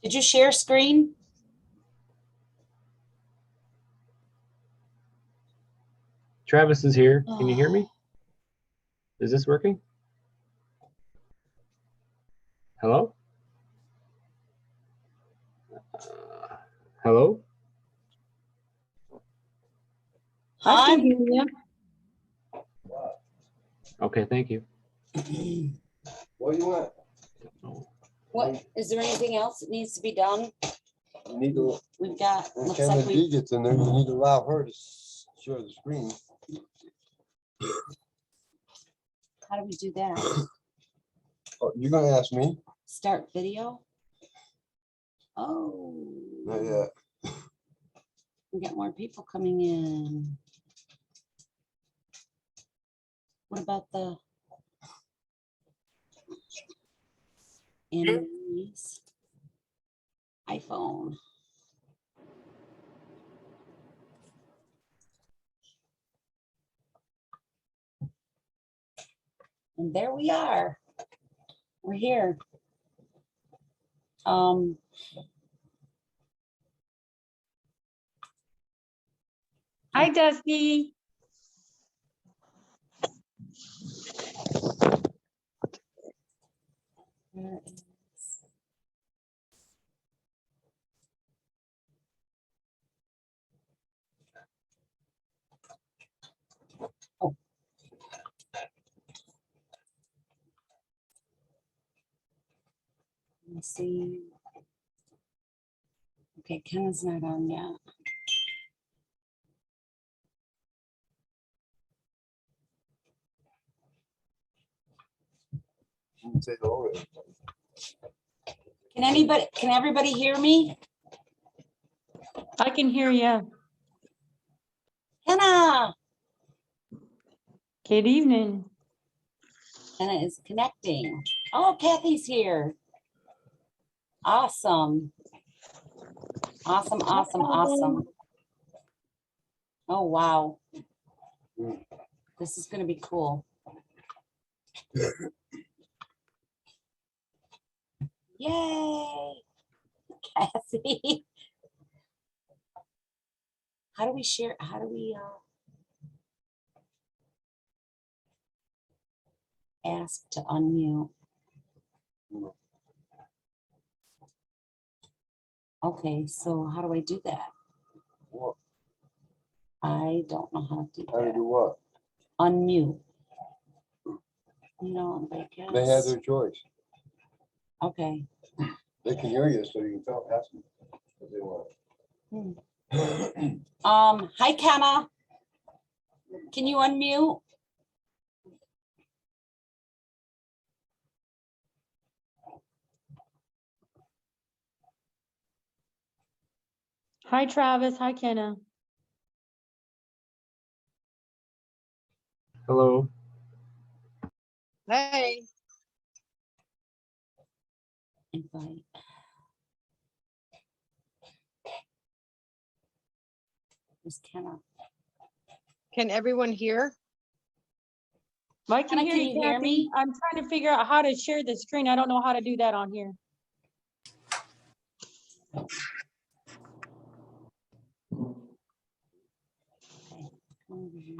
Did you share screen? Travis is here. Can you hear me? Is this working? Hello? Hello? I can hear you. Okay, thank you. What do you want? What, is there anything else that needs to be done? You need to, We've got, when looks Cameron like D gets in there, you need to allow her to share the screen. how do we do that? Oh, you're gonna ask me? Start video? Oh. Not yet. We got more people coming in. What about the Annie's iPhone? And there we are. We're here. Hi, Dusty. Where is- Oh. Let's see. Okay, Ken's not on yet. You can say hello. Can everybody hear me? I can hear you. Kenna! Good evening. Kenna is connecting. Oh, Kathy's here. Awesome. Awesome, awesome, awesome. Oh, wow. This is gonna be cool. Yay, Kathy. How do we share, how do we ask to unmute? Okay, so how do I do that? What? I don't know how to do How to do that. what? Unmute. No, I guess. They have their choice. Okay. They can hear you, so you can tell, ask them what they want. Hi, Kenna. Can you unmute? Hi, Travis. Hi, Kenna. Hello? Hey, Invite. Who's Kenna? can everyone hear? I can Kenna, hear can you, you hear Kathy. me? I'm trying to figure out how to share the screen. I don't know how to do that on here. Okay, come over here.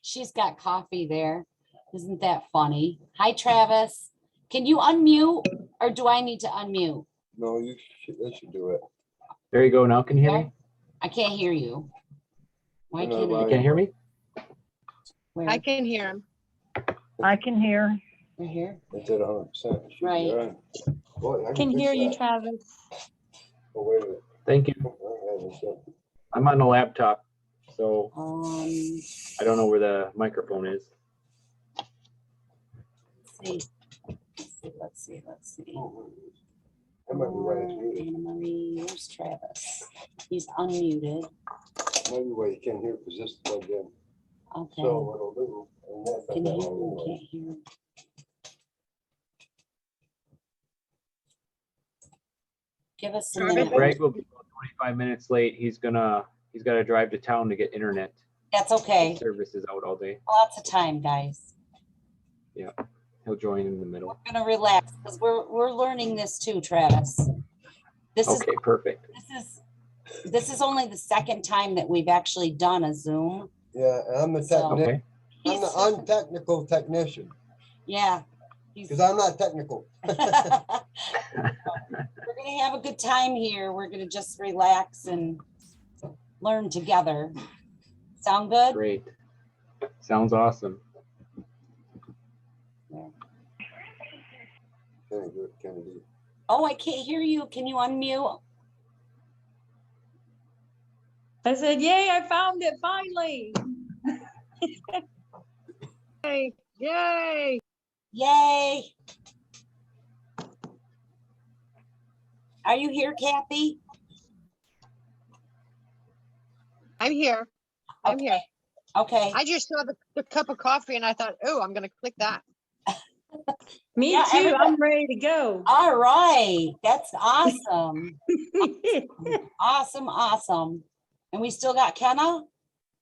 She's got coffee there. Isn't that funny? Hi, Travis. Can you unmute or do I need to unmute? No, they should do it. There you go. Now can you hear me? I can't hear you. Why No, can't no, You I? can hear me? Where? I can hear him. I can hear. We're here. It's at 100%. Right. Boy, I Can fix hear you, that. Travis. Oh, wait a minute. Thank you. Oh, I have it. I'm on the laptop, so Let's I don't know where the microphone is. see. Let's see. Oh, that might be why it's muted. Anna Marie, where's Travis? He's unmuted. Maybe why you can't hear because this is plugged in. Okay. So what I'll do. and that's Can not you that hear long him? anyway. Can't hear him. Give us a Travis? minute. Greg will be about 25 minutes late. He's got to drive to town to get internet. That's okay. Service is out all day. Lots of time, guys. Yeah. He'll join in the middle. We're gonna relax because we're learning this too, Travis. This is Okay, perfect. this is only the second time that we've actually done a Zoom. Yeah, I'm the So- technician. Okay, I'm the untechnical technician, Yeah. He's- because I'm not technical. We're gonna have a good time here. We're gonna just relax and learn together. Sound good? great. Sounds awesome. Kennedy. Oh, I can't hear you. Can you unmute? I said, yay, I found it finally. Yay, yay. Yay. Are you here, Kathy? I'm here. I'm here. Okay. I just saw the cup of coffee and I thought, oh, I'm gonna click that. Me Yeah, too, everybody- I'm ready to go. All right. That's awesome. Awesome, awesome. And we still got Kenna?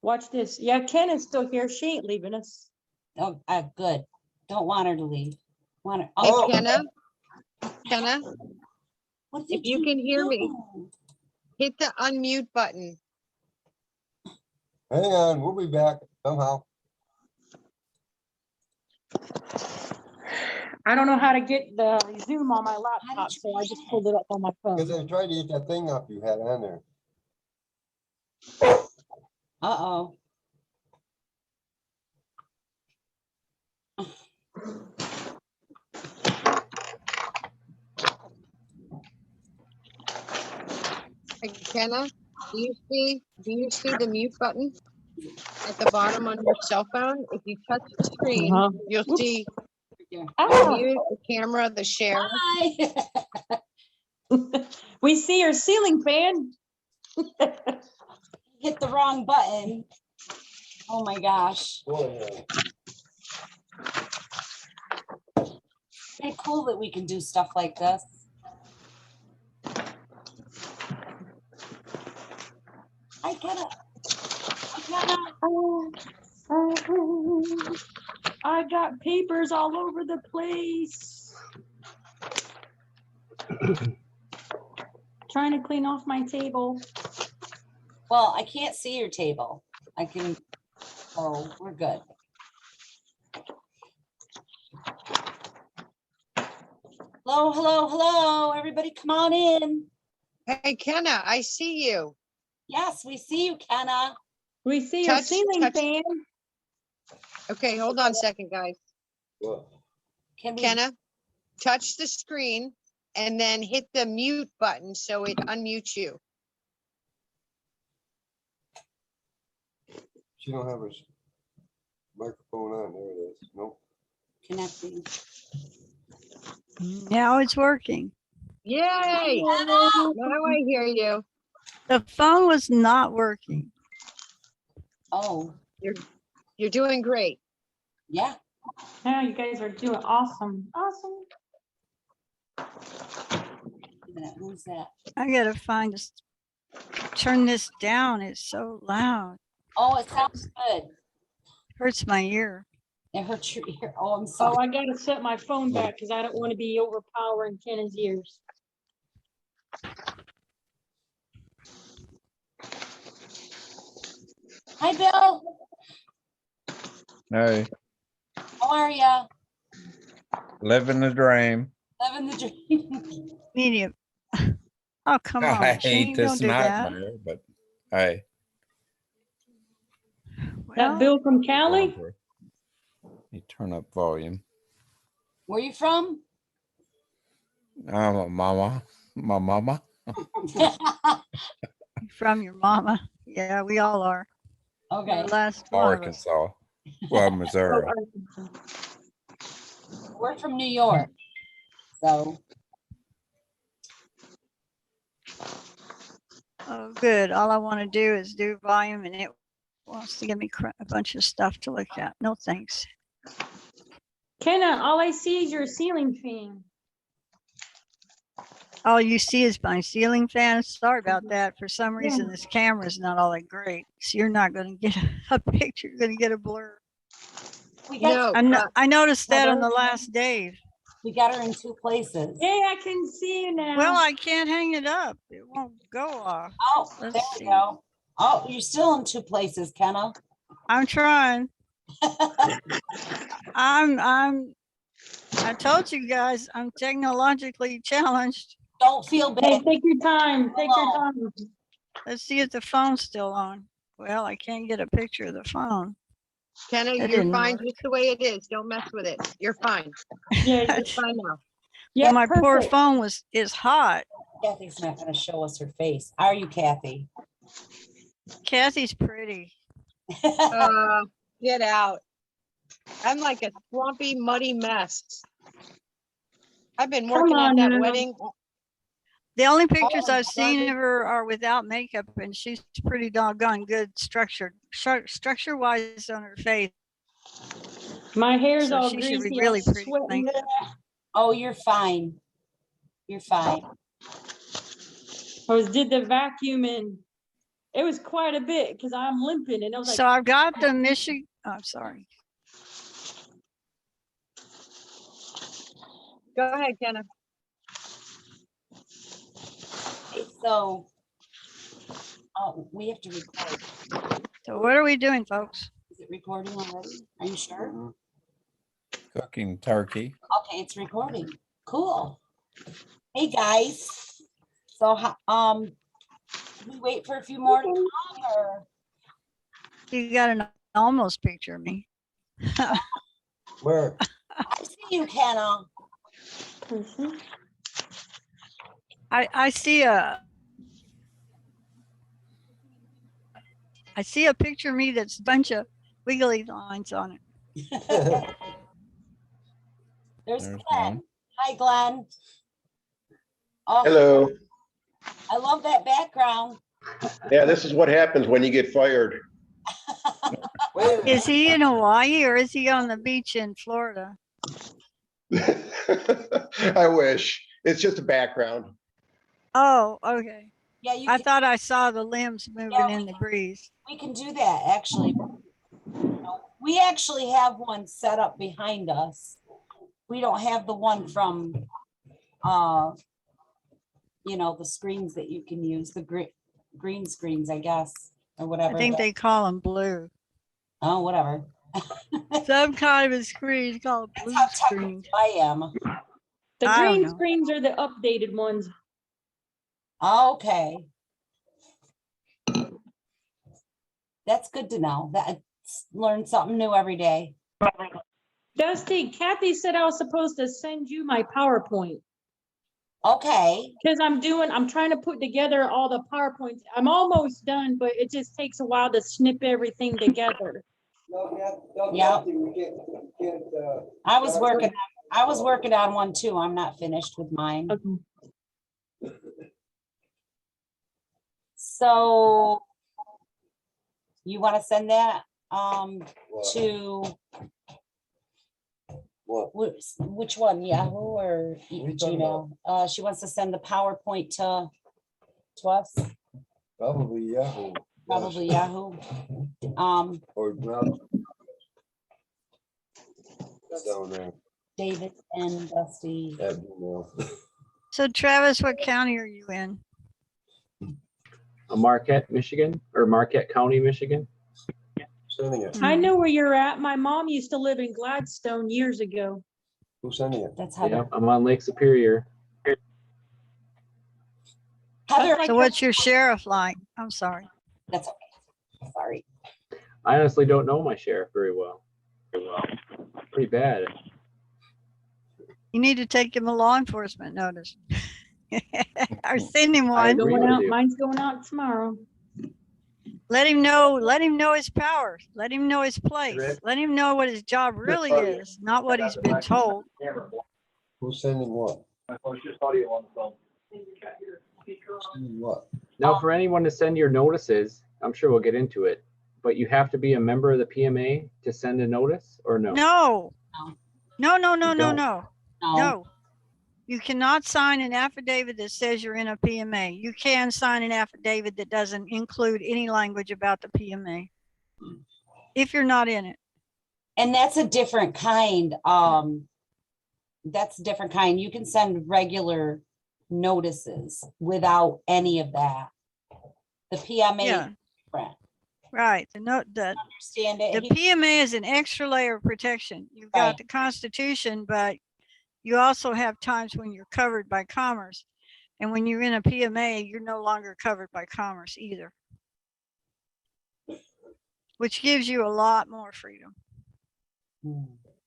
Watch this. Yeah, Ken is still here. She ain't leaving us. Oh, good. Don't want her to leave. Want her. Hey, Oh, Kenna, what if did you can hear me. do? hit the unmute button. Hang on, we'll be back somehow. I don't know how to get the Zoom on my laptop, you so I just pulled it up on my Because phone. I tried to get that thing up you had on there. Uh-oh. Hey, Kenna, do you see the mute button at the bottom on your cell phone? If you touch the screen, Uh-huh. you'll Oops. see the Ah, mute, the camera, the share. Hi. we see your ceiling fan. Hit the wrong button. Oh my gosh. Boy, Pretty cool that we can do stuff like this. I gotta. I got papers all over the place. Trying to clean off my table. Well, I can't see your table. I can, oh, we're good. Hello, hello, hello, everybody come on in. Hey, Kenna, I see you. Yes, we see you, Kenna. We see your Touch- ceiling touch- fan. Okay, hold on a second, guys. what? Can we, Kenna, touch the screen and then hit the mute button so it unmutes you. She don't have her microphone on. There it is. Nope. connecting? Now it's working. Yay! Kenna! Now I hear you. The phone was not working. Oh, You're doing great. yeah. Yeah, you guys are doing awesome. Awesome. Wait a minute, who's that? I gotta find this, turn this down. It's so loud. Oh, it sounds good. Hurts my ear. It hurt your ear. Oh, I'm Oh, sorry. I gotta set my phone back because I don't want to be overpowering Kenna's ears. Hi, Bill. Hey, How are ya? living the dream. Living the dream. Medium. Oh, come on. I Shane, hate don't this do that. nightmare, but hey. That Well, Bill from Cali? You turn up volume. Where you from? I'm a mama. My mama. from your mama. Yeah, we all are. Okay. The last one of us. Arkansas. Well, Missouri. We're from New York. So, Oh, good. All I want to do is do volume and it wants to give me a bunch of stuff to look at. No, thanks. Kenna, all I see is your ceiling fan. All you see is my ceiling fan. Sorry about that. For some reason, this camera is not all that great. So you're not going to get a picture. You're going to get a blur. We got, No, I noticed that on Heather? the last Dave. we got her in 2 places. Hey, I can see you now. Well, I can't hang it up. It won't go off. Oh, Let's there see. we go. Oh, you're still in 2 places, Kenna. I'm trying. I told you guys, I'm technologically challenged. Don't feel Hey, bad. take your time, take your Hello. time. Let's see if the phone's still on. Well, I can't get a picture of the phone. Kenna, That you're didn't fine work. just the way it is. Don't mess with it. You're fine. Yeah, You're fine now. yeah, My poor perfect. phone is hot. Kathy's not gonna show us her face. Are you, Kathy? Kathy's pretty. Get out. I'm like a swampy, muddy mess. I've been Come working at on that now. wedding. The only pictures Oh, I've seen Roger. of her are without makeup, and she's pretty doggone good structure wise on her face. My hair's So all she should be greasy. really I'm pretty. sweating. Oh, you're fine. You're fine. Did the vacuuming. It was quite a bit because I'm limping and I was like, So I've got the Michigan. I'm sorry. Go ahead, Kenna. Okay, so, oh, we have to record. So what are we doing, folks? Is it recording already? Are you sure? Cooking turkey. Okay, it's recording. Cool. Hey, guys. So, we wait for a few more to come, or? You got an almost picture of me. Where? I see you, Kenna. mhm. I see a picture of me that's a bunch of wiggly lines on it. There's There's Glenn. one. Hi, Glenn. Oh, Hello. I love that background. Yeah, this is what happens when you get fired. Is he in Hawaii or is he on the beach in Florida? I wish. It's just a background. Oh, okay. Yeah, you I can, thought I saw the limbs moving in the breeze. we can do that, actually. We actually have one set up behind us. We don't have the one from, you know, the screens that you can use, the green screens, I guess, or whatever. I think they call them blue. Oh, whatever. Some kind of a screen called That's blue how screen. technical I am. The I don't green know. screens are the updated ones. Okay. That's good to know. That I learn something new every day. Dusty, Kathy said I was supposed to send you my PowerPoint Okay. because I'm trying to put together all the PowerPoints. I'm almost done, but it just takes a while to snip everything together. Yeah. I was working on one too. I'm not finished with mine. Okay. So you want to send that to What? which one, Yahoo or you talking Gmail? She wants to send the PowerPoint to us, Probably Yahoo. probably Yahoo. Or not. Down there David and Dusty. at Gmail. So Travis, what county are you in? Marquette, Michigan, or Marquette County, Michigan. Sending it. I know where you're at. My mom used to live in Gladstone years ago. Who's sending it? That's Yep, Heather. I'm on Lake Superior. Heather, Like So what's your sheriff like? I'm sorry. that's okay. Sorry. I honestly don't know my sheriff very well. Pretty bad. You need to take him a law enforcement notice. Or send him I one. agree. Going with out, you. mine's going out tomorrow. Let him know his powers. Let him know his place. Rick? Let him know what his job really is, not what he's been told. Who's sending what? Sending what? Now, for anyone to send your notices, I'm sure we'll get into it, but you have to be a member of the PMA to send a notice, or no? No. No, no, no, You no, don't? no, No. no. You cannot sign an affidavit that says you're in a PMA. You can sign an affidavit that doesn't include any language about the PMA. If you're not in it. And that's a different kind. That's a different kind. You can send regular notices without any of that. The PMA, Yeah. different. Right. The note that Understand the it. PMA is an extra layer of protection. You've got Right. the Constitution, but you also have times when you're covered by commerce. And when you're in a PMA, you're no longer covered by commerce either, which gives you a lot more freedom.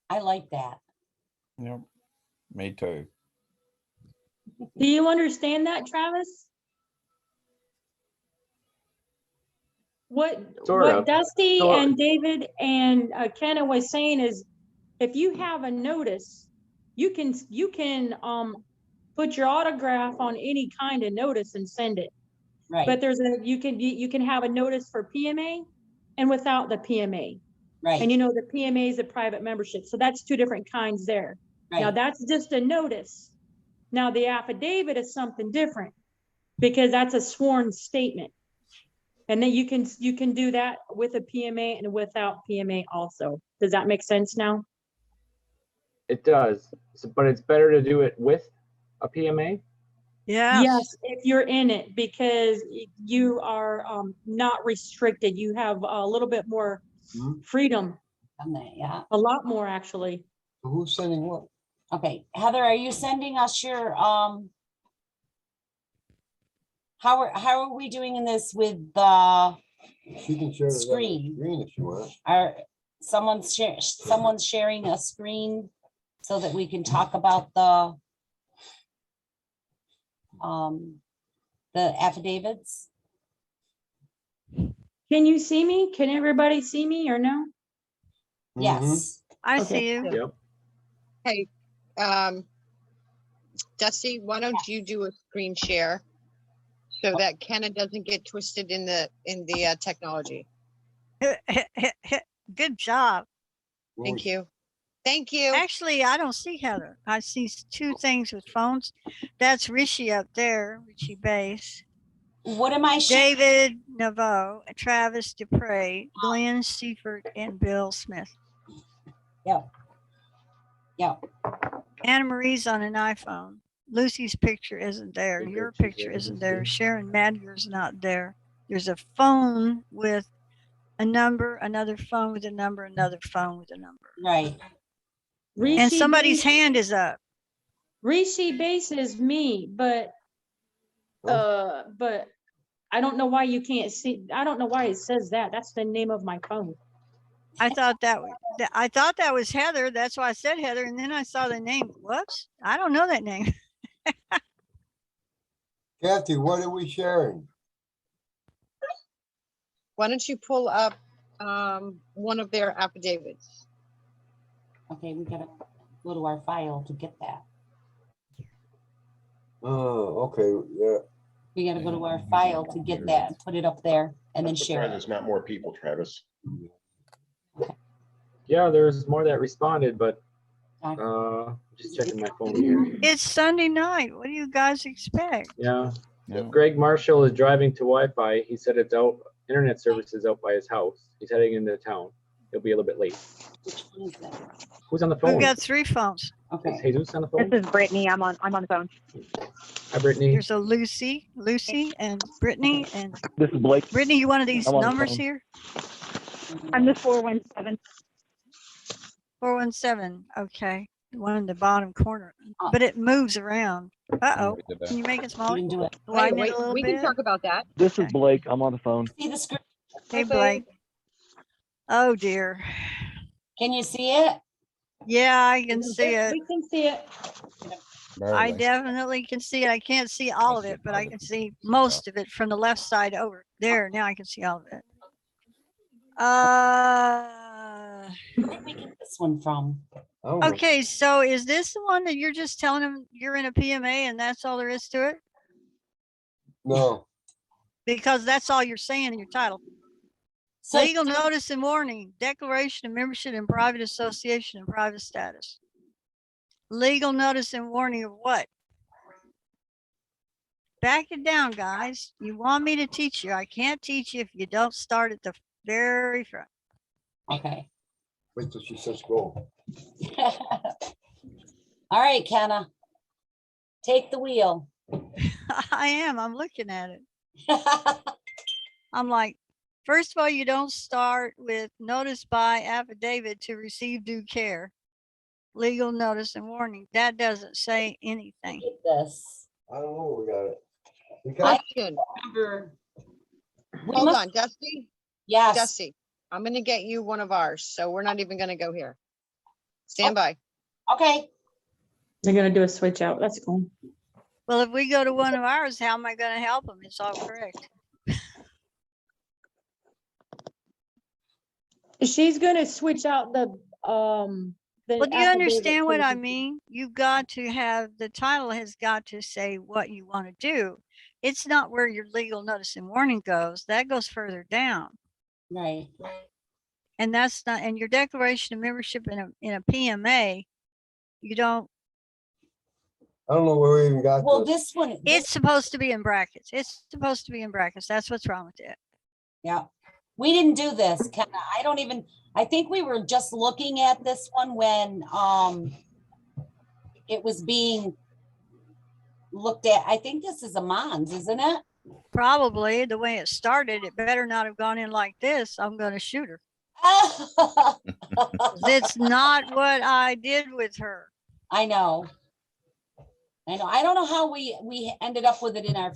I like that. Yep. Me too. Do you understand that, Travis? What Sort of. Dusty So- and David and Kenna was saying is, if you have a notice, you can put your autograph on any kind of notice and send it. Right, But you can have a notice for PMA and without the PMA. And right, you know, the PMA is a private membership. So that's two different kinds there. Now right. that's just a notice. Now the affidavit is something different because that's a sworn statement. And then you can do that with a PMA and without PMA also. Does that make sense now? It does, but it's better to do it with a PMA. Yes, if you're in it, because you are not restricted. You have a little bit more freedom, Done that, yeah. a lot more actually. So who's sending what? Okay, Heather, are you sending us your, how are we doing in this with the, She can share it on the Screen. screen if you want. someone's sharing a screen so that we can talk about the affidavits? Can you see me? Can everybody see me or no? Yes, I Okay. see you. Yep. Hey, Dusty, why don't you do a screen share so that Kenna doesn't get twisted in the technology? Good job. Thank you. Thank you. Actually, I don't see Heather. I see two things with phones. That's Rishi up there, Rishi Base, what am I sharing? David Naveau, Travis Dupre, Glenn Seifert, and Bill Smith. Yeah, Anna Marie's on an iPhone. Lucy's picture isn't there. Okay, Your she's picture able to isn't there. see. Sharon Madger's not there. There's a phone with a number, another phone with a number, another phone with a number. right. And Rishi somebody's Base- hand is up. Rishi Base is me, but I don't know why you can't see. I don't know why it says that. That's the name of my phone. I thought that was Heather. That's why I said Heather. And then I saw the name. Whoops. I don't know that name. Kathy, what are we sharing? Why don't you pull up one of their affidavits? Okay, we gotta go to our file to get that. Oh, okay, yeah. We gotta go to our file to get that and put it up there and then share it. There's not more people, Travis. Yeah, there's more that responded, but just checking my phone here. It's Sunday night. What do you guys expect? Yeah, No. Greg Marshall is driving to Wi-Fi. He said it's out, internet service is out by his house. He's heading into town. He'll be a little bit late. Which one is that? Who's on the We've phone? got 3 phones. Is Okay, Jesus on the phone? This is Brittany. I'm on the phone. Hi, Brittany. There's a Lucy and Brittany. And This is Blake. Brittany, you one of these I'm on the numbers phone. here? I'm the 417. 417. Okay. The one in the bottom corner. Oh. But it moves around. Uh-oh. We did that. Can you make it you smaller? can do it. Widen Wait, it a little we bit? can talk about that. This is Okay. Blake. I'm on the phone. See the screen? Hey, Okay. Blake. Oh, dear. Can you see it? Yeah, I can see it. We can see it. I Barely. definitely can see it. I can't see all of it, but I can see most of it from the left side over there. Now I can see all of it. Where did we get this one from? Oh, Okay, so is this the one that you're just telling them you're in a PMA and that's all there is to it? no, Because that's all you're saying in your title. So Legal notice and warning, declaration of membership in private association and private status. Legal notice and warning of what? Back it down, guys. You want me to teach you. I can't teach you if you don't start at the very front. okay, Wait till she says go. All right, Kenna. Take the wheel. I am, I'm looking at it. I'm like, first of all, you don't start with notice by affidavit to receive due care. Legal notice and warning. That doesn't say anything. Get this. I don't know, we got it. We I got, Question. remember. We Hold must- on, Dusty, Yes, Dusty, I'm gonna get you one of ours, so we're not even gonna go here. Stand by. okay. They're gonna do a switch out. That's cool. Well, if we go to one of ours, how am I going to help them? It's all correct. She's gonna switch out the, Well, do you affidavit understand what to I the- mean? You've got to have, the title has got to say what you want to do. It's not where your legal notice and warning goes. That goes further down. Right. And that's not, and your declaration of membership in a PMA, you don't, I don't know where we even got Well, this. this one, it's supposed to be in brackets. It's supposed to be in brackets. That's what's wrong with it. yeah, we didn't do this, Kenna. I don't even, I think we were just looking at this one when, it was being looked at. I think this is a Mons, isn't it? Probably the way it started, it better not have gone in like this. I'm going to shoot her. That's not what I did with her. I know. I don't know how we ended up with it in our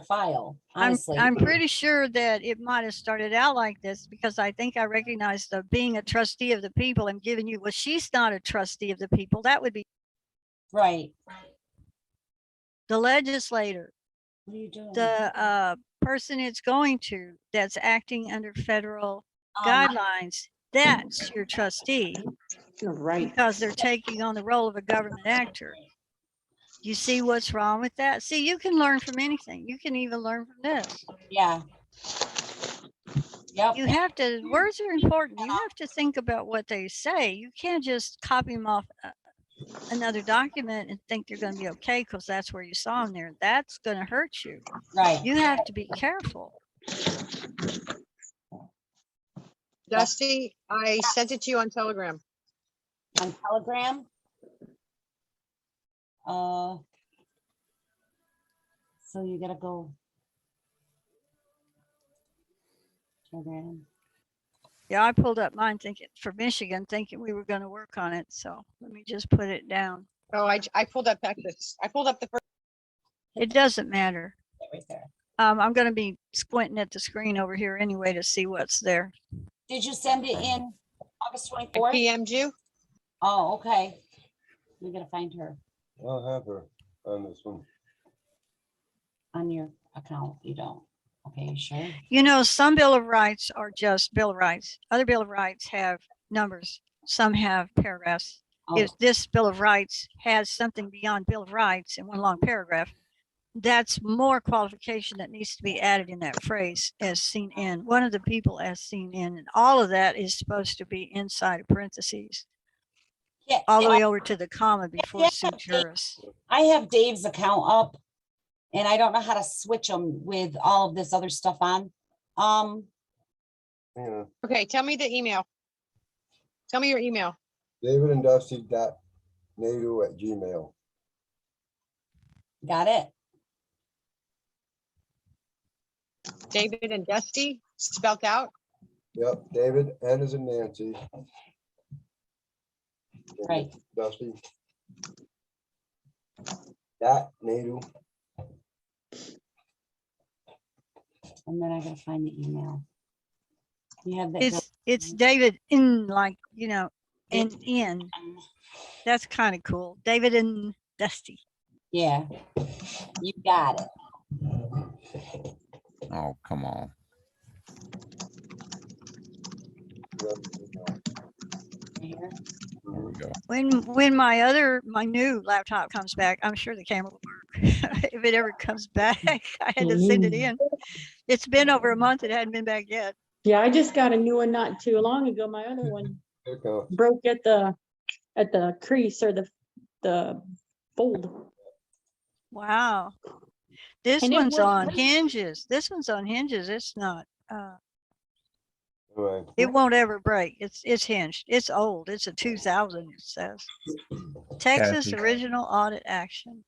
file, honestly. I'm pretty sure that it might have started out like this because I think I recognized the being a trustee of the people and giving you, well, she's not a trustee of the people. That would be Right. the legislator, What are you doing? the person it's going to that's acting under federal Um, guidelines. That's your trustee Right. because they're taking on the role of a government actor. You see what's wrong with that? See, you can learn from anything. You can even learn from this. Yeah. Yep. You have to, words are important. You have to think about what they say. You can't just copy them off another document and think they're going to be okay because that's where you saw them there. That's going to hurt you. Right. You have to be careful. Dusty, I sent it to you on Telegram. On Telegram. So you gotta go. Telegram. Yeah, I pulled up mine thinking for Michigan, thinking we were going to work on it. So let me just put it down. Oh, I pulled up Texas. I pulled up the first. It doesn't matter. Right there. I'm going to be squinting at the screen over here anyway to see what's there. Did you send it in August I 24th? PM'd you. Oh, okay. We gotta find her I don't have her on this one. on your account. You don't. Okay, you sure? You know, some Bill of Rights are just Bill of Rights. Other Bill of Rights have numbers. Some have paragraphs. Oh, If this Bill of Rights has something beyond Bill of Rights in one long paragraph, that's more qualification that needs to be added in that phrase as seen in, one of the people as seen in, and all of that is supposed to be inside of parentheses, yeah, all the way over to the comma before sui juris. I have Dave's account up and I don't know how to switch them with all of this other stuff on. Yeah, Okay, tell me the email. Tell me your email. davidandusty.nadu@gmail. Got it? David and Dusty spelt out. Yep, David, N as in Nancy. Right. Dusty. .nadu. And then I gotta find the email. You have that. It's David in, like, you know, in. That's kind of cool. David and Dusty. Yeah, you got it. Oh, come on. Right here. There we go. When my new laptop comes back, I'm sure the camera will work. If it ever comes back, I had to send it in. It's been over a month. It hadn't been back yet. Yeah, I just got a new one not too long ago. My other one Here it comes. broke at the crease or the fold. Wow. This And it one's works on great. hinges. This one's on hinges. It's not. All fine. It won't ever break. It's hinged. It's old. It's a 2000, it says. Texas Kathy. original audit action.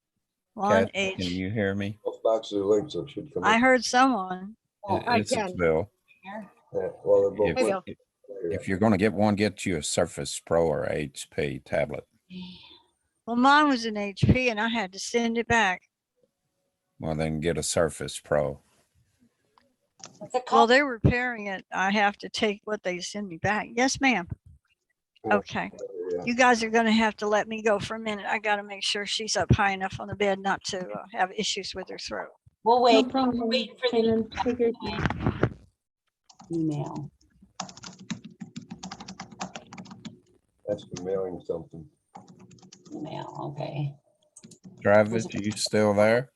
Kathy, 1H. can you hear me? Both boxes are linked, so it should come. I in. heard someone. Oh, I This is can. Bill. Yeah, well, they're both If, Hey, linked. Bill. if you're gonna get one, get you a Surface Pro or HP tablet. Well, mine was an HP and I had to send it back. Well, then get a Surface Pro. what's it Well, called? they're repairing it. I have to take what they send me back. Yes, ma'am. Yeah. Okay. Yeah. You guys are gonna have to let me go for a minute. I gotta make sure she's up high enough on the bed not to have issues with her throat. We'll No wait, problem. wait for the Shannon. Take your time. email. That's for mailing something. Email, okay. Travis, you still there?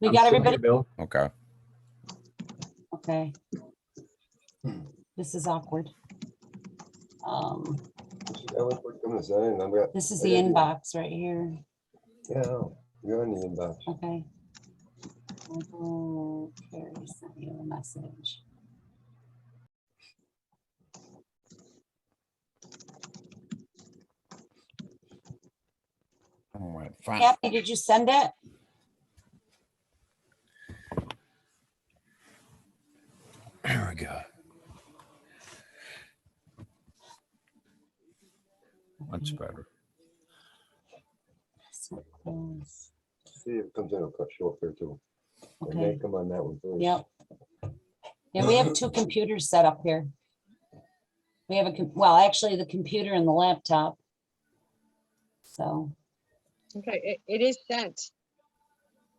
We I'm got still everybody, here, Bill. Okay. okay. This is awkward. This is the inbox right here. Yeah, you're on the inbox. Okay. Michael Carey sent you a message. All right, fine. Kathy, did you send it? There we go. Much better. So close. See if it comes in, it'll cut short there too. It Okay, may come on that one first. yep. Yeah, we have two computers set up here. We have well, actually the computer and the laptop. So Okay, it is sent.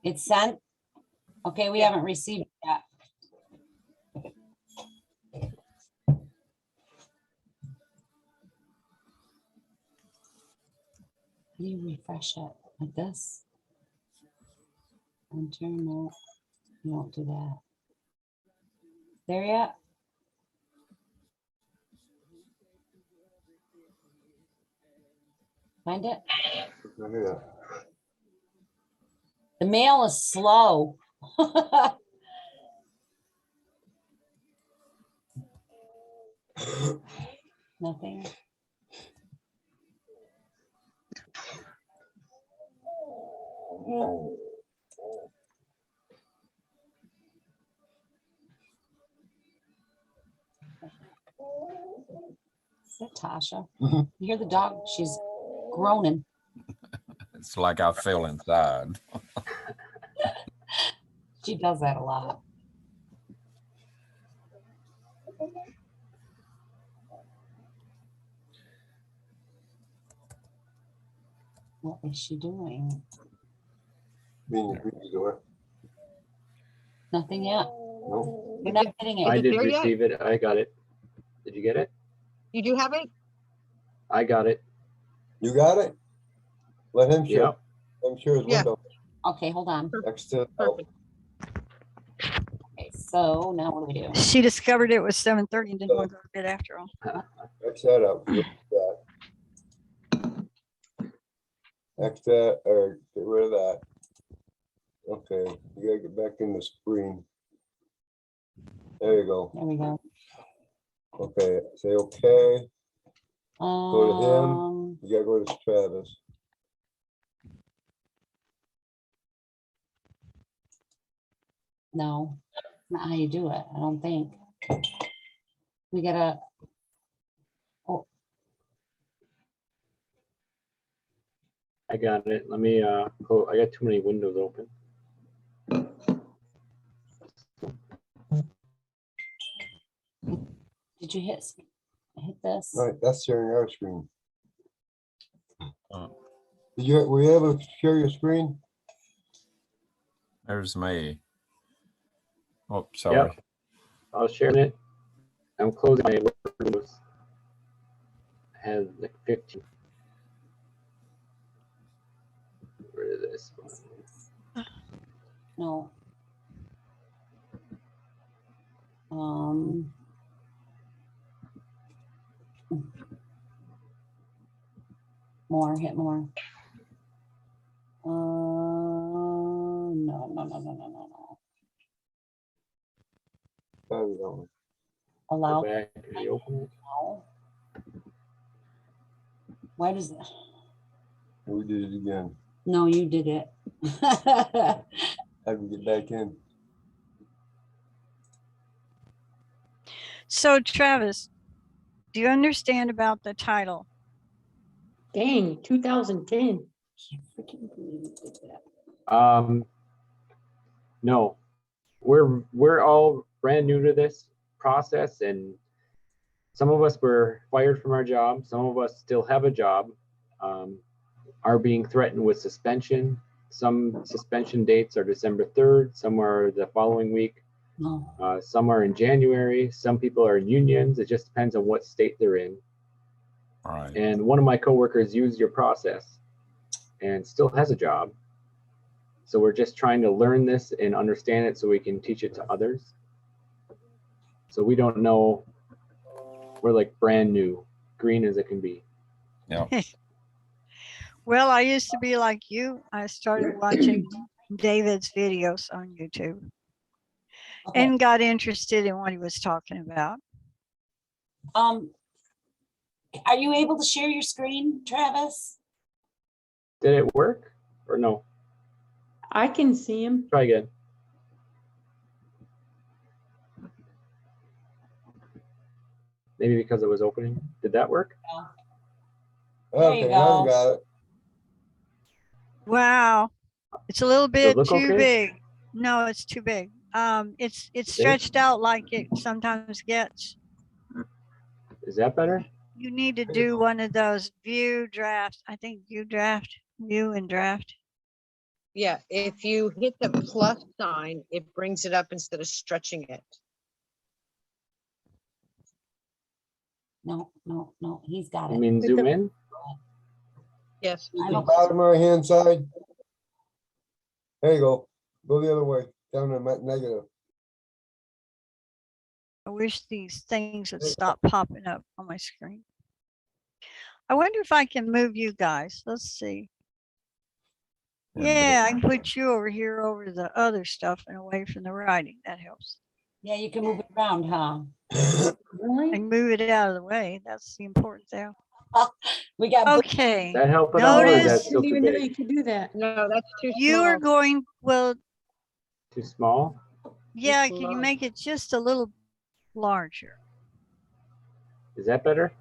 it's sent. Okay, we haven't received it yet. How do you refresh it? Like this? Enter, no, you don't do that. There yet? Find it? I hear that. The mail is slow. Nothing. Is that Tasha? Mhm. You hear the dog? She's groaning. It's like I feel inside. She does that a lot. What is she doing? Being agreed to do it. Nothing yet. No. We're not getting I it. it did there yet? receive it. I got it. Did you get it? You do have it? I got it. You got it? Let him share. Yep. I'm sure his Yeah. window Okay, hold on. next to. Perfect. Okay, so now what do we do? She discovered it was 7:30 and didn't want to go to bed after all. X that out. Get rid of that. X that, or get rid of that. Okay, you gotta get back in the screen. There you go. There we go. Okay, say okay. Go to him. Um, You gotta go to Travis. no, not how you do it. I don't think. We gotta. Oh, I got it. Let me, go. I got too many windows open. did you hit this? All right, that's sharing our screen. Oh, Were you able to share your screen? there's me. Oh, sorry. I was sharing it. I'm closing my windows. I have like 15. Get rid of this one. No. More, hit more. No. thought we don't. Go Allow. back and reopen it. Why does that? We did it again. No, you did it. How do we get back in? So Travis, do you understand about the title? Dang, 2010. Freaking believe you did that. No, we're all brand new to this process, and some of us were fired from our job. Some of us still have a job, are being threatened with suspension. Some suspension dates are December 3rd, some are the following week. No. Some are in January. Some people are in unions. It just depends on what state they're in. Right. And one of my coworkers used your process and still has a job. So we're just trying to learn this and understand it so we can teach it to others. So we don't know. We're like brand new, green as it can be. Yeah. Well, I used to be like you. I started watching David's videos on YouTube Okay. and got interested in what he was talking about. Are you able to share your screen, Travis? Did it work or no? I can see him. Try again. Maybe because it was opening. Did that work? There you Okay, now go. we got it. Wow. It's a little Does it bit look too okay? big. No, it's too big. It's stretched out like it sometimes gets. Is that better? You need to do one of those view drafts. I think view and draft. Yeah, if you hit the plus sign, it brings it up instead of stretching it. No, he's got I it. mean, zoom in. Yes. I The don't- bottom right hand side. There you go. Go the other way, down to negative. I wish these things would stop popping up on my screen. I wonder if I can move you guys. Let's see. Yeah, I can put you over here over to the other stuff and away from the writing. That helps. Yeah, you can move it around, huh? I Really? can move it out of the way. That's the important thing. We got. Okay. That help at all, or is Notice- that I still didn't too even know big? you could do that. No, that's too You are small. going, well, Too small? yeah, can you small. make it just a little larger? Is that better?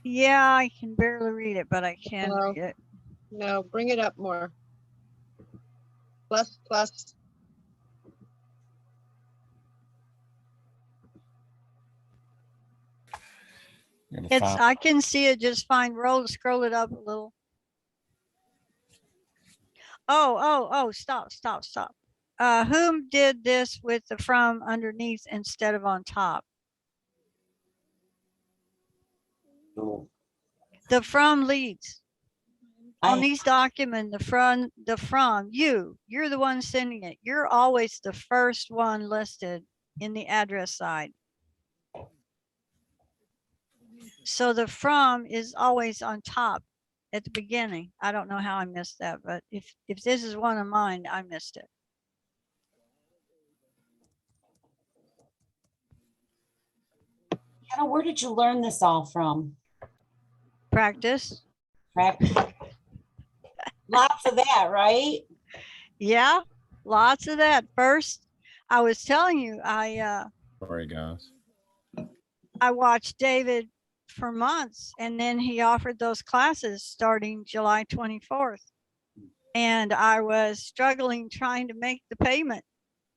Yeah, I can barely read it, but I can No. read it. No, bring it up more. Plus, plus. Gonna It's, find- I can see it just fine. Scroll it up a little. Oh, stop. Whom did this with the from underneath instead of on top? No. The from leads. On I, these documents, the from, you're the one sending it. You're always the first one listed in the address side. So the from is always on top at the beginning. I don't know how I missed that, but if this is one of mine, I missed it. Hannah, where did you learn this all from? Practice. Practice. Lots of that, right? Yeah, lots of that. First, I was telling you, Sorry, guys. I watched David for months, and then he offered those classes starting July 24th. And I was struggling trying to make the payment,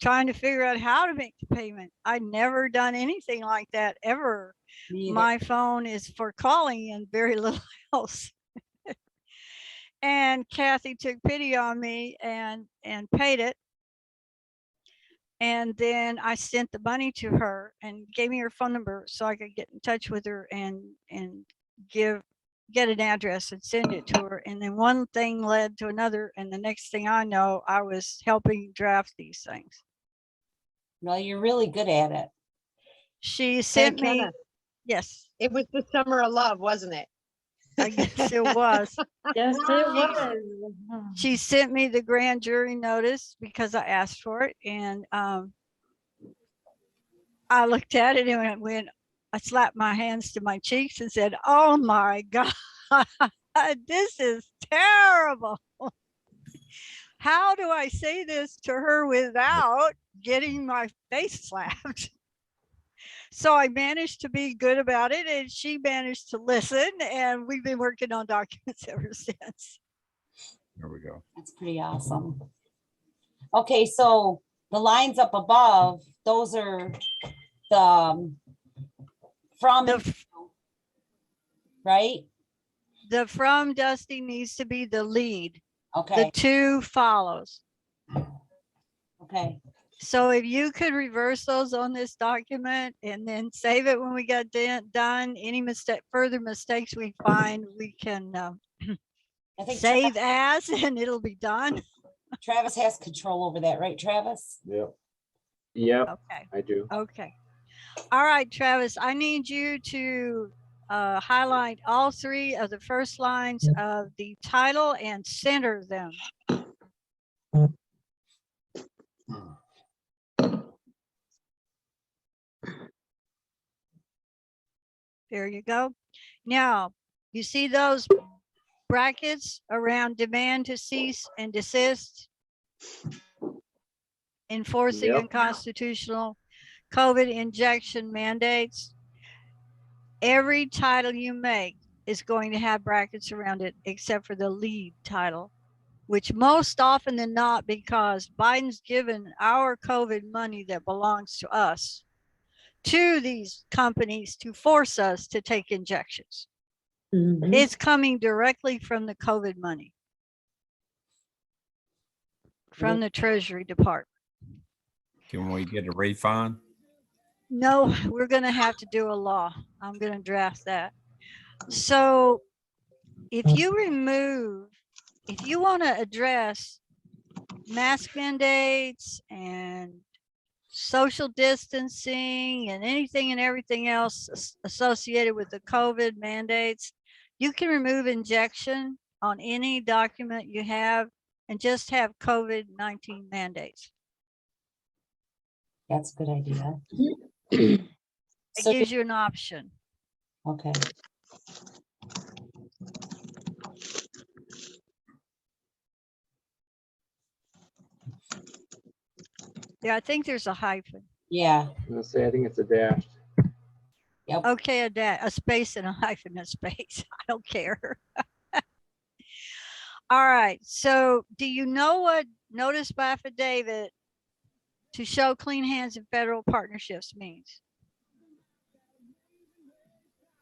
trying to figure out how to make the payment. I'd never done anything like that ever. Me either. My phone is for calling and very little else. And Kathy took pity on me and paid it. And then I sent the money to her and gave me her phone number so I could get in touch with her and get an address and send it to her. And then one thing led to another. And the next thing I know, I was helping draft these things. Well, you're really good at it. She sent me, Kenna, yes, it was the summer of love, wasn't it? I guess it was. Yes, it was. She sent me the grand jury notice because I asked for it. And I looked at it and I slapped my hands to my cheeks and said, oh my God, this is terrible. How do I say this to her without getting my face slapped? So I managed to be good about it, and she managed to listen, and we've been working on documents ever since. There we go. That's pretty awesome. Okay, so the lines up above, those are the from, The and to, right? The from Dusty needs to be the lead. The Okay, to follows. okay. So if you could reverse those on this document and then save it when we get done, any further mistakes we find, we can I think save as and it'll be done. Travis has control over that, right, Travis? Yep. Yep, Okay. I do. Okay. All right, Travis, I need you to highlight all three of the first lines of the title and center them. There you go. Now, you see those brackets around demand to cease and desist, enforcing Yep. unconstitutional COVID injection mandates. Every title you make is going to have brackets around it, except for the lead title, which most often than not, because Biden's given our COVID money that belongs to us to these companies to force us to take injections. It's coming directly from the COVID money from the Treasury Department. Can we get a refund? No, we're going to have to do a law. I'm going to draft that. So if you want to address mask mandates and social distancing and anything and everything else associated with the COVID mandates, you can remove injection on any document you have and just have COVID-19 mandates. That's a good idea. It So, gives you an option. okay, Yeah, I think there's a hyphen. yeah, I'm gonna say, I think it's a dash. yep. Okay, a space and a hyphen, a space. I don't care. All right. So do you know what notice by affidavit to show clean hands in federal partnerships means?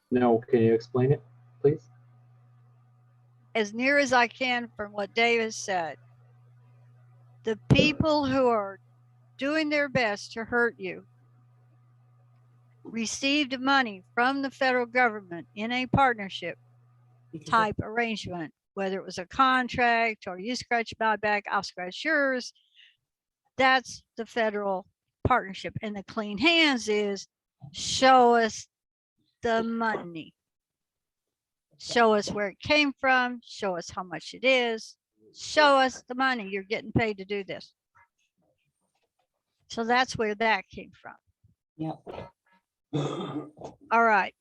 No, can you explain it, please? As near as I can from what Davis said, the people who are doing their best to hurt you received money from the federal government in a partnership type arrangement, whether it was a contract or you scratch my back, I'll scratch yours. That's the federal partnership. And the clean hands is show us the money. Show us where it came from. Show us how much it is. Show us the money. You're getting paid to do this. So that's where that came from. Yep. All right.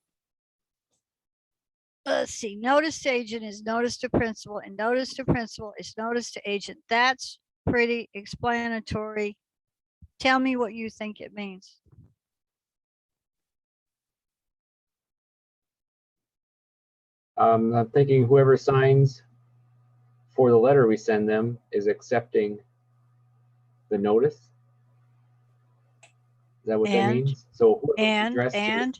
Let's see. Notice to agent is notice to principal, and notice to principal is notice to agent. That's pretty explanatory. Tell me what you think it means. I'm thinking whoever signs for the letter we send them is accepting the notice. Is that what that And- means? So whoever it's addressed to- And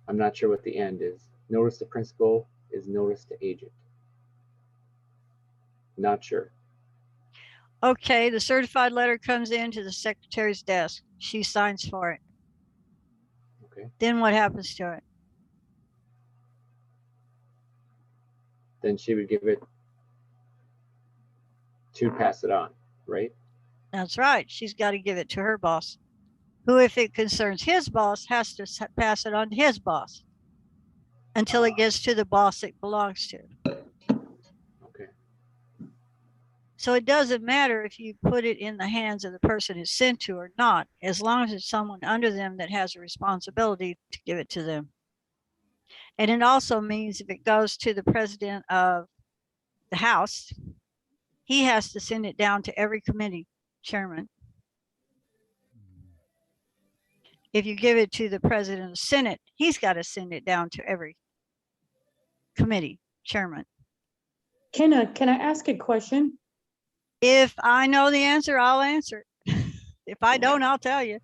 I'm not sure what the end is. Notice to principal is notice to agent. Not sure. okay, the certified letter comes into the secretary's desk. She signs for it. Okay. Then what happens to it? Then she would give it to pass it on, right? That's right. She's got to give it to her boss, who, if it concerns his boss, has to pass it on to his boss until it gets to the boss it belongs to. Okay. So it doesn't matter if you put it in the hands of the person it's sent to or not, as long as it's someone under them that has a responsibility to give it to them. And it also means if it goes to the president of the House, he has to send it down to every committee chairman. If you give it to the president of the Senate, he's got to send it down to every committee chairman. Can I ask a question? If I know the answer, I'll answer it. If I don't, I'll tell you.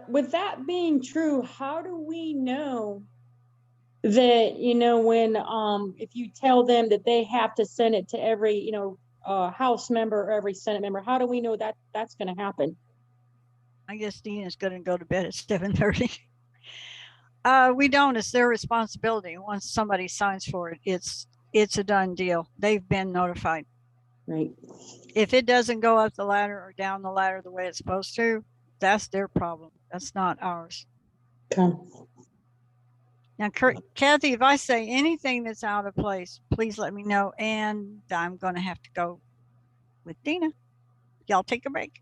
With that being true, how do we know that, you know, when, if you tell them that they have to send it to every, you know, House member or every Senate member, how do we know that that's going to happen? I guess Dean is going to go to bed at 7:30. We don't. It's their responsibility. Once somebody signs for it, it's a done deal. They've been notified. Right. If it doesn't go up the ladder or down the ladder the way it's supposed to, that's their problem. That's not ours. Okay. Now, Kathy, if I say anything that's out of place, please let me know. And I'm going to have to go with Dina. Y'all take a break.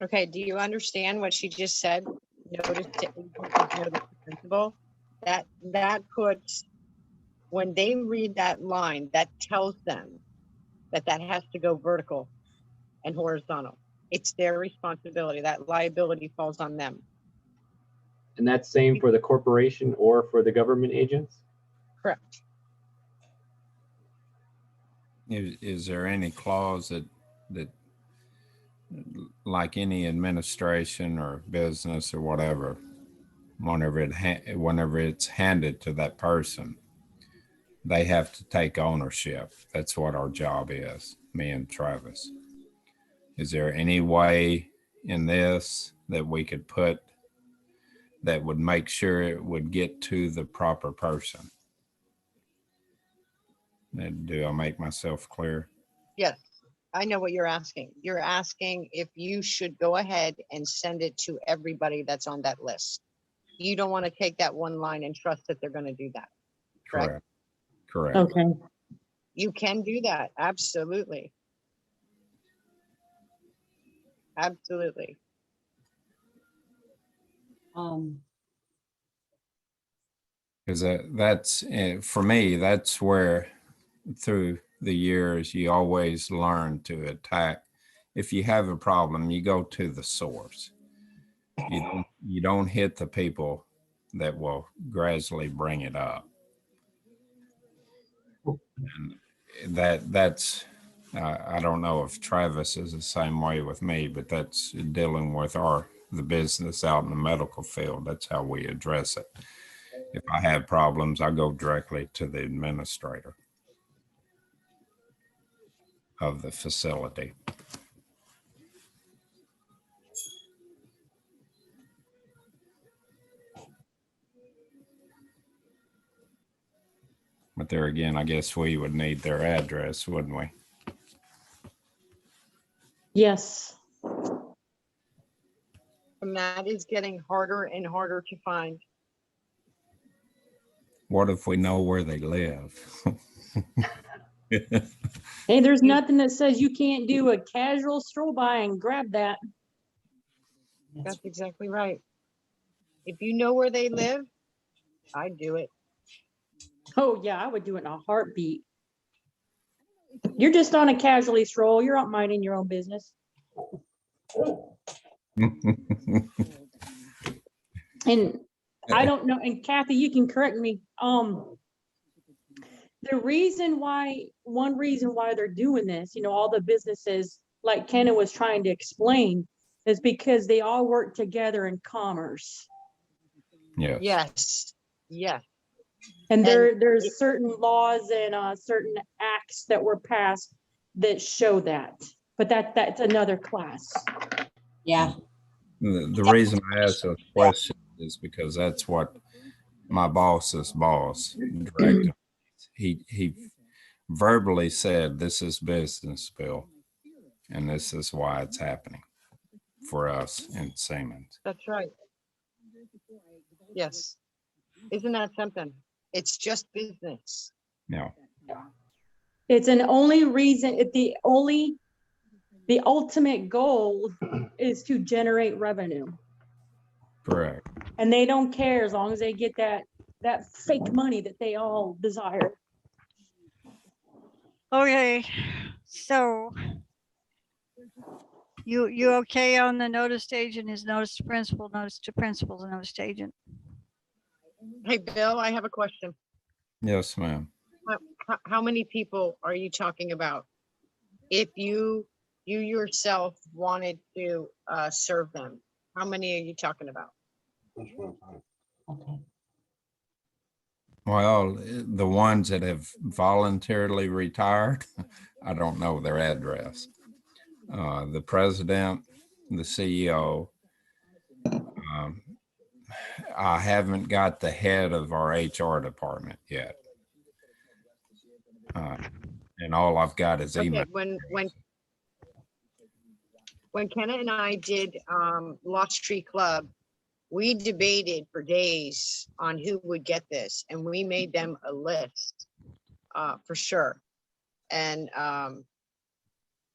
Okay, do you understand what she just said? Notice the principal. That puts, when they read that line, that tells them that has to go vertical and horizontal. It's their responsibility. That liability falls on them. And that's same for the corporation or for the government agents? Correct. Is there any clause that like any administration or business or whatever, whenever it's handed to that person, they have to take ownership? That's what our job is, me and Travis. Is there any way in this that we could put that would make sure it would get to the proper person? Do I make myself clear? Yes, I know what you're asking. You're asking if you should go ahead and send it to everybody that's on that list. You don't want to take that one line and trust that they're going to do that. Correct? Correct. Okay. You can do that. Absolutely. Absolutely. Because that's for me, that's where through the years you always learn to attack. If you have a problem, you go to the source. You don't hit the people that will gradually bring it up. And that's I don't know if Travis is the same way with me, but that's dealing with the business out in the medical field. That's how we address it. If I have problems, I go directly to the administrator of the facility. But there again, I guess we would need their address, wouldn't we? Yes. And that is getting harder and harder to find. What if we know where they live? Hey, there's nothing that says you can't do a casual stroll by and grab that. That's exactly right. If you know where they live, I'd do it. Oh yeah, I would do it in a heartbeat. You're just on a casually stroll. You're out minding your own business. And I don't know, and Kathy, you can correct me. The reason why, one reason why they're doing this, you know, all the businesses, like Kenna was trying to explain, is because they all work together in commerce. Yes. Yes. Yes. And there's certain laws and certain acts that were passed that show that, but that's another class. Yeah. The reason I ask those questions is because that's what my boss's boss directed. He verbally said, "This is business, Bill, and this is why it's happening for us in Siemens." That's right. Yes. Isn't that something? It's just business. No, It's an only reason, the ultimate goal is to generate revenue. correct. And they don't care as long as they get that fake money that they all desire. Okay, so you okay on the notice to agent is notice to principal, notice to principals, and notice to agent? Hey, Bill, I have a question. Yes, ma'am. How many people are you talking about? If you yourself wanted to serve them, how many are you talking about? Okay. Well, the ones that have voluntarily retired, I don't know their address. The president, the CEO. I haven't got the head of our HR department yet. And all I've got is email. Okay, when Kenna and I did Lost Tree Club, we debated for days on who would get this, and we made them a list for sure. And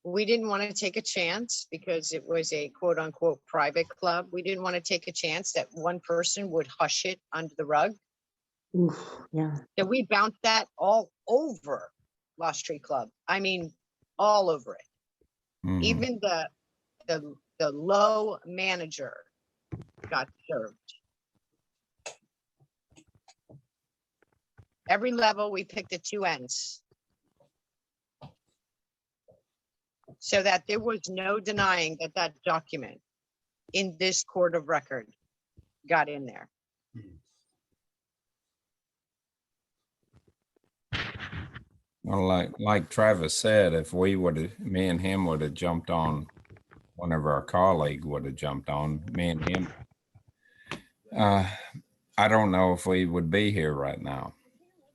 we didn't want to take a chance because it was a quote unquote private club. We didn't want to take a chance that one person would hush it under the rug. Oof, yeah. So we bounced that all over Lost Tree Club. I mean, all over it. Mhm. Even the low manager got served. Every level, we picked at two ends. So that there was no denying that that document in this court of record got in there. Well, like Travis said, if we would have, me and him would have jumped on, one of our colleague would have jumped on, me and him. I don't know if we would be here right now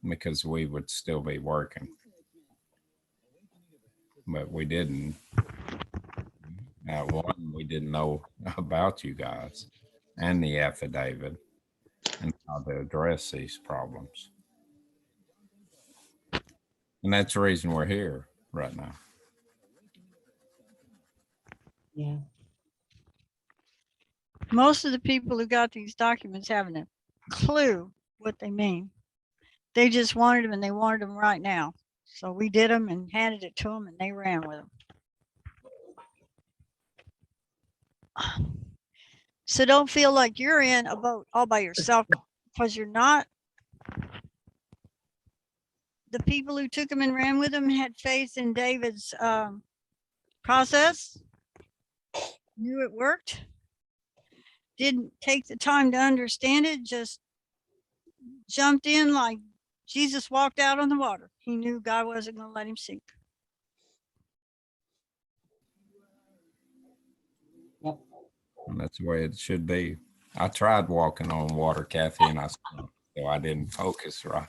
because we would still be working. But we didn't. One, we didn't know about you guys and the affidavit and how to address these problems. And that's the reason we're here right now. Yeah. Most of the people who got these documents haven't a clue what they mean. They just wanted them and they wanted them right now. So we did them and handed it to them and they ran with them. So don't feel like you're in a boat all by yourself because you're not. The people who took them and ran with them had faith in David's process, knew it worked, didn't take the time to understand it, just jumped in like Jesus walked out on the water. He knew God wasn't going to let him sink. Yep. And that's the way it should be. I tried walking on water, Kathy, and I sunk, so I didn't focus right.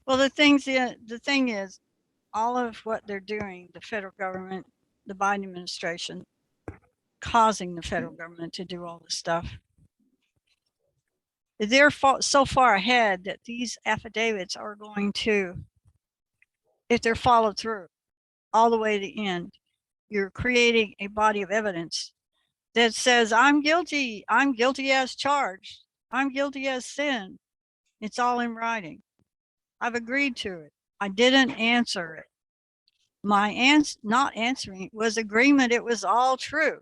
Well, the thing is, all of what they're doing, the federal government, the Biden administration, causing the federal government to do all this stuff. They're so far ahead that these affidavits are going to, if they're followed through all the way to the end, you're creating a body of evidence that says, I'm guilty as charged, I'm guilty as sin. It's all in writing. I've agreed to it. I didn't answer it. My not answering it was agreement. It was all true.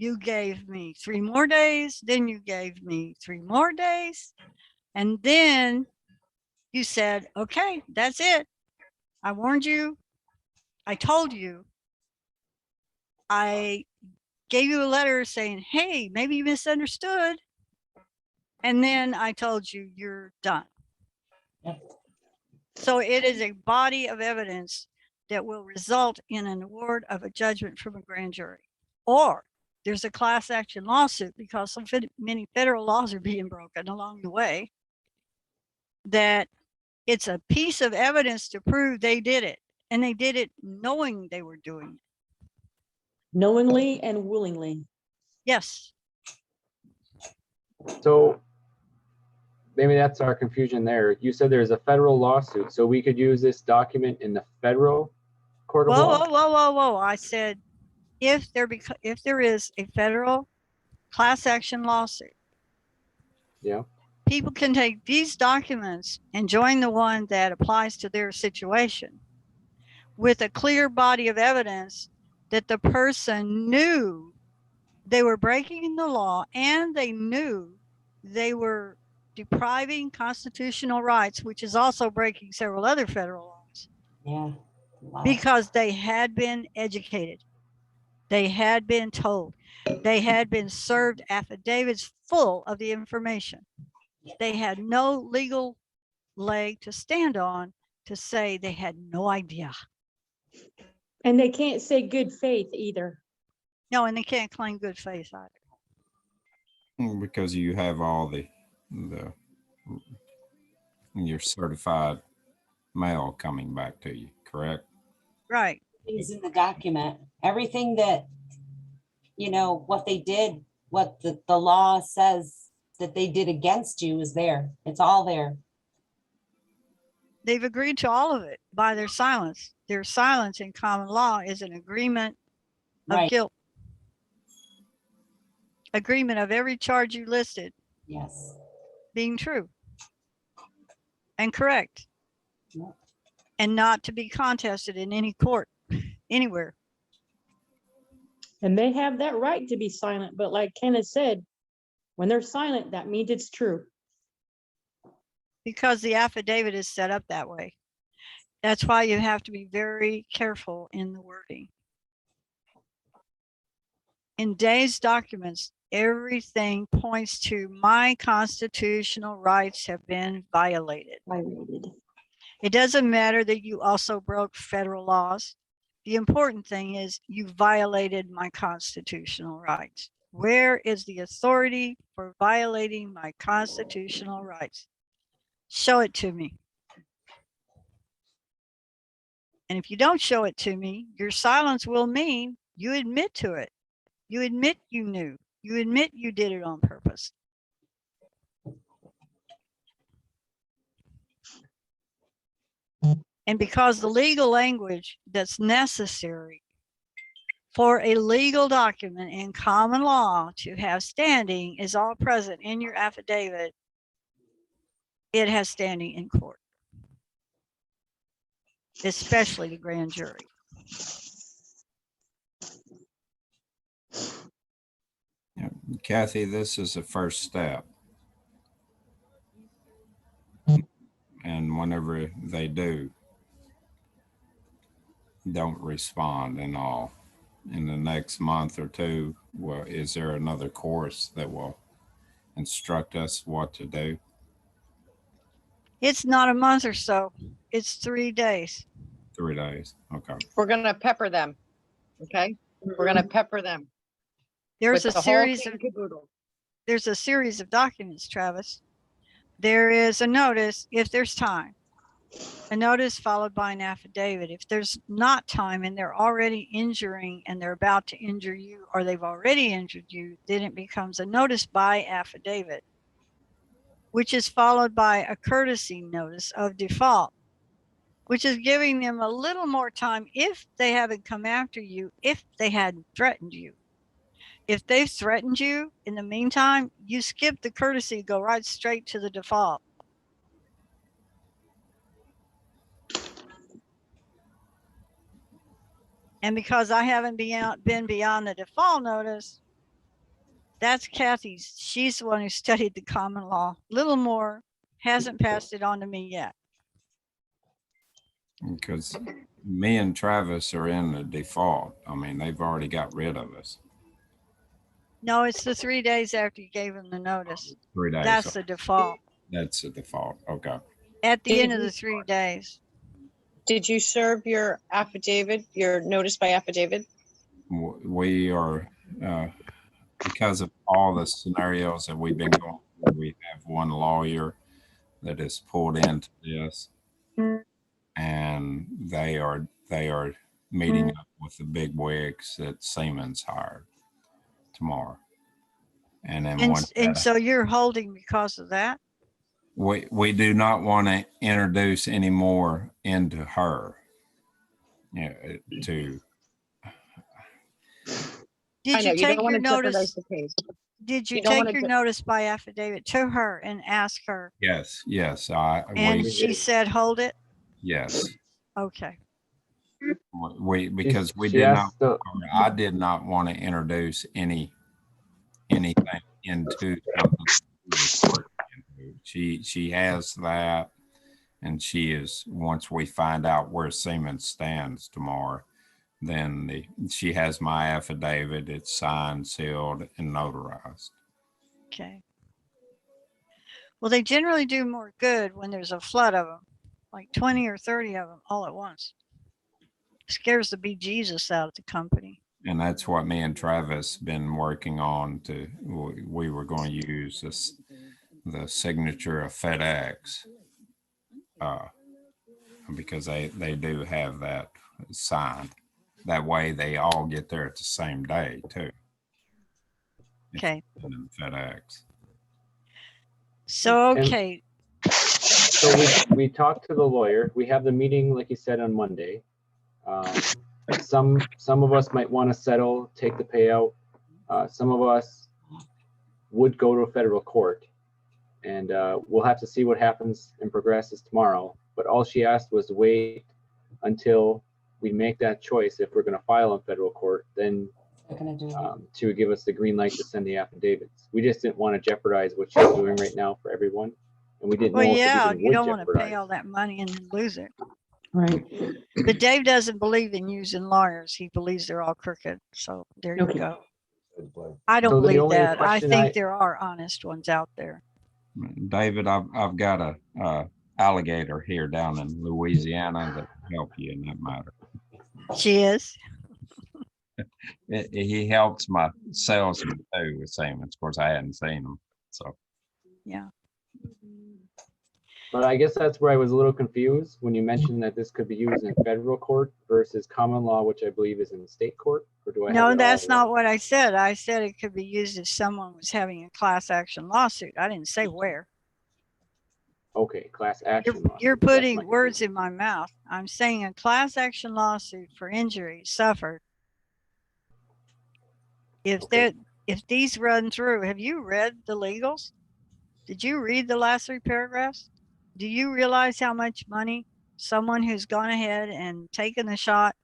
You gave me 3 more days, then you gave me 3 more days, and then you said, okay, that's it. I warned you. I told you. I gave you a letter saying, hey, maybe you misunderstood. And then I told you you're done. Yep. So it is a body of evidence that will result in an award of a judgment from a grand jury. Or there's a class action lawsuit because so many federal laws are being broken along the way that it's a piece of evidence to prove they did it. And they did it knowing they were doing it. knowingly and willingly. Yes, So maybe that's our confusion there. You said there's a federal lawsuit, so we could use this document in the federal court of whoa, law? whoa, whoa, whoa, whoa. I said, if there is a federal class action lawsuit, Yeah, people can take these documents and join the one that applies to their situation with a clear body of evidence that the person knew they were breaking the law and they knew they were depriving constitutional rights, which is also breaking several other federal laws, Yeah. Wow. because they had been educated. They had been told. They had been served affidavits full of the information. They had no legal leg to stand on to say they had no idea. And they can't say good faith either. No, and they can't claim good faith either. Because you have all the your certified mail coming back to you, correct? Right. Is in the document, everything that, you know, what they did, what the law says that they did against you is there. It's all there. They've agreed to all of it by their silence. Their silence in common law is an agreement of Right. guilt. Agreement of every charge you listed Yes. being true and correct, Yep. and not to be contested in any court anywhere. And they have that right to be silent, but like Kenneth said, when they're silent, that means it's true. Because the affidavit is set up that way. That's why you have to be very careful in the wording. In Day's documents, everything points to my constitutional rights have been violated. It doesn't matter that you also broke federal laws. The important thing is you violated my constitutional rights. Where is the authority for violating my constitutional rights? Show it to me. And if you don't show it to me, your silence will mean you admit to it. You admit you knew. You admit you did it on purpose. And because the legal language that's necessary for a legal document in common law to have standing is all present in your affidavit, it has standing in court, especially the grand jury. Yeah. Kathy, this is the first step. And whenever they do, don't respond and all. In the next month or two, well, is there another course that will instruct us what to do? It's not a month or so. It's 3 days. 3 days. Okay. We're gonna pepper them, okay? We're gonna pepper them. There's with a the whole series kit of and caboodle. there's a series of documents, Travis. There is a notice if there's time, a notice followed by an affidavit. If there's not time and they're already injuring and they're about to injure you, or they've already injured you, then it becomes a notice by affidavit, which is followed by a courtesy notice of default, which is giving them a little more time if they haven't come after you, if they hadn't threatened you. If they've threatened you in the meantime, you skip the courtesy, go right straight to the default. And because I haven't been beyond the default notice, that's Kathy's. She's the one who studied the common law a little more, hasn't passed it on to me yet. Because me and Travis are in the default. I mean, they've already got rid of us. No, it's the 3 days after you gave them the notice. 3 days. That's the default. That's the default. Okay. At the Did end of you- the 3 days. Did you serve your affidavit, your notice by affidavit? We are, because of all the scenarios that we've been going through, we have one lawyer that is pulled into this, and they are meeting up with the big wigs that Siemens hired tomorrow. And then once And that, so you're holding because of that? we do not want to introduce any more into her. Yeah, to Did know, you you don't take want your to jeopardize notice? the case. Did you You don't take wanna your do- notice by affidavit to her and ask her? yes, And we she did. said, hold it? yes, Okay. because we She did not, asked the, I did not want to introduce anything into something. She has that, and she is, once we find out where Siemens stands tomorrow, then she has my affidavit. It's signed, sealed, and notarized. Okay. Well, they generally do more good when there's a flood of them, like 20 or 30 of them all at once. Scares the bejesus out of the company. And that's what me and Travis been working on. We were going to use the signature of FedEx, because they do have that signed. That way they all get there at the same day too. Okay. And FedEx. So, And- okay. so we talked to the lawyer. We have the meeting, like you said, on Monday. Some of us might want to settle, take the payout. Some of us would go to a federal court, and we'll have to see what happens and progresses tomorrow. But all she asked was to wait until we make that choice. If we're going to file in federal court, then They're gonna do it. she would give us the green light to send the affidavits. We just didn't want to jeopardize what she's doing right now for everyone, and we didn't Well, know if yeah, it you would don't want to pay jeopardize. all that money and then lose it. Right. But Dave doesn't believe in using lawyers. He believes they're all crooked. So there you Okay. go. I don't So the believe only that. I question think there are honest ones out there. David, I've got a alligator here down in Louisiana that can help you in that matter. She is. He helps my salesman too with Siemens. Of course, I hadn't seen him, so. Yeah. But I guess that's where I was a little confused when you mentioned that this could be used in federal court versus common law, which I believe is in state court. Or do I have No, it all that's not wrong? what I said. I said it could be used if someone was having a class action lawsuit. I didn't say where. Okay, class action law. You're That's my putting words confusion. in my mouth. I'm saying a class action lawsuit for injury suffered. Okay. If these run through, have you read the legals? Did you read the last 3 paragraphs? Do you realize how much money someone who's gone ahead and taken the shot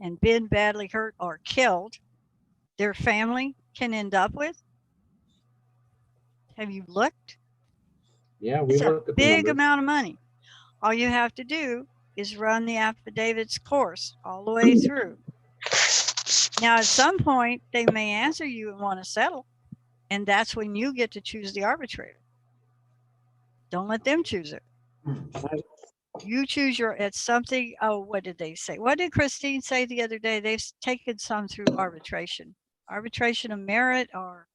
and been badly hurt or killed, their family can end up with? Have you looked? Yeah, we It's a looked at the big numbers. amount of money. All you have to do is run the affidavits course all the way through. Now, at some point, they may answer you and want to settle, and that's when you get to choose the arbitrator. Don't let them choose it. You choose your, it's something, oh, what did they say? What did Christine say the other day? They've taken some through arbitration. Arbitration of merit, or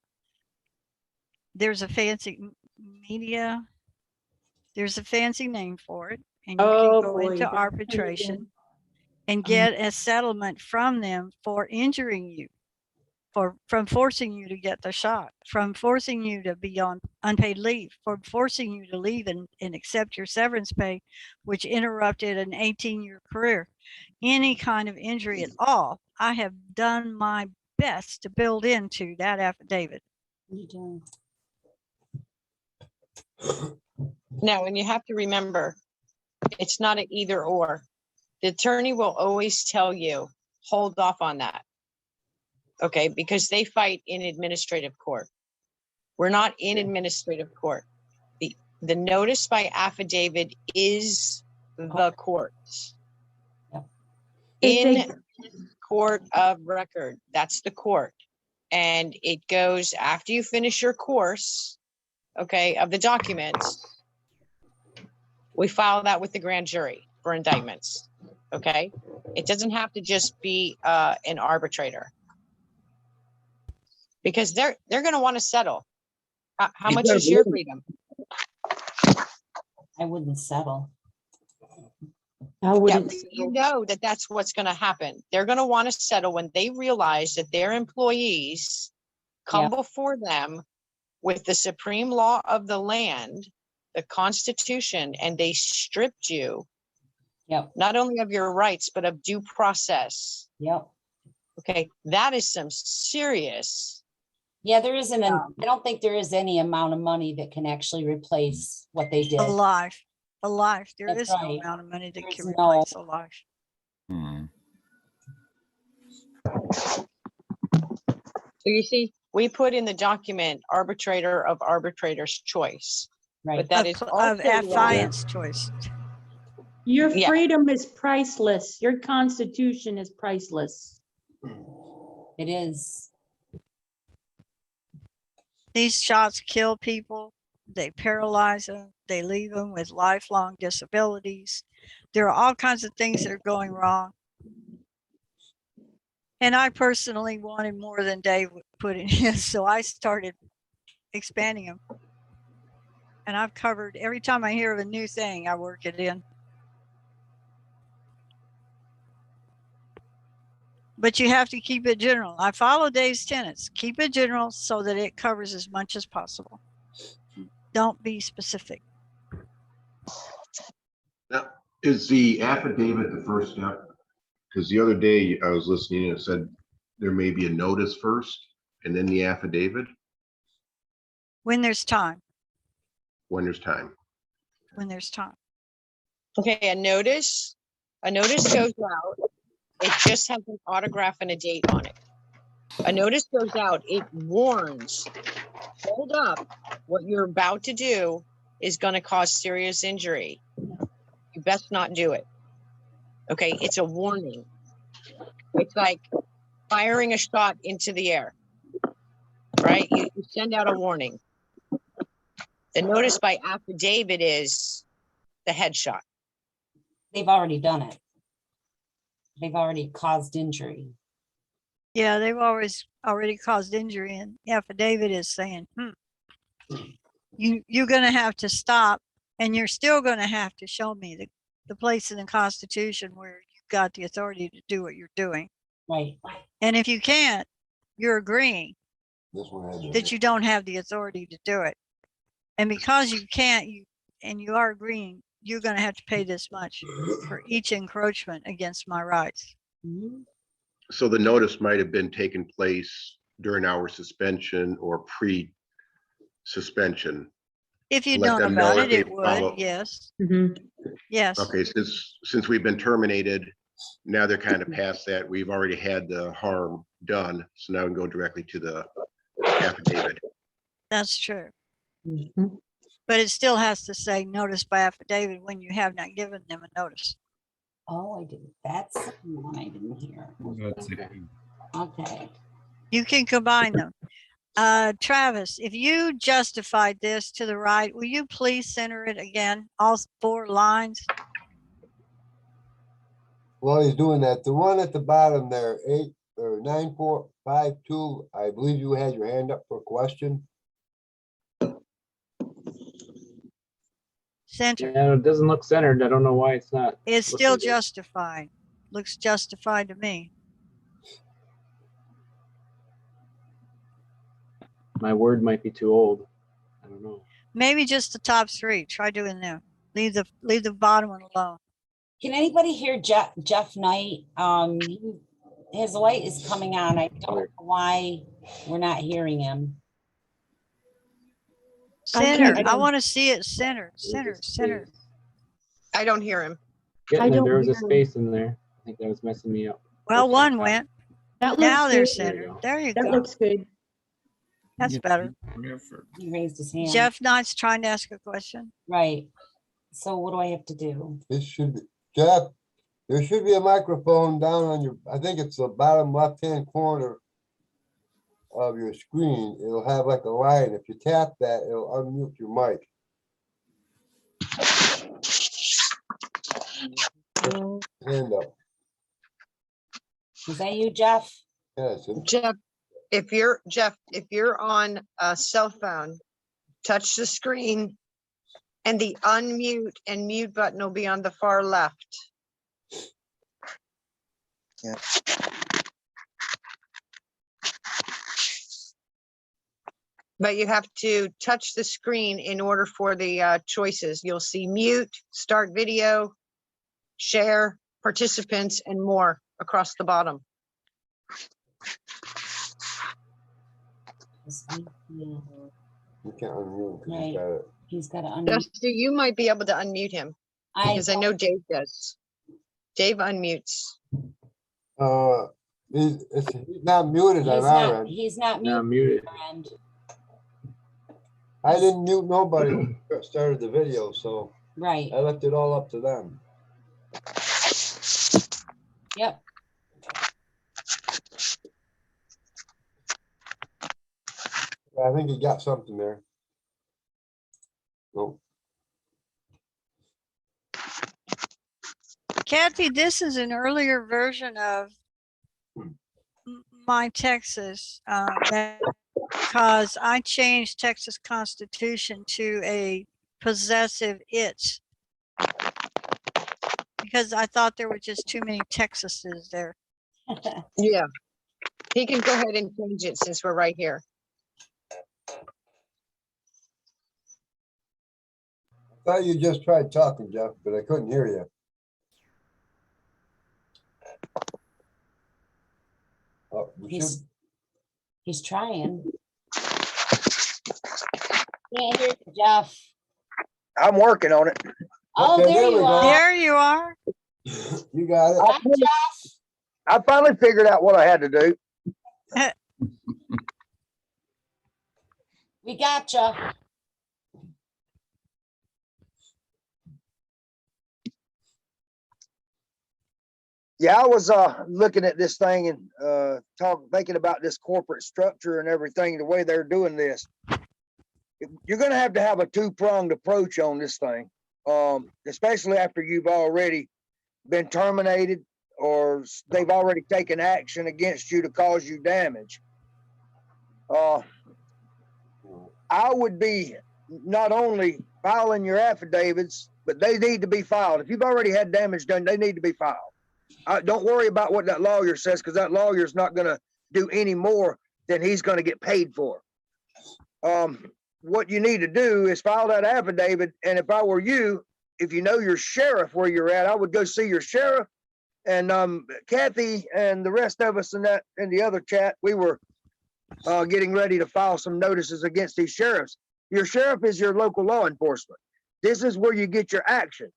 there's a fancy media, there's a fancy name for it. And you Oh, can go boy, into that's arbitration and get a settlement from them for injuring you, from forcing you to get the shot, from forcing you to be on unpaid leave, for forcing you to leave and accept your severance pay, which interrupted an 18-year career. Any kind of injury at all, I have done my best to build into that affidavit. You do. Now, and you have to remember, it's not an either or. The attorney will always tell you, hold off on that. Okay, because they fight in administrative court. We're not in administrative court. The notice by affidavit is the courts. Yep. In court of record, that's the court. And it goes after you finish your course, okay, of the documents. We file that with the grand jury for indictments, okay? It doesn't have to just be an arbitrator. Because they're going to want to settle. How much is your freedom? I wouldn't settle. I Yeah, wouldn't. but you know that that's what's going to happen. They're going to want to settle when they realize that their employees come before them with the supreme law of the land, the Constitution, and they stripped you Yep, not only of your rights, but of due process. yep. Okay, that is some serious. Yeah, there isn't, I don't think there is any amount of money that can actually replace what they did. A life. There That's is no right. amount of money that There's can no- replace a life. Hmm. So you see, we put in the document arbitrator of arbitrator's choice, Right, but that is Of also wrong. affiant's choice. Your Yeah. freedom is priceless. Your constitution is priceless. it is. These shots kill people. They paralyze them. They leave them with lifelong disabilities. There are all kinds of things that are going wrong. And I personally wanted more than Dave put in his, so I started expanding them. And I've covered, every time I hear of a new thing, I work it in. But you have to keep it general. I follow Dave's tenets. Keep it general so that it covers as much as possible. Don't be specific. Now, is the affidavit the first step? Because the other day I was listening and it said there may be a notice first and then the affidavit When there's time, when there's time. when there's time. Okay, a notice goes out. It just has an autograph and a date on it. A notice goes out, it warns, hold up, what you're about to do is going to cause serious injury. You best not do it. Okay, it's a warning. It's like firing a shot into the air, right? You send out a warning. The notice by affidavit is the headshot. They've already done it. They've already caused injury. Yeah, they've already caused injury, and the affidavit is saying, you're going to have to stop, and you're still going to have to show me the place in the Constitution where you've got the authority to do what you're doing. Right, And if you can't, you're agreeing This one had that you don't have the authority to do it. And because you can't, you are agreeing, you're going to have to pay this much for each encroachment against my rights. Mhm. So the notice might have been taking place during our suspension or pre-suspension. If you'd Let known them know about if it, they it would, follow. yes, Mhm. yes. Okay, since we've been terminated, now they're kind of past that. We've already had the harm done. So now we can go directly to the affidavit. That's true. Mhm. But it still has to say notice by affidavit when you have not given them a notice. Oh, I didn't, that's one I didn't hear. That's it. Okay, You can combine them. Travis, if you justified this to the right, will you please center it again, all 4 lines? While he's doing that, the one at the bottom there, 9452, I believe you had your hand up for a question. Center. Yeah, it doesn't look centered. I don't know why it's not. It's still looking good. justified. Looks justified to me. My word might be too old. I don't know. Maybe just the top 3. Try doing them. Leave the bottom one alone. can anybody hear Jeff Knight? His light is coming on. I don't know why we're not hearing him. Center. I don't- want to see it center. Center. I don't hear him. Getting there, don't there was a hear him. space in there. I think that was messing me up. Well, Okay, one got it. went. That Now looks they're good. centered. go. There you That go. looks good. That's better. He raised his hand. Jeff Knight's trying to ask a question. Right. So what do I have to do? This should be, Jeff, there should be a microphone down on your, I think it's the bottom left-hand corner of your screen. It'll have like a line. If you tap that, it'll unmute your mic. Hand up. Is that you, Jeff? Yes. Jeff, if you're on a cell phone, touch the screen and the unmute and mute button will be on the far left. But you have to touch the screen in order for the choices. You'll see mute, start video, share, participants, and more across the bottom. Yeah, You can't unmute 'cause Right. he's got it. he's got to unmute. Dusty, you might be able to unmute him because I know Dave does. Dave unmutes. He's not muted on our end. He's not Now muted. muted. And I didn't mute nobody when we started the video, so right. I left it all up to them. Yep. I think he got something there. Nope. Kathy, this is an earlier version of my Texas, because I changed Texas Constitution to a possessive it, because I thought there were just too many Texases there. Yeah. He can go ahead and change it since we're right here. I thought you just tried talking, Jeff, but I couldn't hear you. Oh, we should. He's trying. Can't hear you, Jeff. I'm working on it. Oh, Okay, there there we you go. are. There you are. You got it. Hi, Jeff. I finally figured out what I had to do. We gotcha. Yeah, I was looking at this thing and thinking about this corporate structure and everything, the way they're doing this. You're going to have a two-pronged approach on this thing, especially after you've already been terminated or they've already taken action against you to cause you damage. I would be not only filing your affidavits, but they need to be filed. If you've already had damage done, they need to be filed. Don't worry about what that lawyer says, because that lawyer is not going to do any more than he's going to get paid for. What you need to do is file that affidavit. And if I were you, if you know your sheriff where you're at, I would go see your sheriff. And Kathy and the rest of us in the other chat, we were getting ready to file some notices against these sheriffs. Your sheriff is your local law enforcement. This is where you get your action.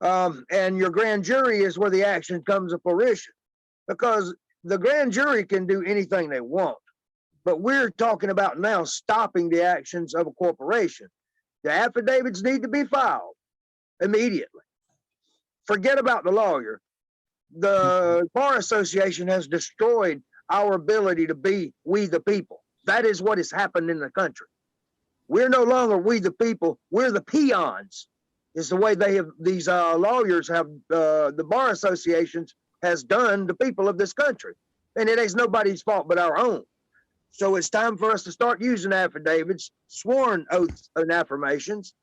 And your grand jury is where the action comes to fruition, because the grand jury can do anything they want. But we're talking about now stopping the actions of a corporation. The affidavits need to be filed immediately. Forget about the lawyer. The Bar Association has destroyed our ability to be we the people. That is what has happened in the country. We're no longer we the people. We're the peons. Is the way they have, these lawyers have, the bar associations has done the people of this country. And it ain't nobody's fault but our own. So it's time for us to start using affidavits, sworn oaths and affirmations.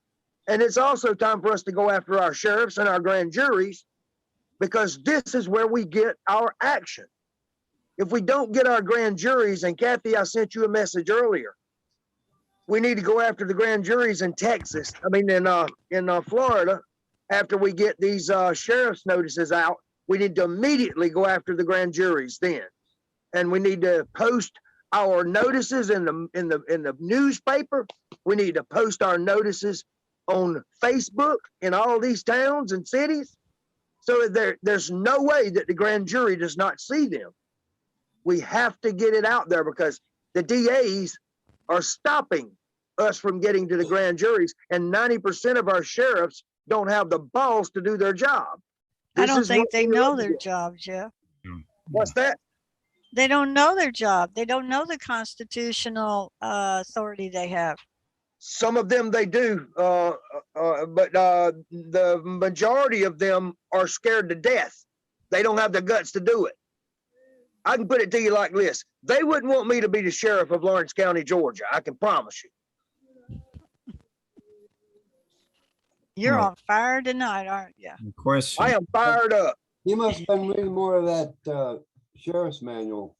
And it's also time for us to go after our sheriffs and our grand juries, because this is where we get our action. If we don't get our grand juries, and Kathy, I sent you a message earlier, we need to go after the grand juries in Texas. I mean, in Florida, after we get these sheriff's notices out, we need to immediately go after the grand juries then. And we need to post our notices in the newspaper. We need to post our notices on Facebook in all these towns and cities. So there's no way that the grand jury does not see them. We have to get it out there, because the DAs are stopping us from getting to the grand juries, and 90% of our sheriffs don't have the balls to do their job. I This don't is think what they we're know looking their at. job, Jeff. What's that? They don't know their job. They don't know the constitutional authority they have. Some of them they do, but the majority of them are scared to death. They don't have the guts to do it. I can put it to you like this. They wouldn't want me to be the sheriff of Lawrence County, Georgia. I can promise you. You're Well, on fire tonight, aren't you? the question, I am fired up. You must have been reading more of that sheriff's manual.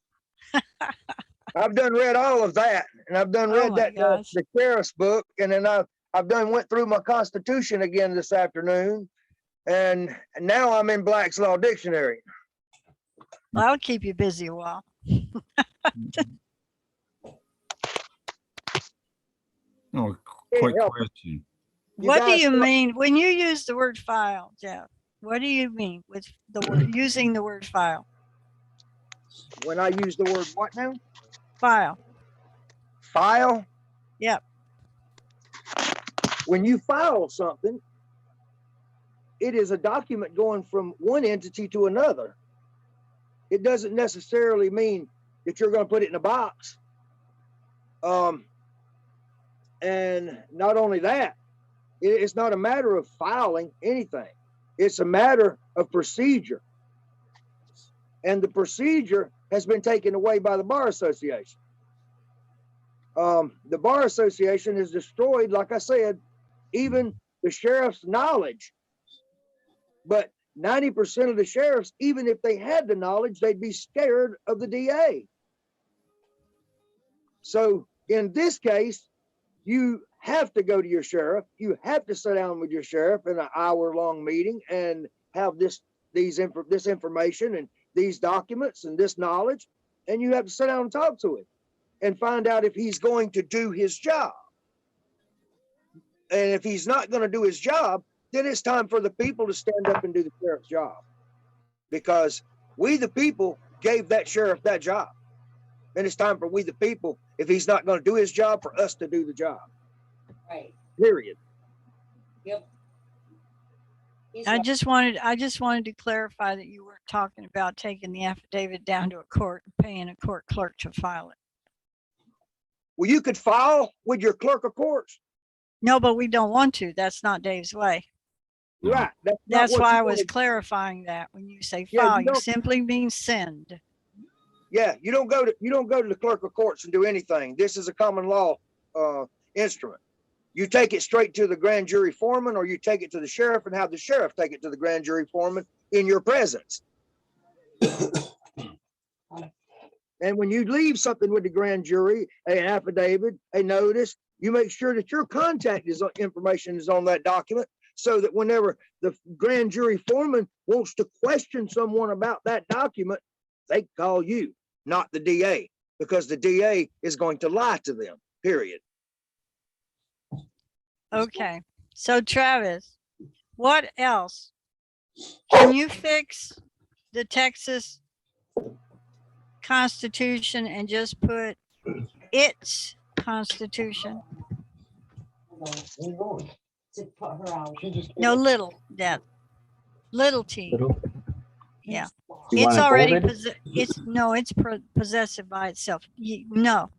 I've done read all of that, and I've done Oh read my that gosh. the sheriff's book, and then I've done went through my Constitution again this afternoon, and now I'm in Black's Law Dictionary. Well, I'll keep you busy a while. Oh, Can't quick help it. question. You What do guys you still- mean when you use the word file, Jeff? What do you mean with the word using the word file? When I use the word what now? File. File? Yep. When you file something, it is a document going from one entity to another. It doesn't necessarily mean that you're going to put it in a box. And not only that, it's not a matter of filing anything. It's a matter of procedure. And the procedure has been taken away by the Bar Association. The Bar Association has destroyed, like I said, even the sheriff's knowledge. But 90% of the sheriffs, even if they had the knowledge, they'd be scared of the DA. So in this case, you have to go to your sheriff. You have to sit down with your sheriff in an hour-long meeting and have this information and these documents and this knowledge, and you have to sit down and talk to him and find out if he's going to do his job. And if he's not going to do his job, then it's time for the people to stand up and do the sheriff's job, because we, the people, gave that sheriff that job. And it's time for we, the people, if he's not going to do his job, for us to do the job. Right. Period. Yep. He's I right. just wanted to clarify that you weren't talking about taking the affidavit down to a court and paying a court clerk to file it. Well, you could file with your clerk of courts. No, but we don't want to. That's not Dave's way. No. Right. That's, not That's what why you I was wanna- clarifying that when you say Yeah, file, you you don't- simply mean send. Yeah, you don't go to the clerk of courts and do anything. This is a common law instrument. You take it straight to the grand jury foreman, or you take it to the sheriff and have the sheriff take it to the grand jury foreman in your presence. And when you leave something with the grand jury, an affidavit, a notice, you make sure that your contact information is on that document, so that whenever the grand jury foreman wants to question someone about that document, they call you, not the DA, because the DA is going to lie to them, period. Okay, so Travis, what else? Can you fix the Texas Constitution and just put its Constitution? Where you going? To put her out. She just. No, little, that, little t. Yeah. You It's want it already, bolded? it's possessive by itself. No.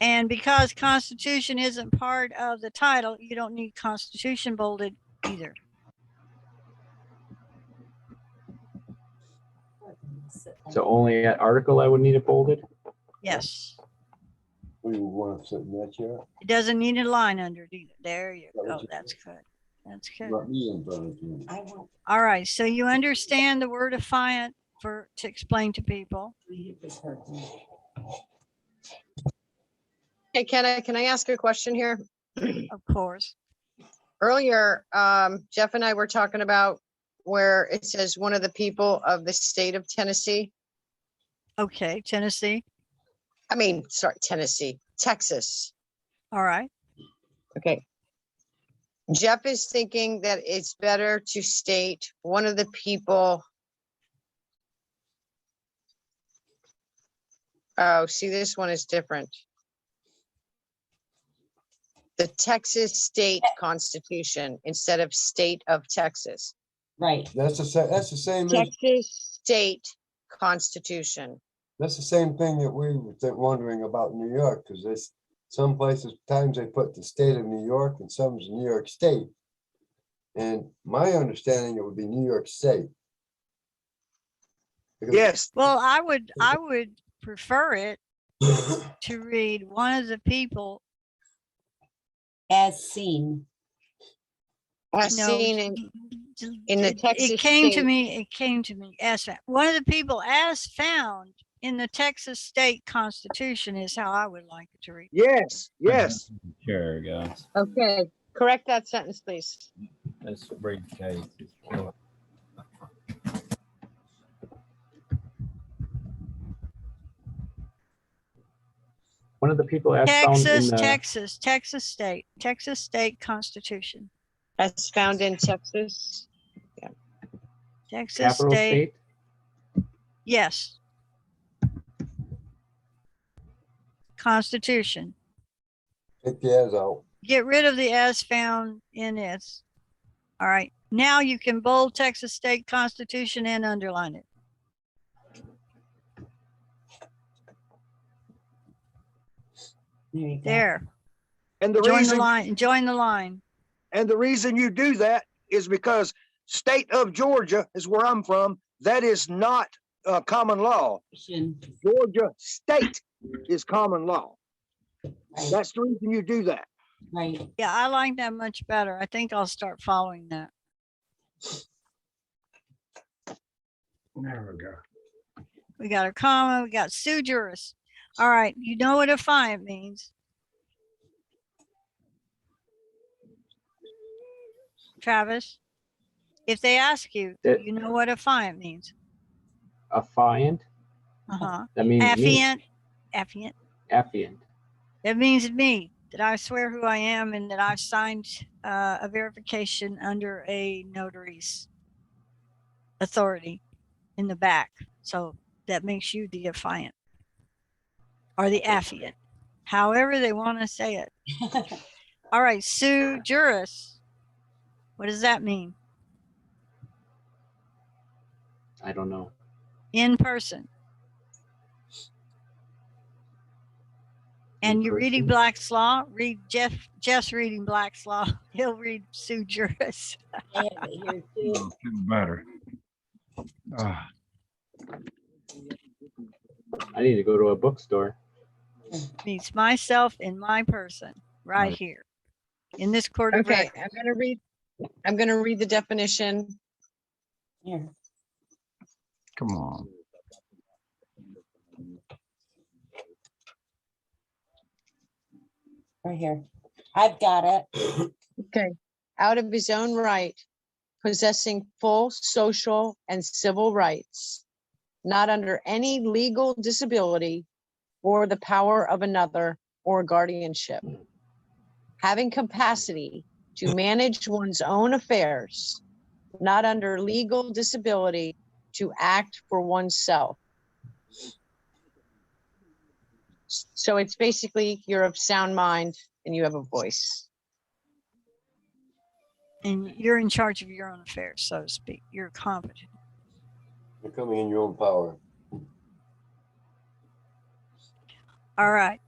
And because Constitution isn't part of the title, you don't need Constitution bolded either. So only at article I would need it bolded? Yes. We want to sit in that chair. It doesn't need a line under it either. There you That was go. it. That's good. That's good. Let me in front of you. I won't All right. So you understand the word affiant to explain to people. read this hurt me. Hey, can I ask a question here? Of course. Earlier, Jeff and I were talking about where it says one of the people of the state of Tennessee. Okay. Tennessee. I mean, sorry, Tennessee, Texas. All right. Okay. Jeff is thinking that it's better to state one of the people. Oh, see, this one is different. The Texas state constitution instead of state of Texas. Right. That's the same, that's the same, as- Texas state constitution. that's the same thing that we were wondering about New York, because there's some places, times they put the state of New York and some's New York State. And my understanding, it would be New York State. Because- Yes, Well, I would prefer it to read one of the people As seen. As No, seen in the Texas it came to state- me, it came to me as found. One of the people as found in the Texas state constitution is how I would like it to read. Yes, yes. Sure, guys. Okay, correct that sentence, please. That's briefcase. One of the people as found in Texas, Texas state constitution. As found in Texas. Texas capital state, state, yes. Constitution. Take the as out. Get rid of the as found in its. All right, now you can bold Texas state constitution and underline it. There you go. There, And the join the reason, line, join the line. and the reason you do that is because state of Georgia is where I'm from. That is not common law. Georgia state is common law. Right, That's the reason you do that. right. Yeah, I like that much better. I think I'll start following that. There we go. We got a comma, we got sui juris. All right, you know what affiant means. Travis, if they ask you, That- you know what affiant means? affiant. Uh-huh. That means me. Affiant, affiant. Affiant. That means me, that I swear who I am and that I've signed a verification under a notary's authority in the back. So that makes you the affiant or the affiant, however they want to say it. All right, sui juris. What does that mean? I don't know. In person. And In you're reading person? Black's Law, read Jeff's reading Black's Law. He'll read sui juris. I have it here too. Oh, feel better. Ah, I need to go to a bookstore. Means myself in my person, right Right. here. In this court of Okay, record. I'm gonna read the definition. Here. come on. Right here. I've got it. Okay, out of his own right, possessing full social and civil rights, not under any legal disability or the power of another or guardianship, having capacity to manage one's own affairs, not under legal disability to act for oneself. So it's basically you're of sound mind and you have a voice. And you're in charge of your own affairs, so to speak. You're competent. You're coming in your own power. All right.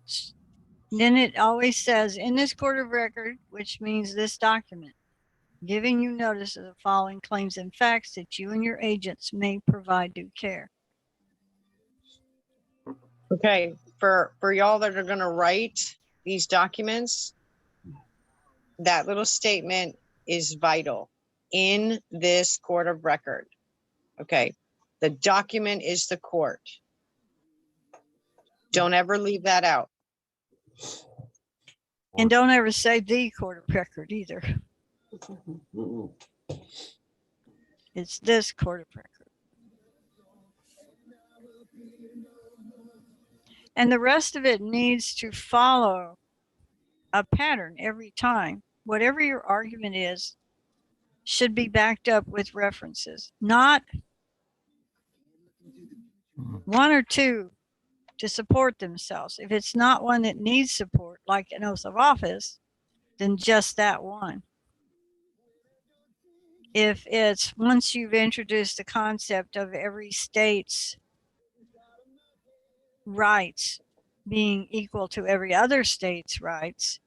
Then it always says in this court of record, which means this document, giving you notice of the following claims and facts that you and your agents may provide due care. Okay, for y'all that are gonna write these documents, that little statement is vital in this court of record. Okay, the document is the court. Don't ever leave that out. And don't ever say the court of record either. Mm-mm. It's this court of record. And the rest of it needs to follow a pattern every time. Whatever your argument is, should be backed up with references, not one or two to support themselves. If it's not one that needs support, like an oath of office, then just that one. If it's once you've introduced the concept of every state's rights being equal to every other state's rights,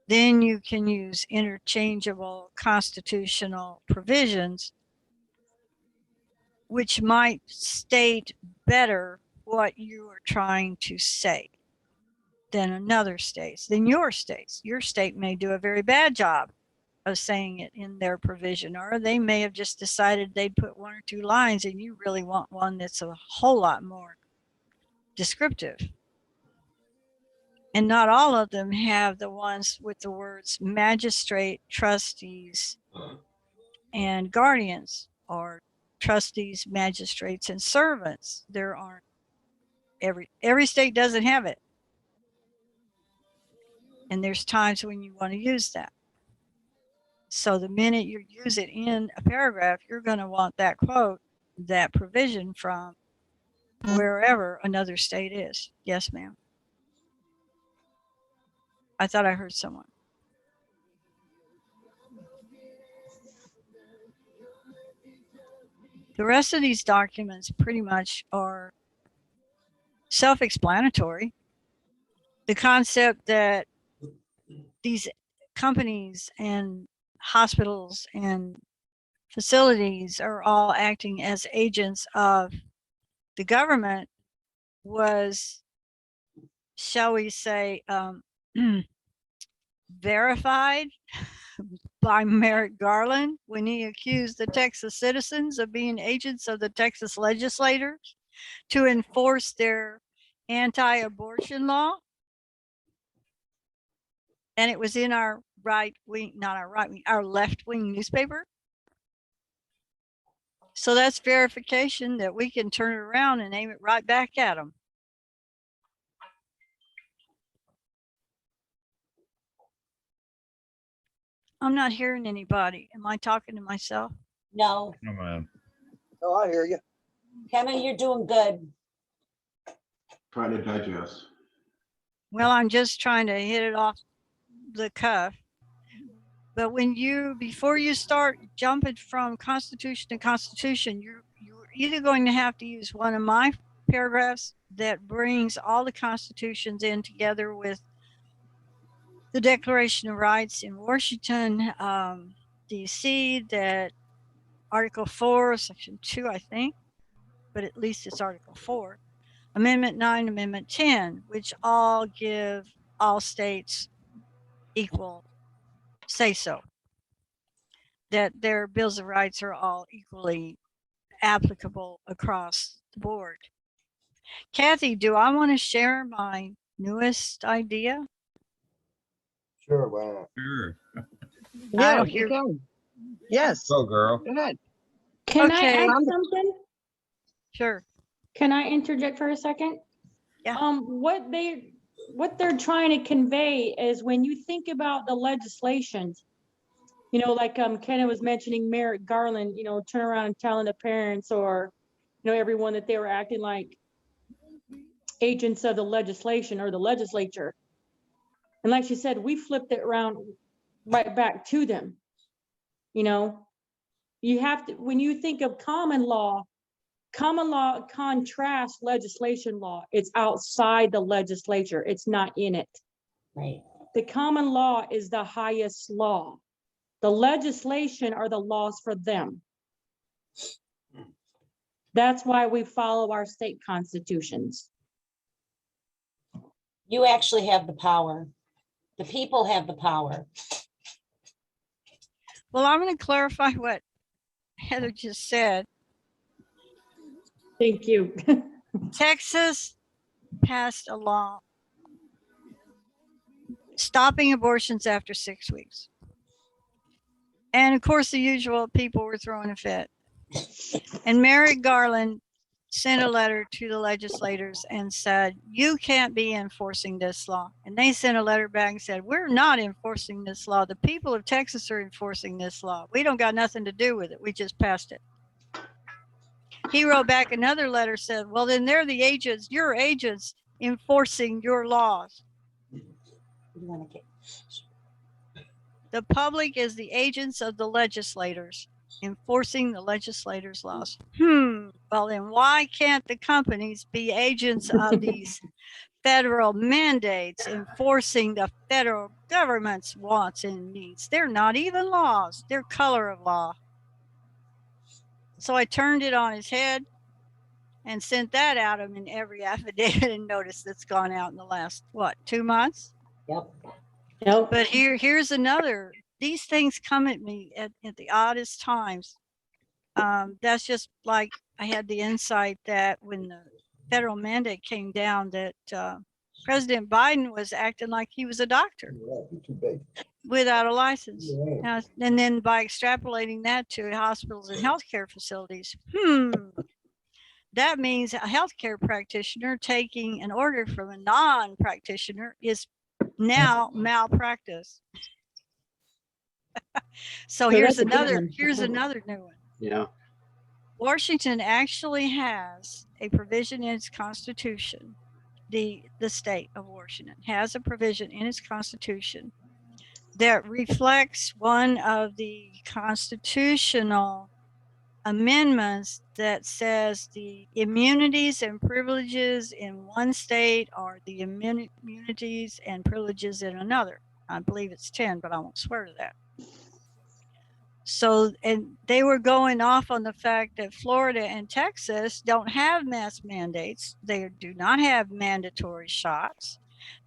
then you can use interchangeable constitutional provisions, which might state better what you are trying to say than another state's, than your state's. Your state may do a very bad job of saying it in their provision, or they may have just decided they'd put 1 or 2 lines and you really want one that's a whole lot more descriptive. And not all of them have the ones with the words magistrate, trustees, and guardians, or trustees, magistrates, and servants. There aren't, every state doesn't have it. And there's times when you want to use that. So the minute you use it in a paragraph, you're going to want that quote, that provision from wherever another state is. Yes, ma'am. I thought I heard someone. The rest of these documents pretty much are self-explanatory. The concept that these companies and hospitals and facilities are all acting as agents of the government was, shall we say, verified by Merrick Garland when he accused the Texas citizens of being agents of the Texas legislators to enforce their anti-abortion law. And it was in our right wing, not our right wing, our left wing newspaper. So that's verification that we can turn it around and aim it right back at them. I'm not hearing anybody. Am I talking to myself? No, Come on. Oh, I hear you. Kenna, you're doing good. Trying to digest. Well, I'm just trying to hit it off the cuff. But when you, before you start jumping from constitution to constitution, you're either going to have to use one of my paragraphs that brings all the constitutions in together with the Declaration of Rights in Washington, DC, that Article 4, Section 2, I think, but at least it's Article 4, Amendment 9, Amendment 10, which all give all states equal say-so, that their bills of rights are all equally applicable across the board. Kathy, do I want to share my newest idea? Sure, why not? Sure. Yeah, don't you hear- can. Yes, Go, girl. go ahead. Can I Okay. add something? Sure. Can I interject for a second? Yeah. What they're trying to convey is when you think about the legislations, you know, like Kenna was mentioning Merrick Garland, you know, turn around and telling the parents or, you know, everyone that they were acting like agents of the legislation or the legislature. And like she said, we flipped it around right back to them. You know, you have to, when you think of common law contrasts legislation law. It's outside the legislature. It's not in it. Right. The common law is the highest law. The legislation are the laws for them. That's why we follow our state constitutions. You actually have the power. The people have the power. Well, I'm going to clarify what Heather just said. Thank you. Texas passed a law stopping abortions after 6 weeks. And of course, the usual people were throwing a fit. And Merrick Garland sent a letter to the legislators and said, you can't be enforcing this law. And they sent a letter back and said, we're not enforcing this law. The people of Texas are enforcing this law. We don't got nothing to do with it. We just passed it. He wrote back another letter, said, well, then they're the agents, your agents enforcing your laws. The public is the agents of the legislators, enforcing the legislators' laws. Well, then why can't the companies be agents of these federal mandates, enforcing the federal government's wants and needs? They're not even laws. They're color of law. So I turned it on his head and sent that out of him in every affidavit and notice that's gone out in the last, what, 2 months? Yep. Nope. But here's another these things come at me at the oddest times. That's just like I had the insight that when the federal mandate came down that President Biden was acting like he was a doctor without a license. And then by extrapolating that to hospitals and healthcare facilities, that means a healthcare practitioner taking an order from a non-practitioner is now malpractice. So here's that's a good another new one. Yeah. Washington actually has a provision in its constitution. The state of Washington has a provision in its constitution that reflects one of the constitutional amendments that says the immunities and privileges in one state are the immunities and privileges in another. I believe it's 10, but I won't swear to that. So, and they were going off on the fact that Florida and Texas don't have mask mandates. They do not have mandatory shots.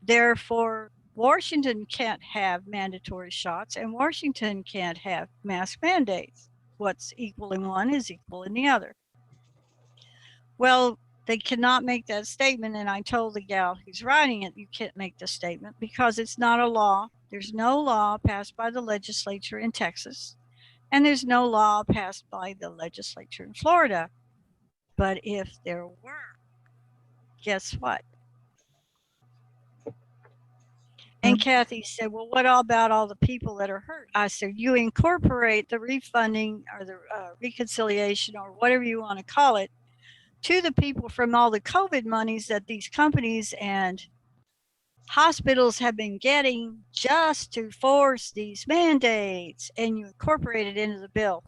Therefore, Washington can't have mandatory shots and Washington can't have mask mandates. What's equal in one is equal in the other. Well, they cannot make that statement. And I told the gal who's writing it, you can't make the statement because it's not a law. There's no law passed by the legislature in Texas. And there's no law passed by the legislature in Florida. But if there were, guess what? And Kathy said, well, what about all the people that are hurt? I said, you incorporate the refunding or the reconciliation or whatever you want to call it to the people from all the COVID monies that these companies and hospitals have been getting just to force these mandates, and you incorporate it into the bill.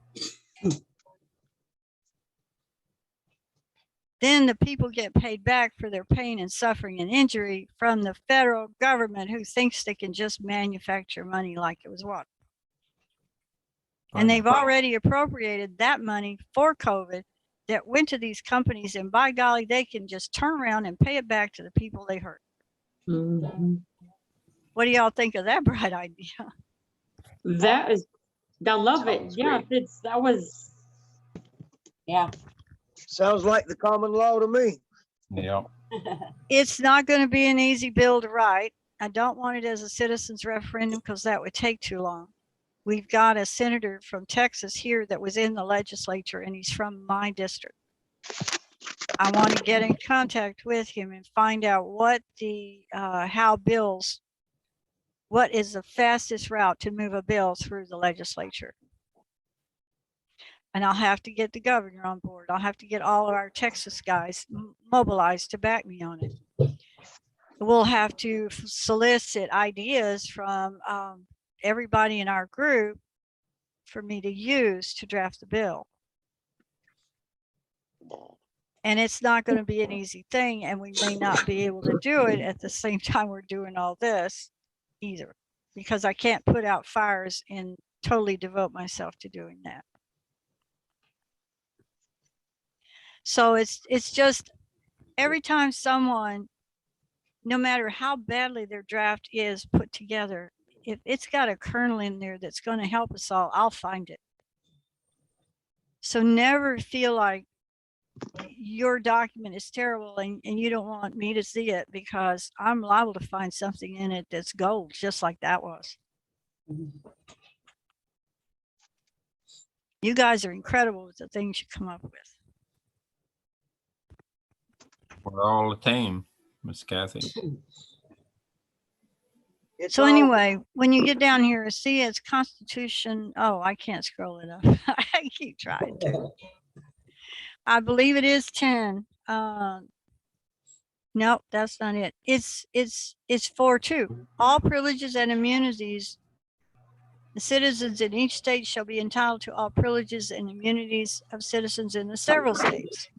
Then the people get paid back for their pain and suffering and injury from the federal government who thinks they can just manufacture money like it was water. And they've already appropriated that money for COVID that went to these companies, and by golly, they can just turn around and pay it back to the people they hurt. What do y'all think of that bright idea? That is, I love it. Sounds Yeah, great. that was, Yeah. Sounds like the common law to me. Yeah. It's not going to be an easy bill to write. I don't want it as a citizens referendum because that would take too long. We've got a senator from Texas here that was in the legislature, and he's from my district. I want to get in contact with him and find out what the what is the fastest route to move a bill through the legislature. And I'll have to get the governor on board. I'll have to get all of our Texas guys mobilized to back me on it. We'll have to solicit ideas from everybody in our group for me to use to draft the bill. And it's not going to be an easy thing, and we may not be able to do it at the same time we're doing all this either, because I can't put out fires and totally devote myself to doing that. So it's just every time someone, no matter how badly their draft is put together, if it's got a kernel in there that's going to help us all, I'll find it. So never feel like your document is terrible and you don't want me to see it, because I'm liable to find something in it that's gold, just like that was. You guys are incredible with the things you come up with. We're all a team, Miss Kathy. It's So all- anyway, when you get down here, see its constitution. Oh, I can't scroll it up. I keep trying to. I believe it is 10. Nope, that's not it. It's 4.2. All privileges and immunities. The citizens in each state shall be entitled to all privileges and immunities of citizens in the several states.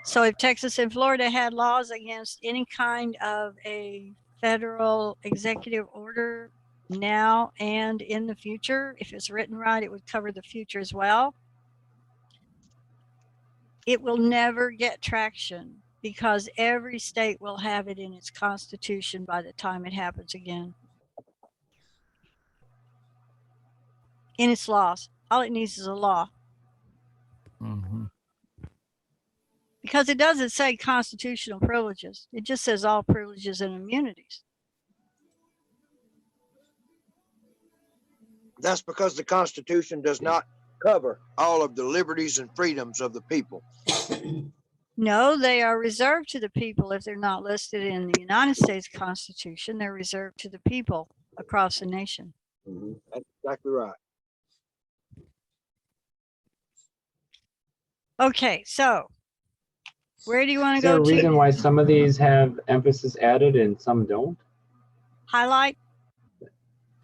So if Texas and Florida had laws against any kind of a federal executive order now and in the future, if it's written right, it would cover the future as well. It will never get traction because every state will have it in its constitution by the time it happens again. in its laws. All it needs is a law. Mhm. Because it doesn't say constitutional privileges. It just says all privileges and immunities. That's because the Constitution does not cover all of the liberties and freedoms of the people. No, they are reserved to the people. If they're not listed in the United States Constitution, they're reserved to the people across the nation. That's exactly right. Okay, so where do you want Is to there go a reason to? why some of these have emphasis added and some don't? Highlight?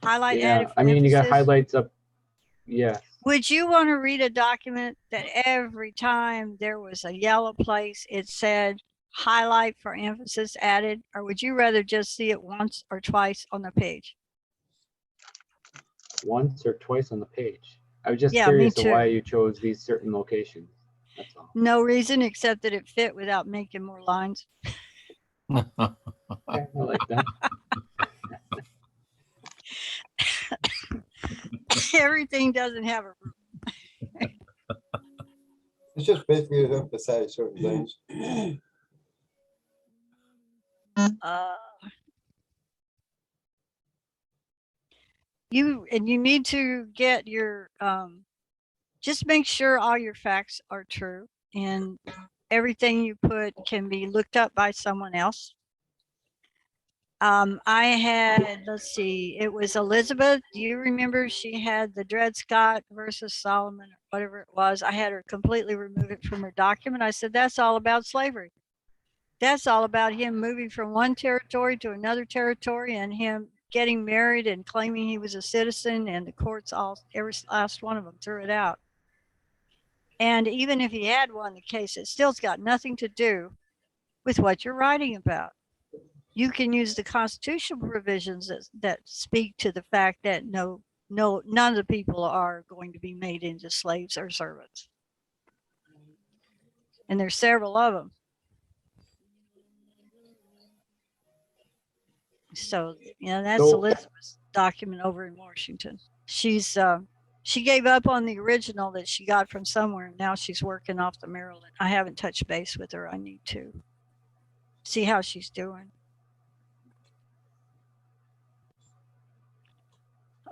Highlight Yeah, added for I mean, you got emphasis? highlights up. Yes. Would you want to read a document that every time there was a yellow place, it said highlight for emphasis added? Or would you rather just see it once or twice on the page? Once or twice on the page. I was just Yeah, me curious of why too. you chose these certain locations. That's all. No reason except that it fit without making more lines. Okay, I like that. Everything doesn't have a It's just basically to emphasize certain things. you need to get your just make sure all your facts are true and everything you put can be looked up by someone else. I had, let's see, it was Elizabeth. Do you remember she had the Dred Scott versus Solomon or whatever it was? I had her completely remove it from her document. I said, that's all about slavery. That's all about him moving from one territory to another territory and him getting married and claiming he was a citizen, and the courts all, every last one of them threw it out. And even if he had won the case, it still's got nothing to do with what you're writing about. You can use the constitutional provisions that speak to the fact that none of the people are going to be made into slaves or servants. And there's several of them. So, you know, that's Elizabeth's document over in Washington. She gave up on the original that she got from somewhere, and now she's working off the Maryland. I haven't touched base with her. I need to see how she's doing.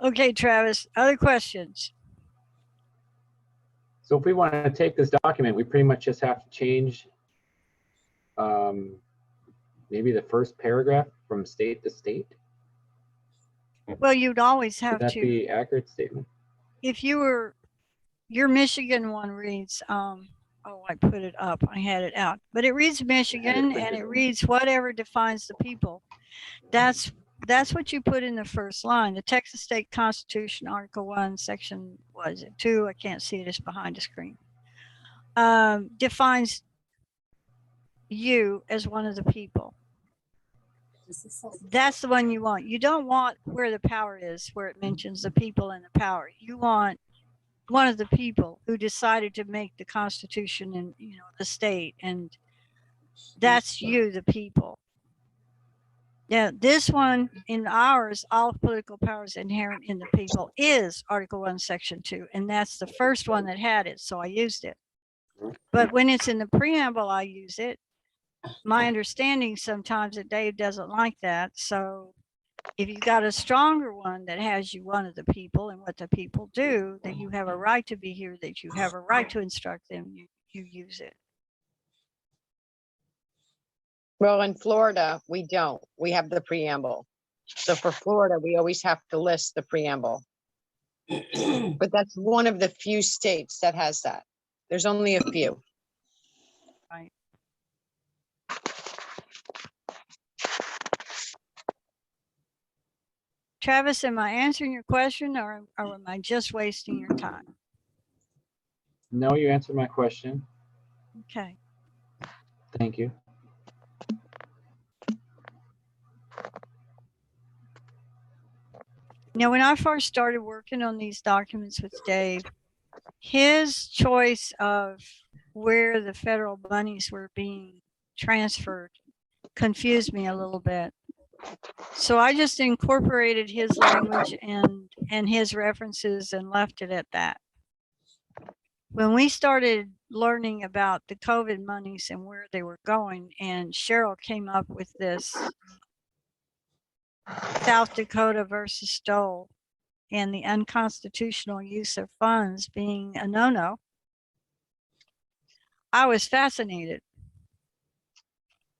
Okay, Travis, other questions? So if we want to take this document, we pretty much just have to change maybe the first paragraph from state to state. Well, you'd always have Would that to. be an accurate statement? If you were, your Michigan one reads, oh, I put it up, I had it out, but it reads Michigan and it reads whatever defines the people. That's what you put in the first line. The Texas State Constitution, Article 1, Section, what is it, 2? I can't see it, it's behind the screen. Defines you as one of the people. That's the one you want. You don't want where the power is, where it mentions the people and the power. You want one of the people who decided to make the Constitution and, you know, the state, and that's you, the people. Yeah, this one in ours, all political powers inherent in the people, is Article 1, Section 2, and that's the first one that had it, so I used it. But when it's in the preamble, I use it. My understanding sometimes that Dave doesn't like that, so if you got a stronger one that has you one of the people and what the people do, that you have a right to be here, that you have a right to instruct them, you use it. Well, in Florida, we don't. We have the preamble. So for Florida, we always have to list the preamble. But that's one of the few states that has that. There's only a few. Right. Travis, am I answering your question or am I just wasting your time? No, you answered my question. Okay. Thank you. Now, when I first started working on these documents with Dave, his choice of where the federal monies were being transferred confused me a little bit. So I just incorporated his language and his references and left it at that. When we started learning about the COVID monies and where they were going, and Cheryl came up with this South Dakota versus Dole and the unconstitutional use of funds being a no-no, I was fascinated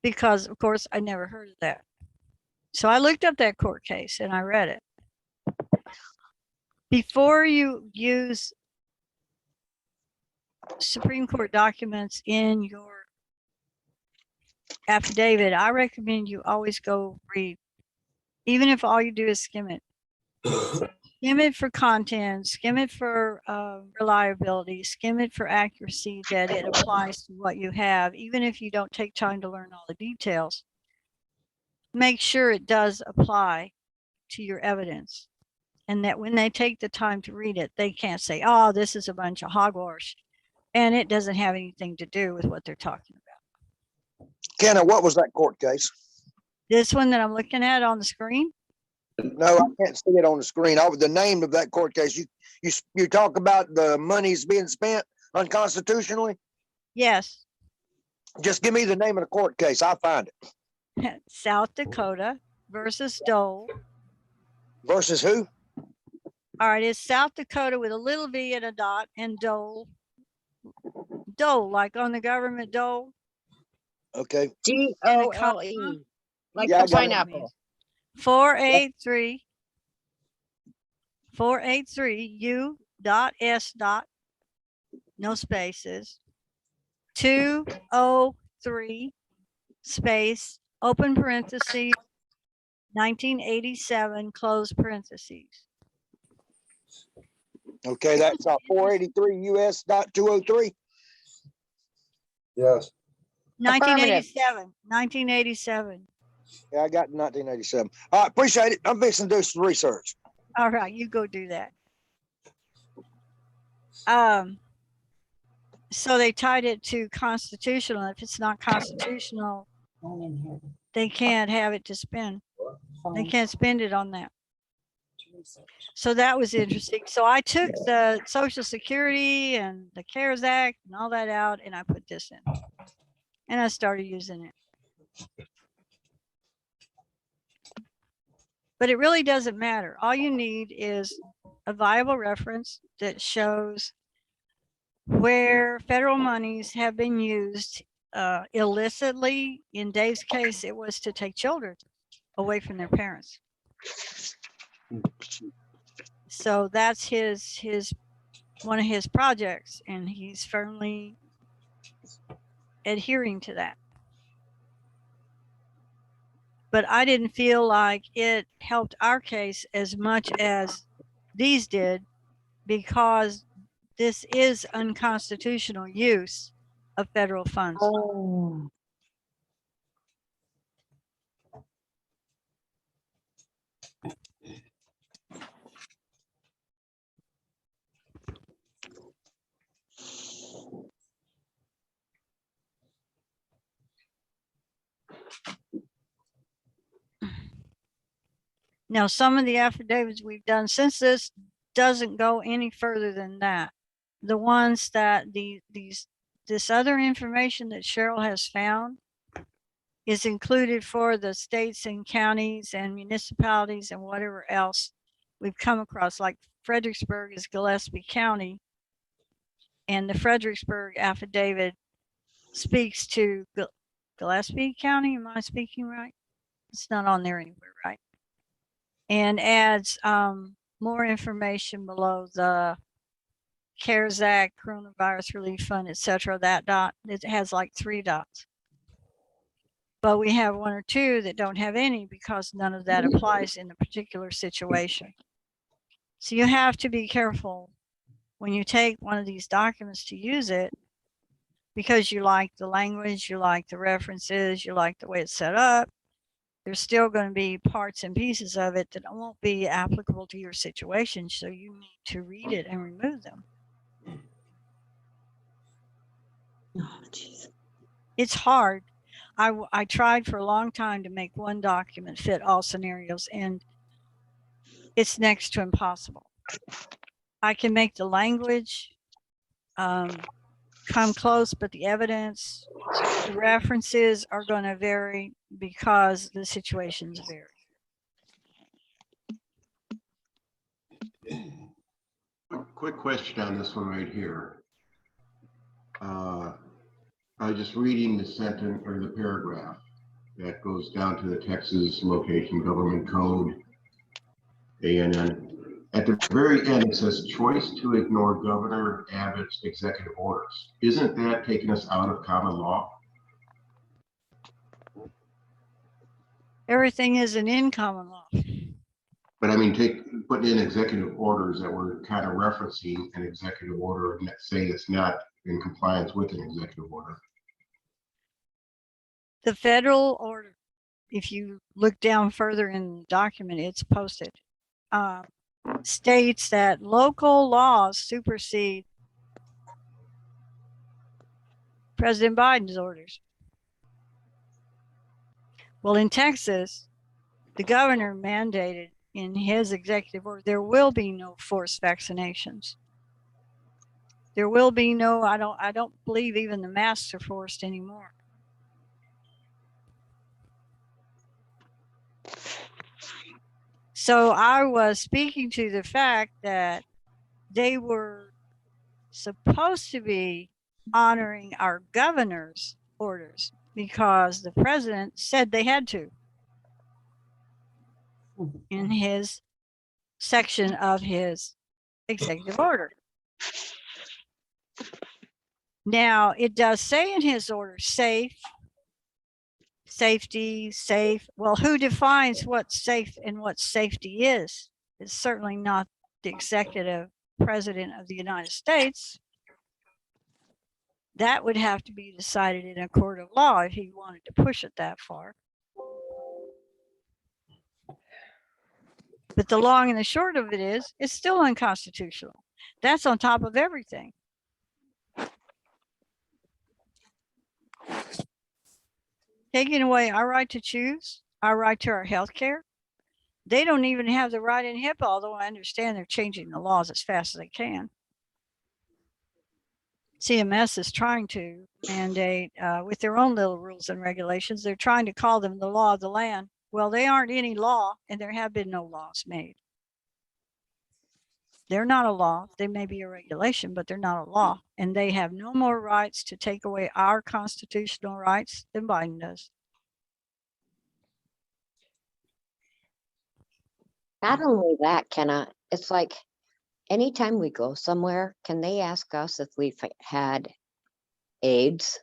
because, of course, I never heard of that. So I looked up that court case and I read it. Before you use Supreme Court documents in your affidavit, I recommend you always go read, even if all you do is skim it. Skim it for content, skim it for reliability, skim it for accuracy, that it applies to what you have, even if you don't take time to learn all the details. Make sure it does apply to your evidence, and that when they take the time to read it, they can't say, oh, this is a bunch of hogwash, and it doesn't have anything to do with what they're talking about. Kenna, what was that court case? This one that I'm looking at on the screen? No, I can't see it on the screen. The name of that court case, you talk about the monies being spent unconstitutionally? Yes. Just give me the name of the court case. I'll find it. South Dakota versus Dole. Versus who? All right, it's South Dakota with a little V and a dot, and Dole. Dole, like on the government dole. Okay. DOLE, like Yeah, I the got it. pineapple. 483 U dot S dot, no spaces, 203 space, open parentheses, 1987, close parentheses. Okay, that's 483 US dot 203. Yes. 1987, 1987. Yeah, I got 1987. All right, appreciate it. I'm fixing to do some research. All right, you go do that. So they tied it to constitutional. If it's not constitutional, Phone in here they can't have it to spend. They phone can't spend it on that. to research. So that was interesting. So I took the Social Security and the CARES Act and all that out, and I put this in. And I started using it. But it really doesn't matter. All you need is a viable reference that shows where federal monies have been used illicitly. In Dave's case, it was to take children away from their parents. So that's one of his projects, and he's firmly adhering to that. But I didn't feel like it helped our case as much as these did, because this is unconstitutional use of federal funds. Oh. Now, some of the affidavits we've done since this doesn't go any further than that. The ones that this other information that Cheryl has found is included for the states and counties and municipalities and whatever else we've come across, like Fredericksburg is Gillespie County, and the Fredericksburg affidavit speaks to Gillespie County. Am I speaking right? It's not on there anywhere, right? And adds more information below the CARES Act, Coronavirus Relief Fund, etc. That dot, it has like 3 dots. But we have 1 or 2 that don't have any, because none of that applies in the particular situation. So you have to be careful when you take one of these documents to use it, because you like the language, you like the references, you like the way it's set up. There's still going to be parts and pieces of it that won't be applicable to your situation. So you need to read it and remove them. Oh, geez. It's hard. I tried for a long time to make one document fit all scenarios, and it's next to impossible. I can make the language come close, but the evidence, the references are going to vary because the situations vary. Quick question on this one right here. I was just reading the sentence or the paragraph that goes down to the Texas Location Government Code. And at the very end, it says choice to ignore Governor Abbott's executive orders. Isn't that taking us out of common law? Everything isn't in common law. But I mean, put in executive orders that we're kind of referencing an executive order and saying it's not in compliance with an executive order. The federal order, if you look down further in the document, it's posted, states that local laws supersede President Biden's orders. Well, in Texas, the governor mandated in his executive order, there will be no forced vaccinations. There will be no, I don't believe even the masks are forced anymore. So I was speaking to the fact that they were supposed to be honoring our governor's orders because the president said they had to in his section of his executive order. Now, it does say in his order, safe, safety, safe. Well, who defines what safe and what safety is? It's certainly not the executive president of the United States. That would have to be decided in a court of law if he wanted to push it that far. But the long and the short of it is, it's still unconstitutional. That's on top of everything. Taking away our right to choose, our right to our health care. They don't even have the right in HIPAA, although I understand they're changing the laws as fast as they can. CMS is trying to mandate with their own little rules and regulations. They're trying to call them the law of the land. Well, they aren't any law, and there have been no laws made. They're not a law. They may be a regulation, but they're not a law. And they have no more rights to take away our constitutional rights than Biden does. Not only that, Kenna, it's like anytime we go somewhere, can they ask us if we've had AIDS?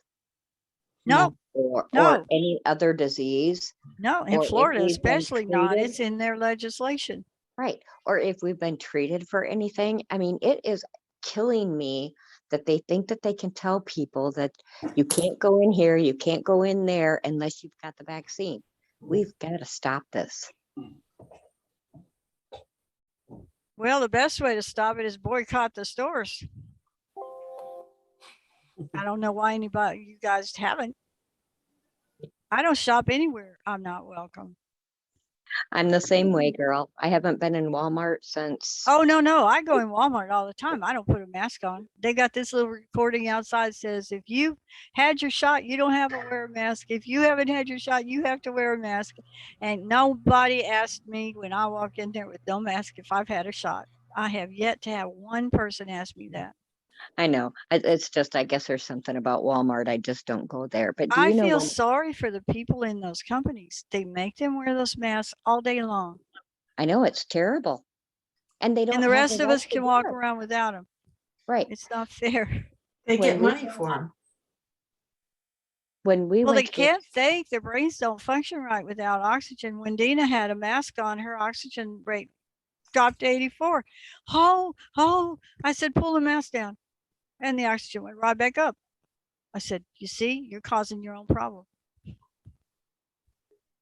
No, Or no. any other disease? No, in Or if Florida, we've been especially not. treated? It's in their legislation. Right. Or if we've been treated for anything. I mean, it is killing me that they think that they can tell people that you can't go in here, you can't go in there unless you've got the vaccine. We've got to stop this. Well, the best way to stop it is boycott the stores. I don't know why anybody, you guys haven't. I don't shop anywhere I'm not welcome. I'm the same way, girl. I haven't been in Walmart since. Oh, no, I go in Walmart all the time. I don't put a mask on. They got this little recording outside says, if you had your shot, you don't have to wear a mask. If you haven't had your shot, you have to wear a mask. And nobody asked me when I walk in there with no mask if I've had a shot. I have yet to have one person ask me that. I know. It's just, I guess there's something about Walmart. I just don't go there. But do I you know feel what? sorry for the people in those companies. They make them wear those masks all day long. I know it's terrible. And they don't. And the have rest of right us to can do walk it. around without them. Right. It's not fair. They When get we- money for them. When we Well, they went to get- can't think. Their brains don't function right without oxygen. When Dina had a mask on, her oxygen rate dropped to 84. Oh, I said, pull the mask down. And the oxygen went right back up. I said, you see, you're causing your own problem.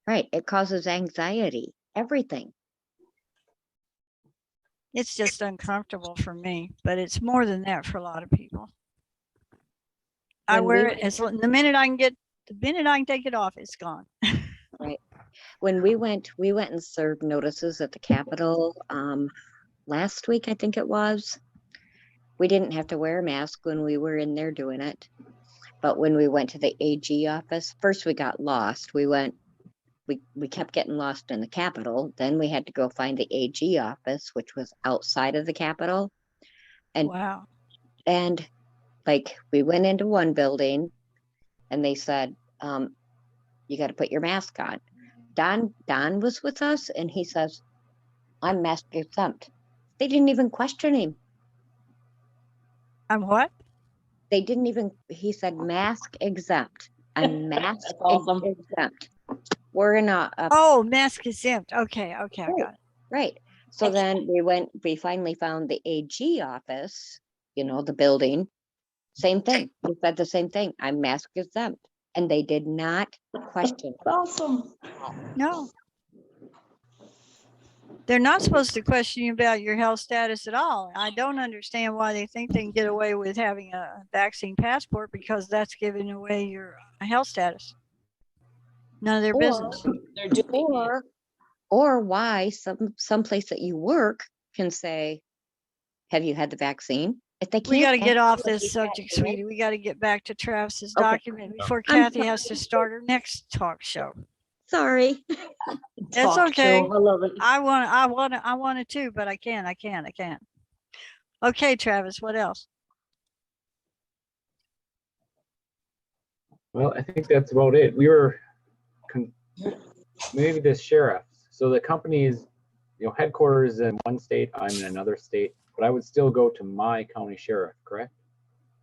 Right. It causes anxiety, everything. It's just uncomfortable for me, but it's more than that for a lot of people. I When wear we it as the minute I can get The minute I can take it off, it's gone. Right. When we went and served notices at the Capitol, last week, I think it was. We didn't have to wear a mask when we were in there doing it. But when we went to the AG office, first we got lost. We kept getting lost in the Capitol. Then we had to go find the AG office, which was outside of the Capitol. And Wow. And like we went into one building and they said, you got to put your mask on. Don was with us and he says, I'm mask exempt. They didn't even question him. I'm what? They didn't even, he said, mask exempt. I'm mask That's awesome. exempt. We're in a Oh, mask exempt. Okay, I got it. right. So then we finally found the AG office, the building. Same thing. He said the same thing. I'm mask exempt. And they did not question. Awesome. No. They're not supposed to question you about your health status at all. I don't understand why they think they can get away with having a vaccine passport, because that's giving away your health status. None of their business. They're doing it. Or why some place that you work can say, have you had the vaccine? If they can't. We got to get off ask you this if you subject, have it, sweetie. We got to get back to Travis's Okay. document before I'm Kathy has to start her next talk show. Sorry. That's Talk okay. show. I love it. I want it too, but I can't. Okay, Travis, what else? Well, I think that's about it. We were maybe the sheriff. So the company is, headquarters in one state, I'm in another state, but I would still go to my county sheriff, correct?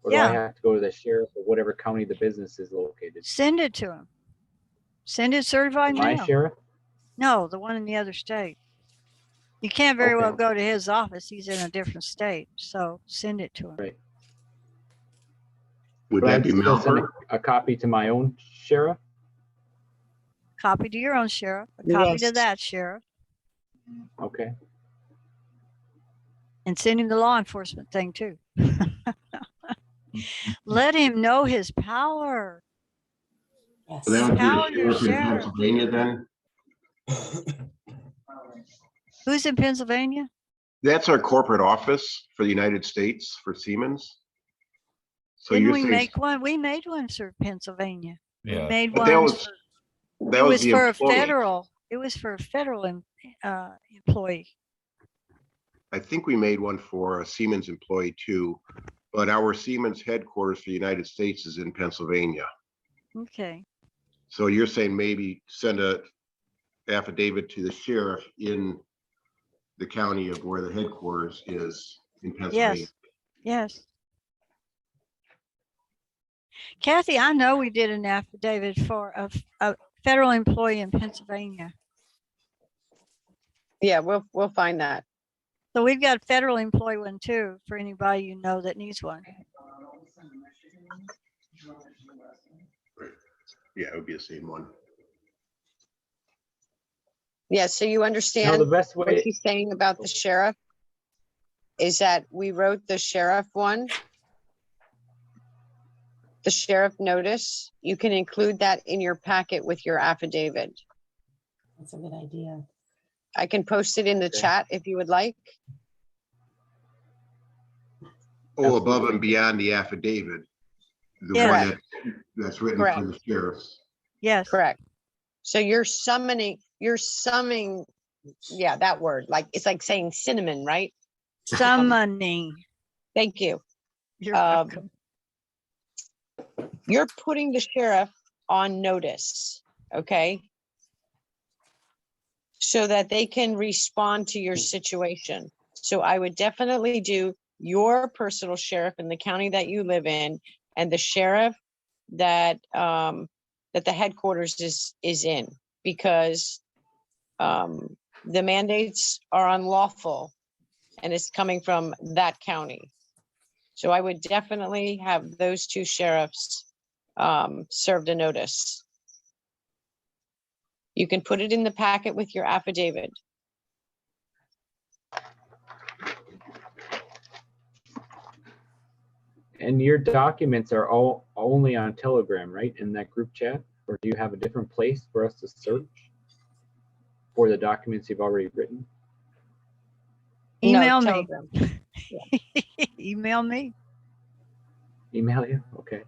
Or do I have to go to the sheriff or whatever county the business is located? Send it to him. Send it certified My mail. sheriff? No, the one in the other state. You can't very Okay. well go to his office. He's in a different state. So send it to him. Right. Would But that I'd be still send Melford? a copy to my own sheriff? Copy to your own sheriff. A copy to Yes. that sheriff. Okay. And send him the law enforcement thing too. Let him know his power. Yes. So that would be Power the your sheriff in sheriff. Pennsylvania then? Who's in Pennsylvania? That's our corporate office for the United States for Siemens. So Didn't you're we saying, make one? We made one for Pennsylvania. We Yeah. made but one. that was It was the for a employee. federal. It was for a federal employee. I think we made one for a Siemens employee too, but our Siemens headquarters for the United States is in Pennsylvania. Okay. So you're saying maybe send a affidavit to the sheriff in the county of where the headquarters is in Pennsylvania. Yes. Kathy, I know we did an affidavit for a federal employee in Pennsylvania. Yeah, we'll find that. So we've got a federal employee one too, for anybody you know that needs one. Yeah, it would be the same one. Yeah, so you No, understand the best what way, she's saying about the sheriff? Is that we wrote the sheriff one? The sheriff notice, you can include that in your packet with your affidavit. That's a good idea. I can post it in the Okay. chat if you would like. Oh, above and beyond the affidavit. The Yeah. one that's written Correct. for the sheriffs. Yes. Correct. So you're summing, yeah, that word, like, it's like saying cinnamon, right? Summoning. Thank you. You're welcome. You're putting the sheriff on notice, okay? So that they can respond to your situation. So I would definitely do your personal sheriff in the county that you live in, and the sheriff that that the headquarters is in, because the mandates are unlawful and it's coming from that county. So I would definitely have those two sheriffs served a notice. You can put it in the packet with your affidavit. And your documents are all only on Telegram, right? In that group chat? Or do you have a different place for us to search for the documents you've already written? Email No, me. Telegram. Email me. Email you? Okay.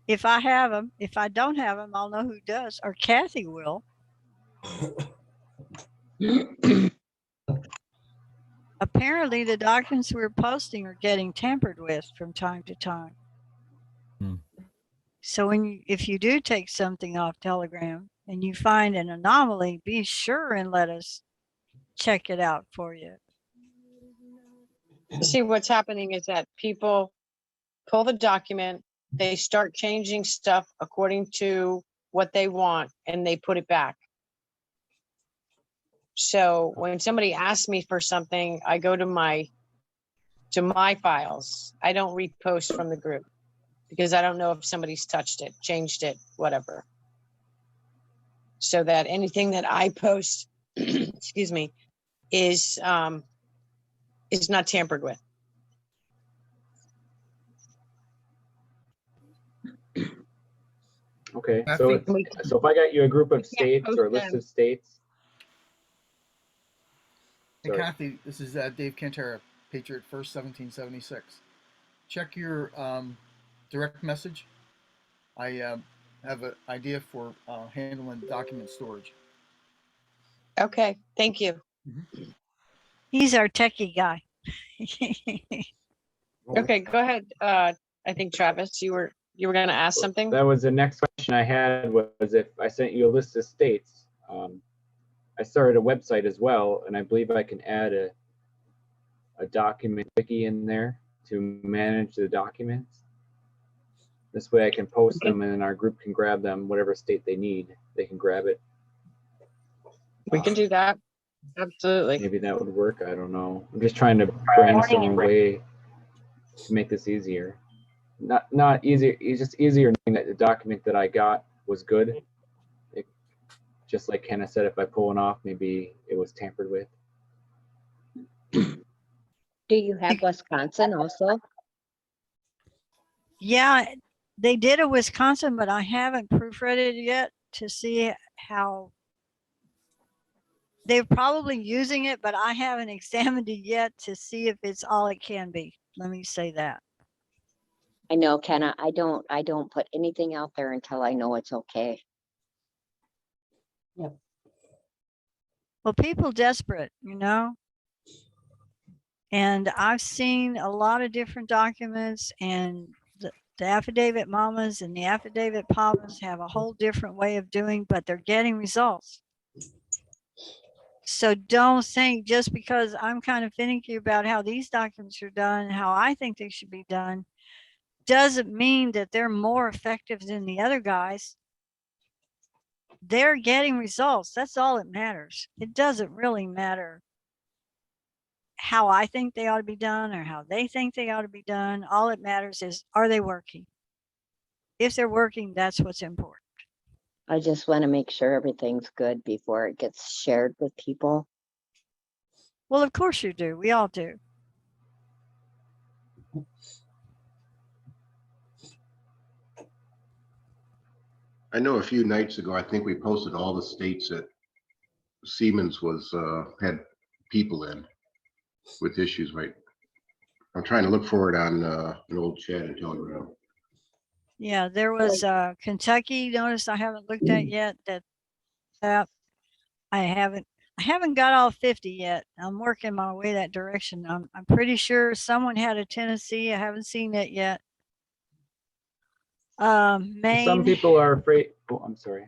If I have them. If I don't have them, I'll know who does, or Kathy will. Apparently, the documents we're posting are getting tampered with from time to time. Hmm. So if you do take something off Telegram and you find an anomaly, be sure and let us check it out for you. See, what's happening is that people pull the document, they start changing stuff according to what they want, and they put it back. So when somebody asks me for something, I go to my files. I don't repost from the group because I don't know if somebody's touched it, changed it, whatever. So that anything that I post, excuse me, is not tampered with. Okay. I So think- so if I got you a group of can't states post or a list them. of states. Hey, Sorry. Kathy, this is Dave Cantera, Patriot First 1776. Check your direct message. I have an idea for handling document storage. Okay, thank you. He's our techie guy. Okay, go ahead. I think Travis, you were going to ask something. That was the next question I had, was if I sent you a list of states. I started a website as well, and I believe I can add a document wiki in there to manage the documents. This way I can post them and then our group can grab them, whatever state they need, they can grab it. We can do that. Absolutely. Maybe that would work, I don't know. I'm just trying to brainstorm a way to make this easier. Not easier, it's just easier knowing that the document that I got was good. Just like Kenna said, if I pull one off, maybe it was tampered with. Do you have Wisconsin also? Yeah, they did a Wisconsin, but I haven't proofread it yet to see how they're probably using it, but I haven't examined it yet to see if it's all it can be. Let me say that. I know, Kenna, I don't put anything out there until I know it's okay. Well, people desperate, you know, and I've seen a lot of different documents, and the affidavit mamas and the affidavit papas have a whole different way of doing, but they're getting results. So don't think just because I'm kind of finicky about how these documents are done, how I think they should be done, doesn't mean that they're more effective than the other guys. They're getting results. That's all that matters. It doesn't really matter how I think they ought to be done or how they think they ought to be done. All it matters is, are they working? If they're working, that's what's important. I just want to make sure everything's good before it gets shared with people. Well, of course you do. We all do. I know a few nights ago, I think we posted all the states that Siemens was had people in with issues, right? I'm trying to look for it on an old chat and Telegram. Yeah, there was Kentucky. Notice I haven't looked at yet. That I haven't got all 50 yet. I'm working my way that direction. I'm pretty sure someone had a Tennessee. I haven't seen it yet. Maine. Some people are afraid. Oh, I'm sorry.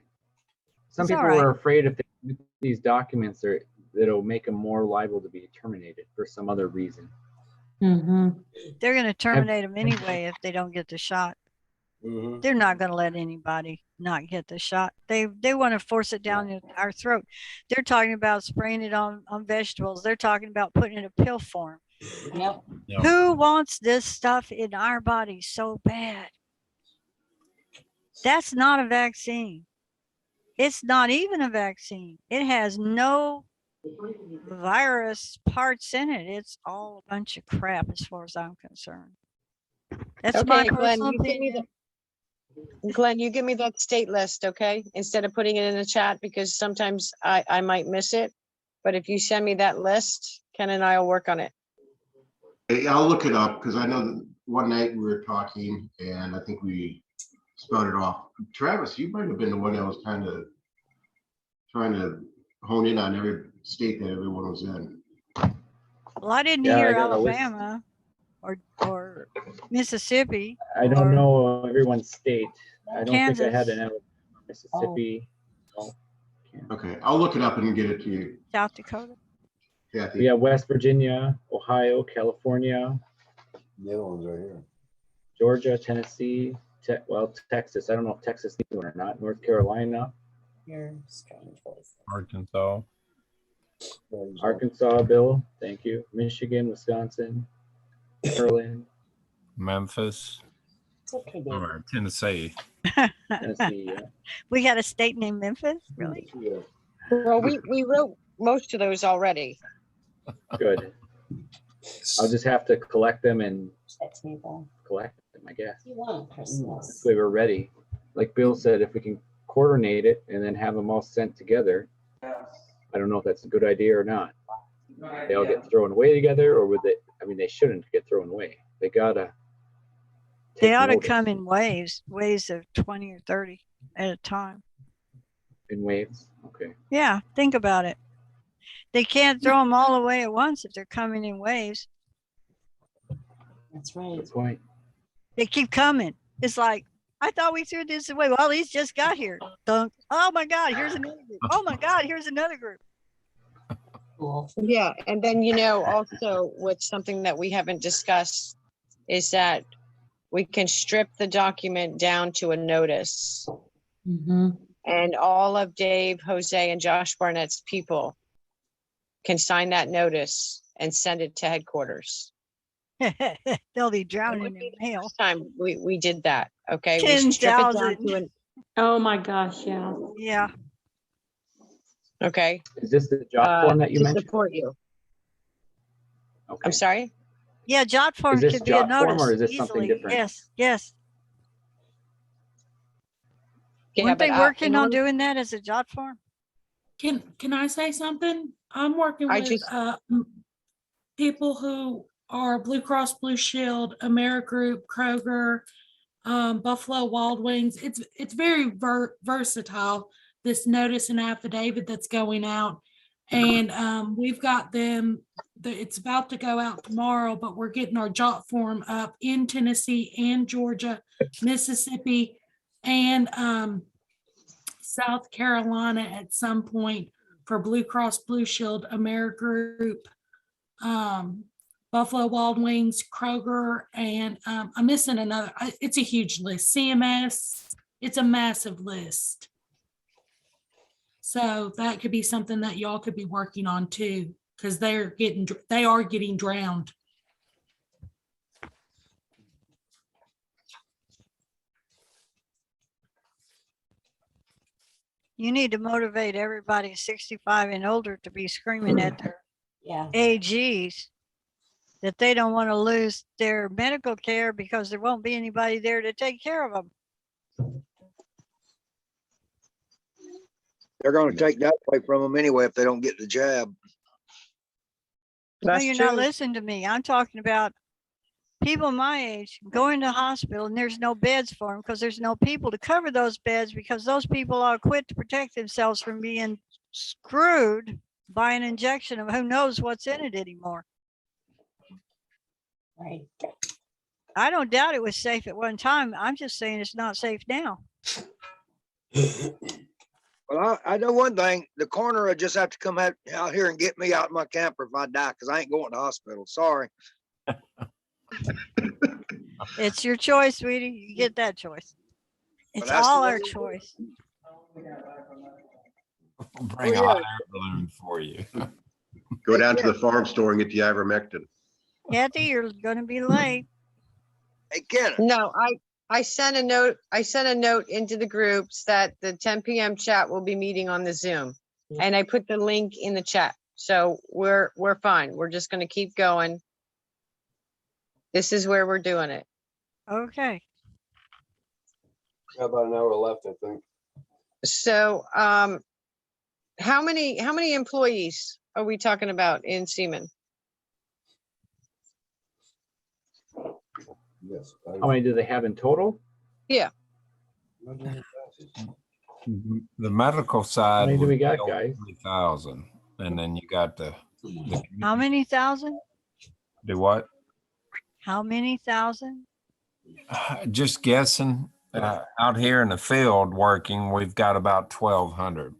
Some It's people all right. are afraid if they use these documents, it'll make them more liable to be terminated for some other reason. They're going to terminate them anyway if they don't get the shot. They're not going to let anybody not get the shot. They want to force it down our throat. They're talking about spraying it on vegetables. They're talking about putting it in a pill form. Yep. Who wants this stuff in our body so bad? That's not a vaccine. It's not even a vaccine. It has no virus parts in it. It's all a bunch of crap as far as I'm concerned. That's my Okay, Glenn, personal you give me opinion. Glenn, you give me that state list, okay? Instead of putting it in the chat, because sometimes I might miss it. But if you send me that list, Ken and I will work on it. Hey, I'll look it up because I know that one night we were talking and I think we spelled it off. Travis, you might have been the one that was kind of trying to hone in on every state that everyone was in. Well, I didn't Yeah, I hear got a list. Alabama or Mississippi. I don't or know everyone's state. I don't think I had Kansas. an Alabama, Mississippi. Oh, Okay, I'll look it up and get it to you, South Dakota. Kathy. we have West Virginia, Ohio, California, The other ones are here. Georgia, Tennessee, Texas. I don't know if Texas needs one or not. North Carolina, Your strange voice. Arkansas. Arkansas, Bill. Thank you. Michigan, Wisconsin, Maryland, Memphis, It's okay, Dave. or Tennessee. Tennessee. Yeah. We got a state named Memphis, really? Yeah. Well, we wrote most of those already. Good. I'll just have to collect them and That table. collect them, I guess. You want Christmas. This way we're ready. Like Bill said, if we can coordinate it and then have them all sent together, I don't know if that's a good idea or not. They all get thrown away together, or would they? I mean, they shouldn't get thrown away. They gotta. They take ought to notice come in waves of 20 or 30 at a time. in waves. Okay. Yeah, think about it. They can't throw them all away at once if they're coming in waves. That's right. Good point. They keep coming. It's like, I thought we threw this away. Well, these just got here. Dunk. Oh my God, here's another group. Oh my God, here's another group. Cool. Yeah, and then, also what's something that we haven't discussed is that we can strip the document down to a notice. Mm-hmm. And all of Dave, Jose, and Josh Barnett's people can sign that notice and send it to headquarters. They'll be drowning in mail. Last time we did that, okay? We strip it down 10,000. to an, Oh my gosh, yeah. Yeah. okay? Is this the job form that you to mentioned? support you. Okay. I'm sorry? Yeah, jot form Is this could be a jot form notice or is this something easily. different? Yes, yes. Yeah, Weren't they but, working in on order- doing that as a jot form? Can I say something? I'm working I with just- people who are Blue Cross Blue Shield, Amerigroup, Kroger, Buffalo Wild Wings. It's very versatile, this notice and affidavit that's going out. And we've got them, it's about to go out tomorrow, but we're getting our jot form up in Tennessee and Georgia, Mississippi, and South Carolina at some point for Blue Cross Blue Shield, Amerigroup, Buffalo Wild Wings, Kroger, and I'm missing another. It's a huge list. CMS, it's a massive list. So that could be something that y'all could be working on too, because they are getting drowned. You need to motivate everybody 65 and older to be screaming at their Yeah. AGs that they don't want to lose their medical care because there won't be anybody there to take care of them. They're gonna take that away from them anyway if they don't get the jab. No, That's you're true. not listening to me. I'm talking about people my age going to hospital and there's no beds for them because there's no people to cover those beds because those people are equipped to protect themselves from being screwed by an injection of who knows what's in it anymore. Right. I don't doubt it was safe at one time. I'm just saying it's not safe now. Well, I know one thing, the coroner will just have to come out here and get me out of my camper if I die, because I ain't going to hospital. Sorry. It's your choice, sweetie. You get that choice. It's that's all the our way- choice. Bring a Oh, yeah. hot air balloon for you. Go down to the farm store and get the ivermectin. Kathy, you're gonna be late. Hey, Kenneth, No, I sent a note. I sent a note into the groups that the 10 p.m. chat will be meeting on the Zoom, and I put the link in the chat. So we're fine. We're just going to keep going. This is where we're doing it. Okay. Got about an hour left, I think. So, how many employees are we talking about in Seaman? Yes. How many do they have in total? Yeah, The medical side. many do we would be got, over guys? 3,000, and then you got the How many thousand? do what? How many thousand? Just guessing. Out here in the field working, we've got about 1,200,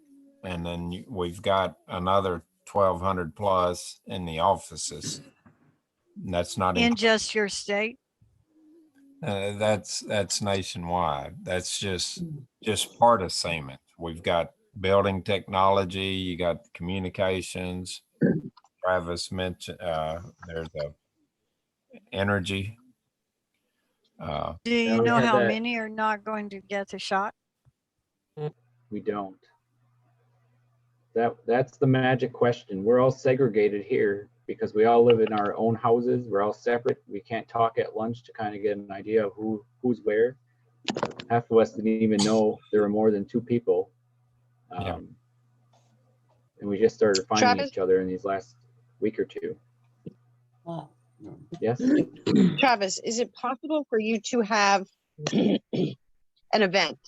and then we've got another 1,200 plus in the offices. And that's not In just your state? that's nationwide. That's just part of Siemens. We've got building technology. You got communications. Travis mentioned there's a energy. Do you we know have how that- many are not going to get the shot? We don't. That's the magic question. We're all segregated here because we all live in our own houses. We're all separate. We can't talk at lunch to kind of get an idea of who's where. Half of us didn't even know there were more than 2 people. Yeah. And we just started finding Travis? each other in these last week or 2. Well, Yes. Travis, is it possible for you to have an event?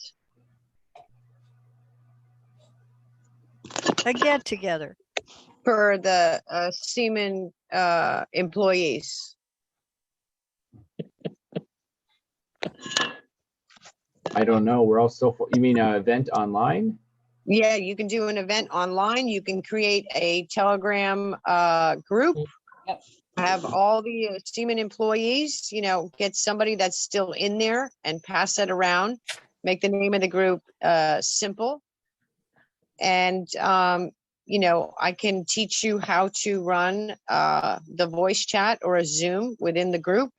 A get together. For the Seaman employees? I don't know. We're all you mean an event online? Yeah, you can do an event online. You can create a Telegram group. Yep. Have all the Seaman employees, get somebody that's still in there and pass that around. Make the name of the group simple. And, I can teach you how to run the voice chat or a Zoom within the group.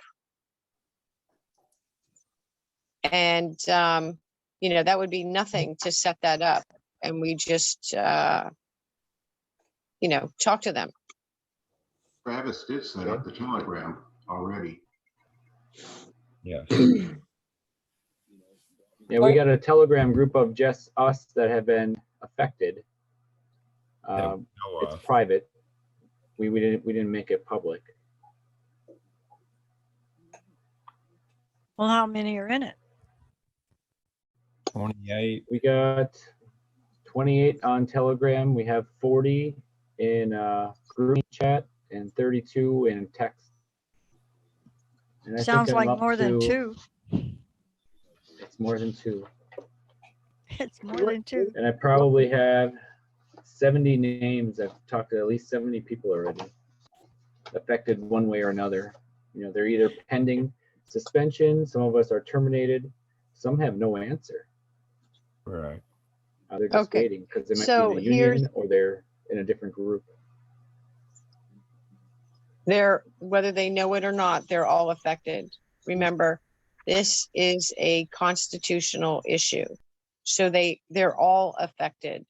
And, that would be nothing to set that up. And we just, talk to them. Travis did set up the Telegram already. Yeah. Yeah, we got a Telegram group of just us that have been affected. It's private. We didn't make it public. Well, how many are in it? 28. We got 28 on Telegram. We have 40 in group chat and 32 in text. And I think Sounds I'm like up more than to- 2. It's more than 2. It's more than 2. And I probably have 70 names. I've talked to at least 70 people already affected one way or another. They're either pending suspension. Some of us are terminated. Some have no answer. Right. They're just Okay. waiting because they might So be in a union or they're in a different group. Whether they know it or not, they're all affected. Remember, this is a constitutional issue. So they're all affected.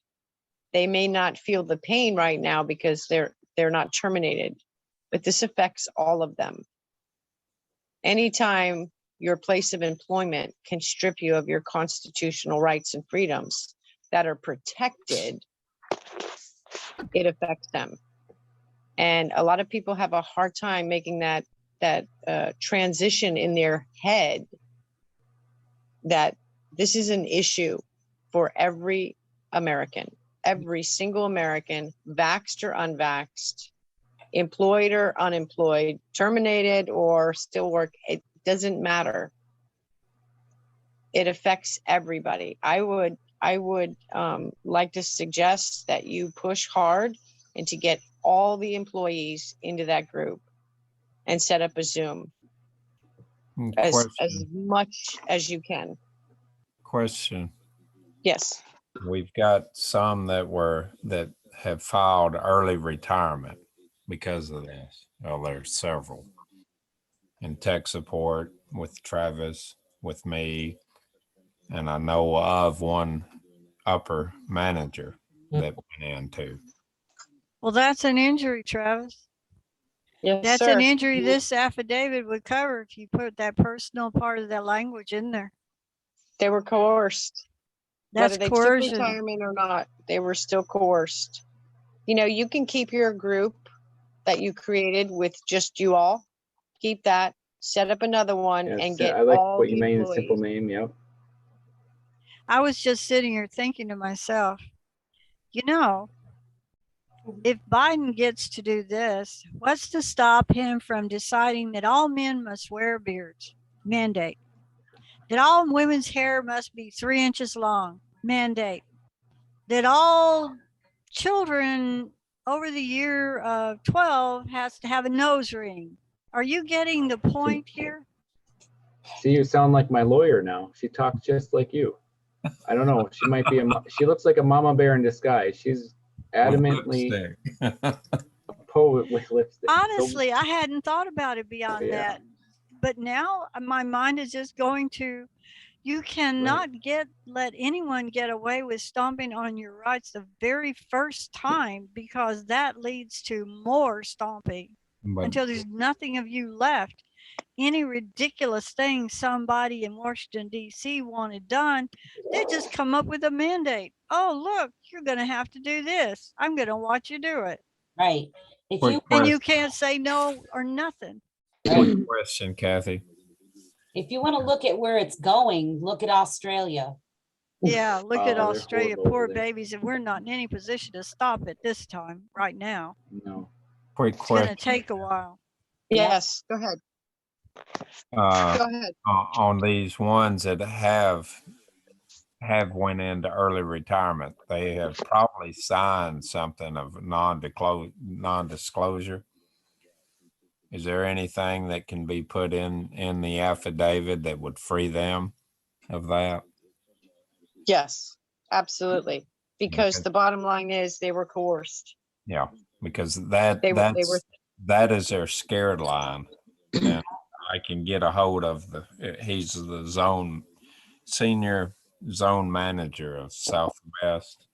They may not feel the pain right now because they're not terminated, but this affects all of them. Anytime your place of employment can strip you of your constitutional rights and freedoms that are protected, it affects them. And a lot of people have a hard time making that transition in their head that this is an issue for every American, every single American, vaxxed or unvaxxed, employed or unemployed, terminated or still work. It doesn't matter. It affects everybody. I would like to suggest that you push hard and to get all the employees into that group and set up a Zoom as much as you can. Question. Yes. We've got some that have filed early retirement because of this. Well, there's several. In tech support with Travis, with me, and I know of one upper manager that went in too. Well, that's an injury, Travis. Yes, That's sir. an injury this affidavit would cover if you put that personal part of that language in there. They were coerced. That's Whether they took coercion. retirement or not, they were still coerced. You know, you can keep your group that you created with just you all. Keep that, set up another one and Yes, get I like all what the you made a simple employees. name. Yep. I was just sitting here thinking to myself, you know, if Biden gets to do this, what's to stop him from deciding that all men must wear beards? Mandate. That all women's hair must be 3 inches long? Mandate. That all children over the year of 12 has to have a nose ring? Are you getting the point here? See, you sound like my lawyer now. She talks just like you. I don't know. She might be she looks like a mama bear in disguise. She's adamantly a poet with lipstick. So, Honestly, I hadn't thought about it beyond yeah. that. But now my mind is just going to, you cannot let anyone get away with stomping on your rights the very first time, because that leads to more stomping But until there's nothing of you left. Any ridiculous thing somebody in Washington, D.C. wanted done, they just come up with a mandate. Oh, look, you're going to have to do this. I'm going to watch you do it. Right. If quick you, And you question, can't say no or nothing. quick question, Kathy. if you want to look at where it's going, look at Australia. Yeah, look at they're Australia, horrible poor over there. babies, and we're not in any position to stop it this time, right now. No. Quick It's going to question. take a while. Yes, go ahead. Uh, Go ahead. on these ones that have went into early retirement, they have probably signed something of non-disclosure. Is there anything that can be put in the affidavit that would free them of that? Yes, absolutely. Because Okay. the bottom line is they were coerced. Yeah, because They were that is their scared line. And I can get a hold of he's the senior zone manager of Southwest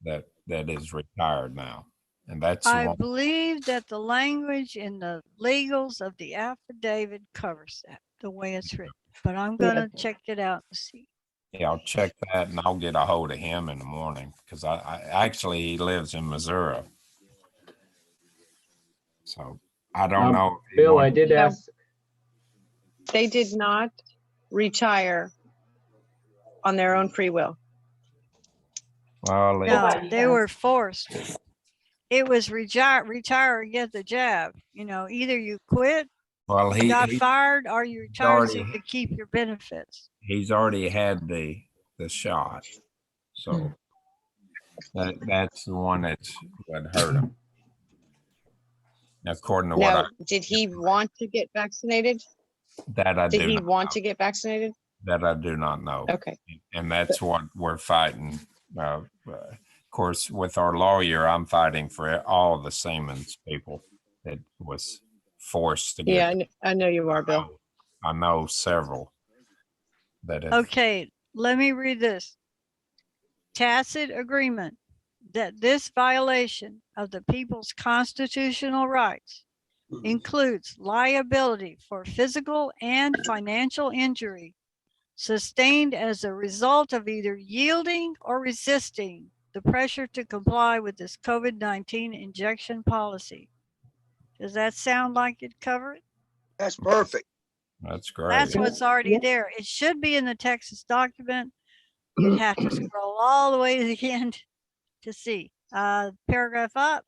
that is retired now. And that's the I one. believe that the language in the legals of the affidavit covers that, the way it's written. But I'm going to check it out and see. Yeah, I'll check that and I'll get a hold of him in the morning because I actually he lives in Missouri. So I don't know. if he Bill, I wants- did ask. they did not retire on their own free will. Well, No, they were forced. It was retire or get the jab. You know, either you quit, well, he got fired, or you retired so you could keep your benefits. he's already had the shot. So that's the one that's what hurt him. According to what Now, did he want to get vaccinated? I Did do he not want know. to get vaccinated? That I do not know. Okay. And that's what we're fighting. Of course, with our lawyer, I'm fighting for all the Siemens people that was forced to get. Yeah, I know you are, Bill. I know several that have. Okay, let me read this. Tacit agreement that this violation of the people's constitutional rights includes liability for physical and financial injury sustained as a result of either yielding or resisting the pressure to comply with this COVID-19 injection policy. Does that sound like it covered? That's perfect. That's great. That's what's already there. It should be in the Texas document. You'd have to scroll all the way to the end to see. Paragraph up,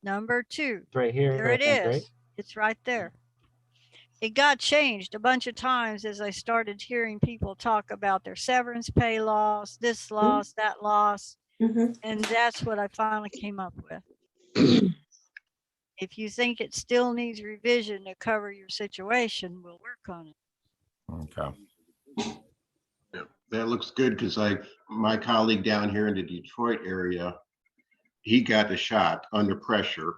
number 2. It's right here. There it I think, is. right? It's right there. It got changed a bunch of times as I started hearing people talk about their severance pay loss, this loss, that loss. And that's what I finally came up with. If you think it still needs revision to cover your situation, we'll work on it. Okay. Yeah, that looks good because my colleague down here in the Detroit area, he got the shot under pressure.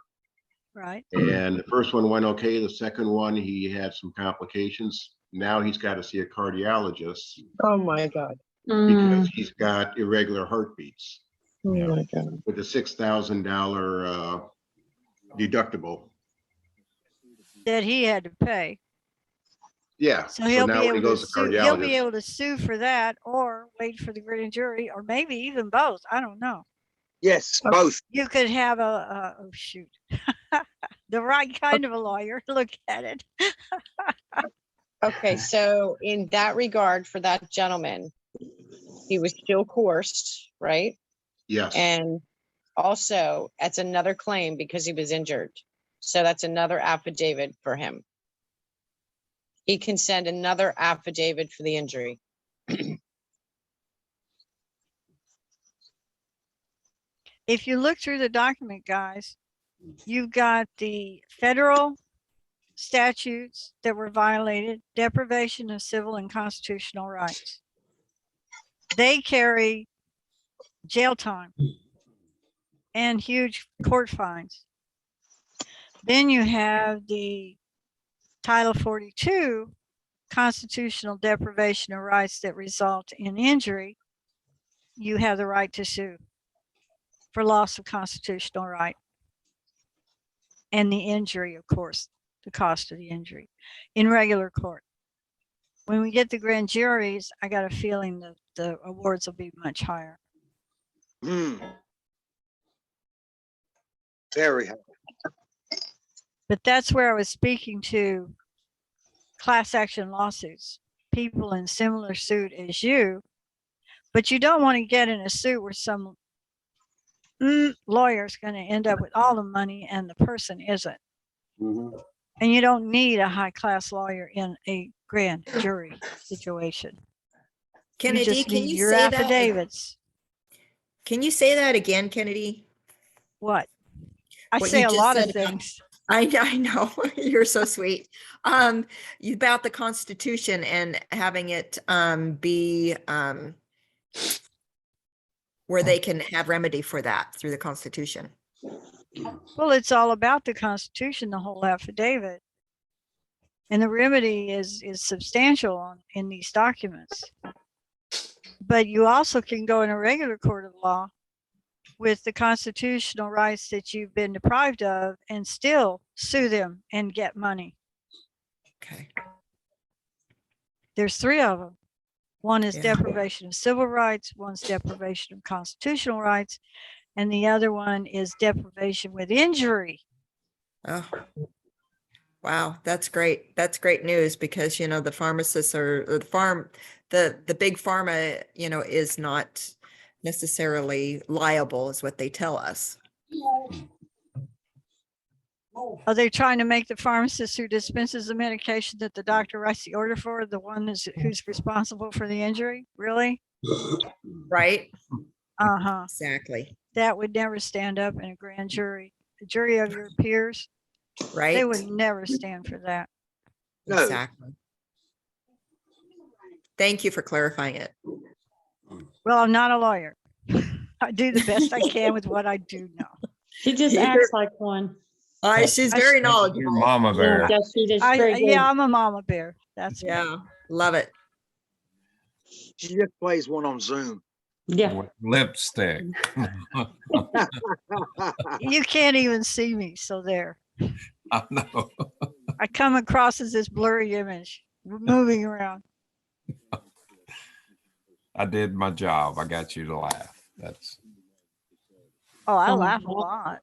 Right. And the first one went okay. The second one, he had some complications. Now he's got to see a cardiologist Oh my God. because he's got irregular heartbeats. Oh my God. With a $6,000 deductible. that he had to pay. Yeah, So so he'll now be when he able to goes to sue, he'll be cardiologist, able to sue for that or wait for the grand jury or maybe even both. I don't know. Yes, both. You could have oh shoot, the right kind of a lawyer look at it. Okay, so in that regard, for that gentleman, he was still coerced, right? yes. And also, that's another claim because he was injured. So that's another affidavit for him. He can send another affidavit for the injury. If you look through the document, guys, you've got the federal statutes that were violated, deprivation of civil and constitutional rights. They carry jail time and huge court fines. Then you have the Title 42 constitutional deprivation of rights that result in injury. You have the right to sue for loss of constitutional right. And the injury, of course, the cost of the injury in regular court. When we get the grand juries, I got a feeling that the awards will be much higher. Very high. But that's where I was speaking to class action lawsuits, people in similar suit as you, but you don't want to get in a suit where some lawyer is going to end up with all the money and the person isn't. Mhm. And you don't need a high class lawyer in a grand jury situation. You Kennedy, just can need you your say that? affidavits. Can you say that again, Kennedy? What? I What say you a just lot of said about- things. I know. You're so sweet. About the Constitution and having it be where they can have remedy for that through the Constitution. Well, it's all about the Constitution, the whole affidavit. And the remedy is substantial in these documents. But you also can go in a regular court of law with the constitutional rights that you've been deprived of and still sue them and get money. Okay. There's three of them. One is Yeah. deprivation of civil rights, one's deprivation of constitutional rights, and the other one is deprivation with injury. Oh, wow. That's great. That's great news because, you know, the pharmacists or the big pharma, you know, is not necessarily liable is what they tell us. Are they trying to make the pharmacist who dispenses the medication that the doctor writes the order for the one who's responsible for the injury? Really? Right? Uh-huh. Exactly. That would never stand up in a grand jury. A jury of your peers, Right? they would never stand for that. No. Exactly. Thank you for clarifying it. Well, I'm not a lawyer. I do the best I can with what I do know. She just acts like one. She's very knowledgeable. Your mama bear. Yes, she does very good. Yeah, I'm a mama bear. That's me. Yeah, love it. She just plays one on Zoom. Yeah. With lipstick. You can't even see me, so there. I know. I come across as this blurry image, moving around. I did my job. I got you to laugh. That's Oh, I laugh a lot.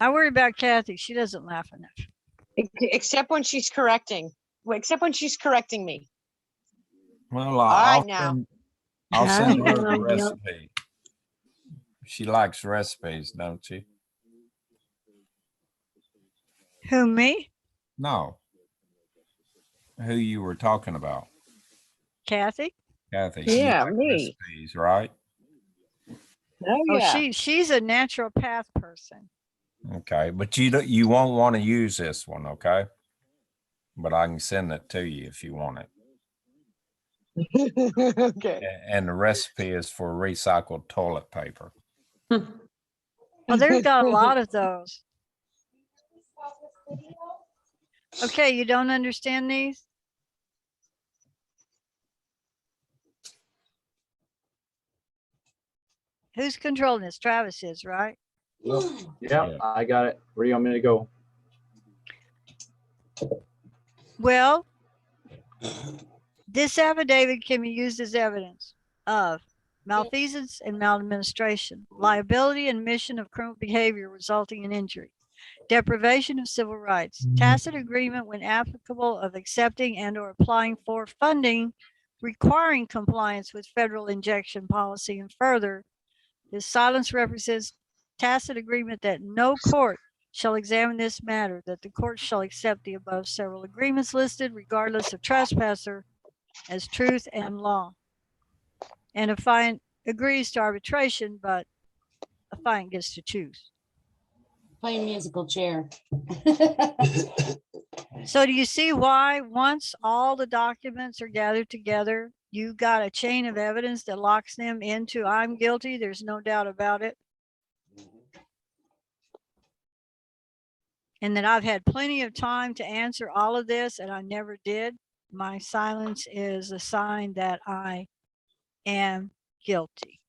I worry about Kathy. She doesn't laugh enough. Except when she's correcting. Well, except when she's correcting me. well. right, I'll now. send her the Yep. recipe. She likes recipes, don't she? Who, me? No. Who you were talking about, Kathy? Kathy? You Yeah, like me. recipes, right? Oh, Oh, yeah. she's a naturopath person. Okay, but you won't want to use this one, okay? But I can send it to you if you want it. Okay. And the recipe is for recycled toilet paper. Oh, they've got a lot of those. Okay, you don't understand these? Who's controlling this? Travis is, right? Yeah, I got it. Where do you want me to go? Well, this affidavit can be used as evidence of malfeasance and maladministration, liability and omission of criminal behavior resulting in injury, deprivation of civil rights, tacit agreement when applicable of accepting and or applying for funding requiring compliance with federal injection policy, and further, this silence represents tacit agreement that no court shall examine this matter, that the court shall accept the above several agreements listed regardless of trespasser as truth and law. And a client agrees to arbitration, but a client gets to choose. Play musical chair. So do you see why once all the documents are gathered together, you got a chain of evidence that locks them into I'm guilty? There's no doubt about it. And that I've had plenty of time to answer all of this and I never did. My silence is a sign that I am guilty.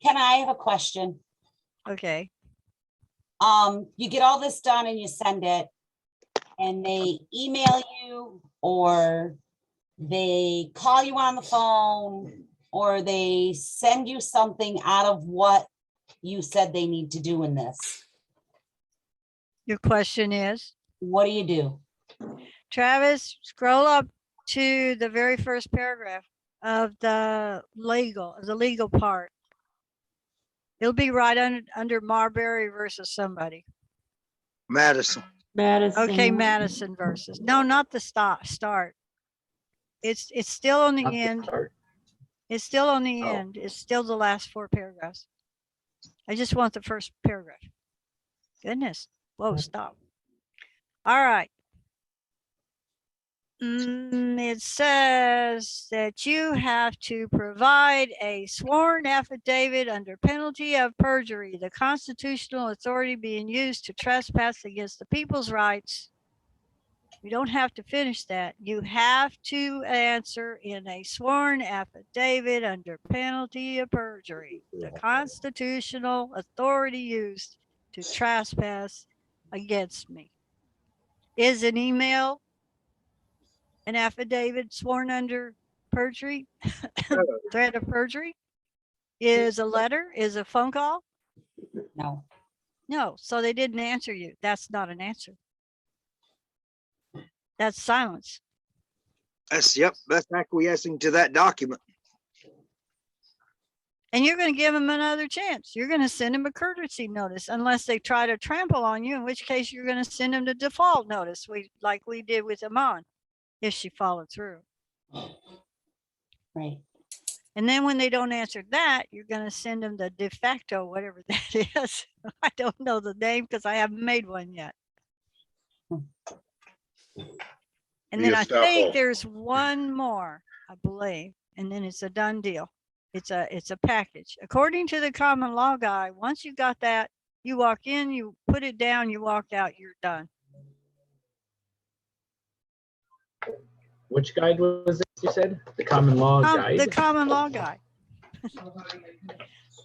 Can I have a question? Okay. You get all this done and you send it and they email you or they call you on the phone or they send you something out of what you said they need to do in this. Your question is? What do you do? Travis, scroll up to the very first paragraph of the legal part. It'll be right under Marbury versus somebody. Madison. Madison. Okay, Madison versus. No, not the start. It's still on the Not the end. start. It's still on the Oh. end. It's still the last 4 paragraphs. I just want the first paragraph. Goodness. Whoa, stop. All right. It says that you have to provide a sworn affidavit under penalty of perjury, the constitutional authority being used to trespass against the people's rights. You don't have to finish that. You have to answer in a sworn affidavit under penalty of perjury, the constitutional authority used to trespass against me. Is an email an affidavit sworn under perjury, threat of perjury? Is a letter, is a phone call? No. No, so they didn't answer you. That's not an answer. That's silence. Yep, that's acquiescing to that document. And you're going to give them another chance. You're going to send them a courtesy notice unless they try to trample on you, in which case you're going to send them the default notice, like we did with Iman, if she followed through. Right. And then when they don't answer that, you're going to send them the de facto, whatever that is. I don't know the name because I haven't made one yet. And then I think there's one more, I believe, and then it's a done deal. It's a package. According to the common law guy, once you got that, you walk in, you put it down, you walk out, you're done. Which guide was this you said? The common law guide? The common law guy.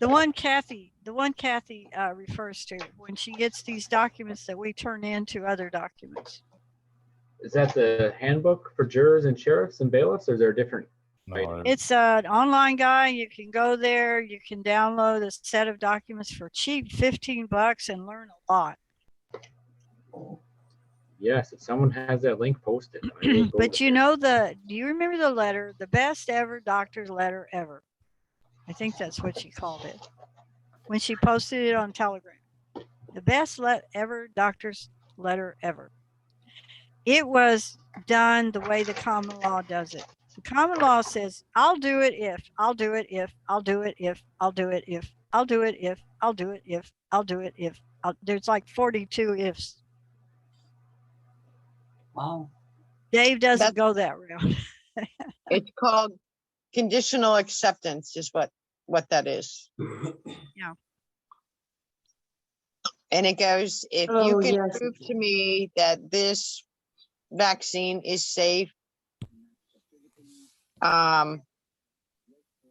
The one Kathy refers to when she gets these documents that we turn into other documents. Is that the handbook for jurors and sheriffs and bailiffs, or is there a different? No, It's an online guy. You can go there. You can download a set of documents for cheap, $15, and learn a lot. Yes, if someone has that link posted. I will go But with you it. know do you remember the letter, the best ever doctor's letter ever? I think that's what she called it when she posted it on Telegram. The best ever doctor's letter ever. It was done the way the common law does it. The common law says, I'll do it if, I'll do it if, I'll do it if, I'll do it if, I'll do it if, I'll do it if, I'll do it if. There's like 42 ifs. Wow. Dave doesn't go that route. It's called conditional acceptance is what that is. Yeah. And it goes, if you Oh, can yes. prove to me that this vaccine is safe,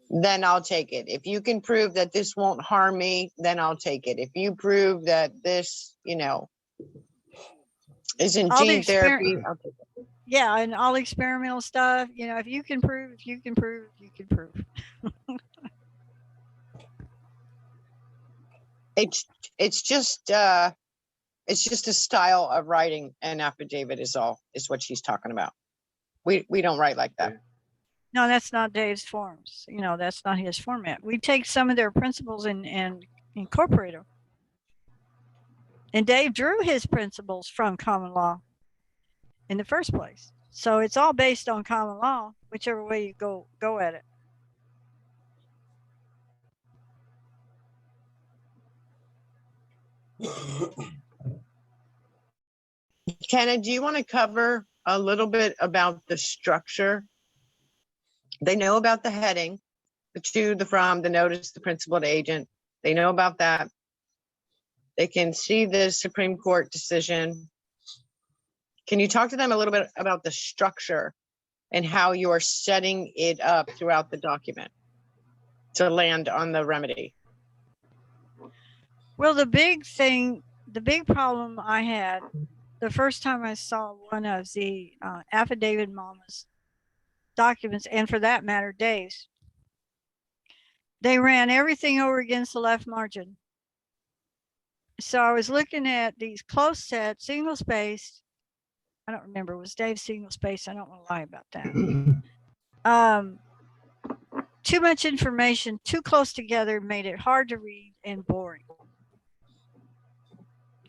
then I'll take it. If you can prove that this won't harm me, then I'll take it. If you prove that this, isn't All the gene therapy, exper- I'll take it. Yeah, and all the experimental stuff, if you can prove, you can prove. It's just a style of writing an affidavit is what she's talking about. We don't write like that. No, that's not Dave's forms. That's not his format. We take some of their principles and incorporate them. And Dave drew his principles from common law in the first place. So it's all based on common law, whichever way you go at it. Kenna, do you want to cover a little bit about the structure? They know about the heading, the to, the from, the notice, the principal, the agent. They know about that. They can see the Supreme Court decision. Can you talk to them a little bit about the structure and how you are setting it up throughout the document to land on the remedy? Well, the big problem I had the first time I saw one of the affidavit mama's documents, and for that matter, Dave's, they ran everything over against the left margin. So I was looking at these close set, single spaced. I don't remember, it was Dave's single space. I don't want to lie about that. Too much information, too close together, made it hard to read and boring.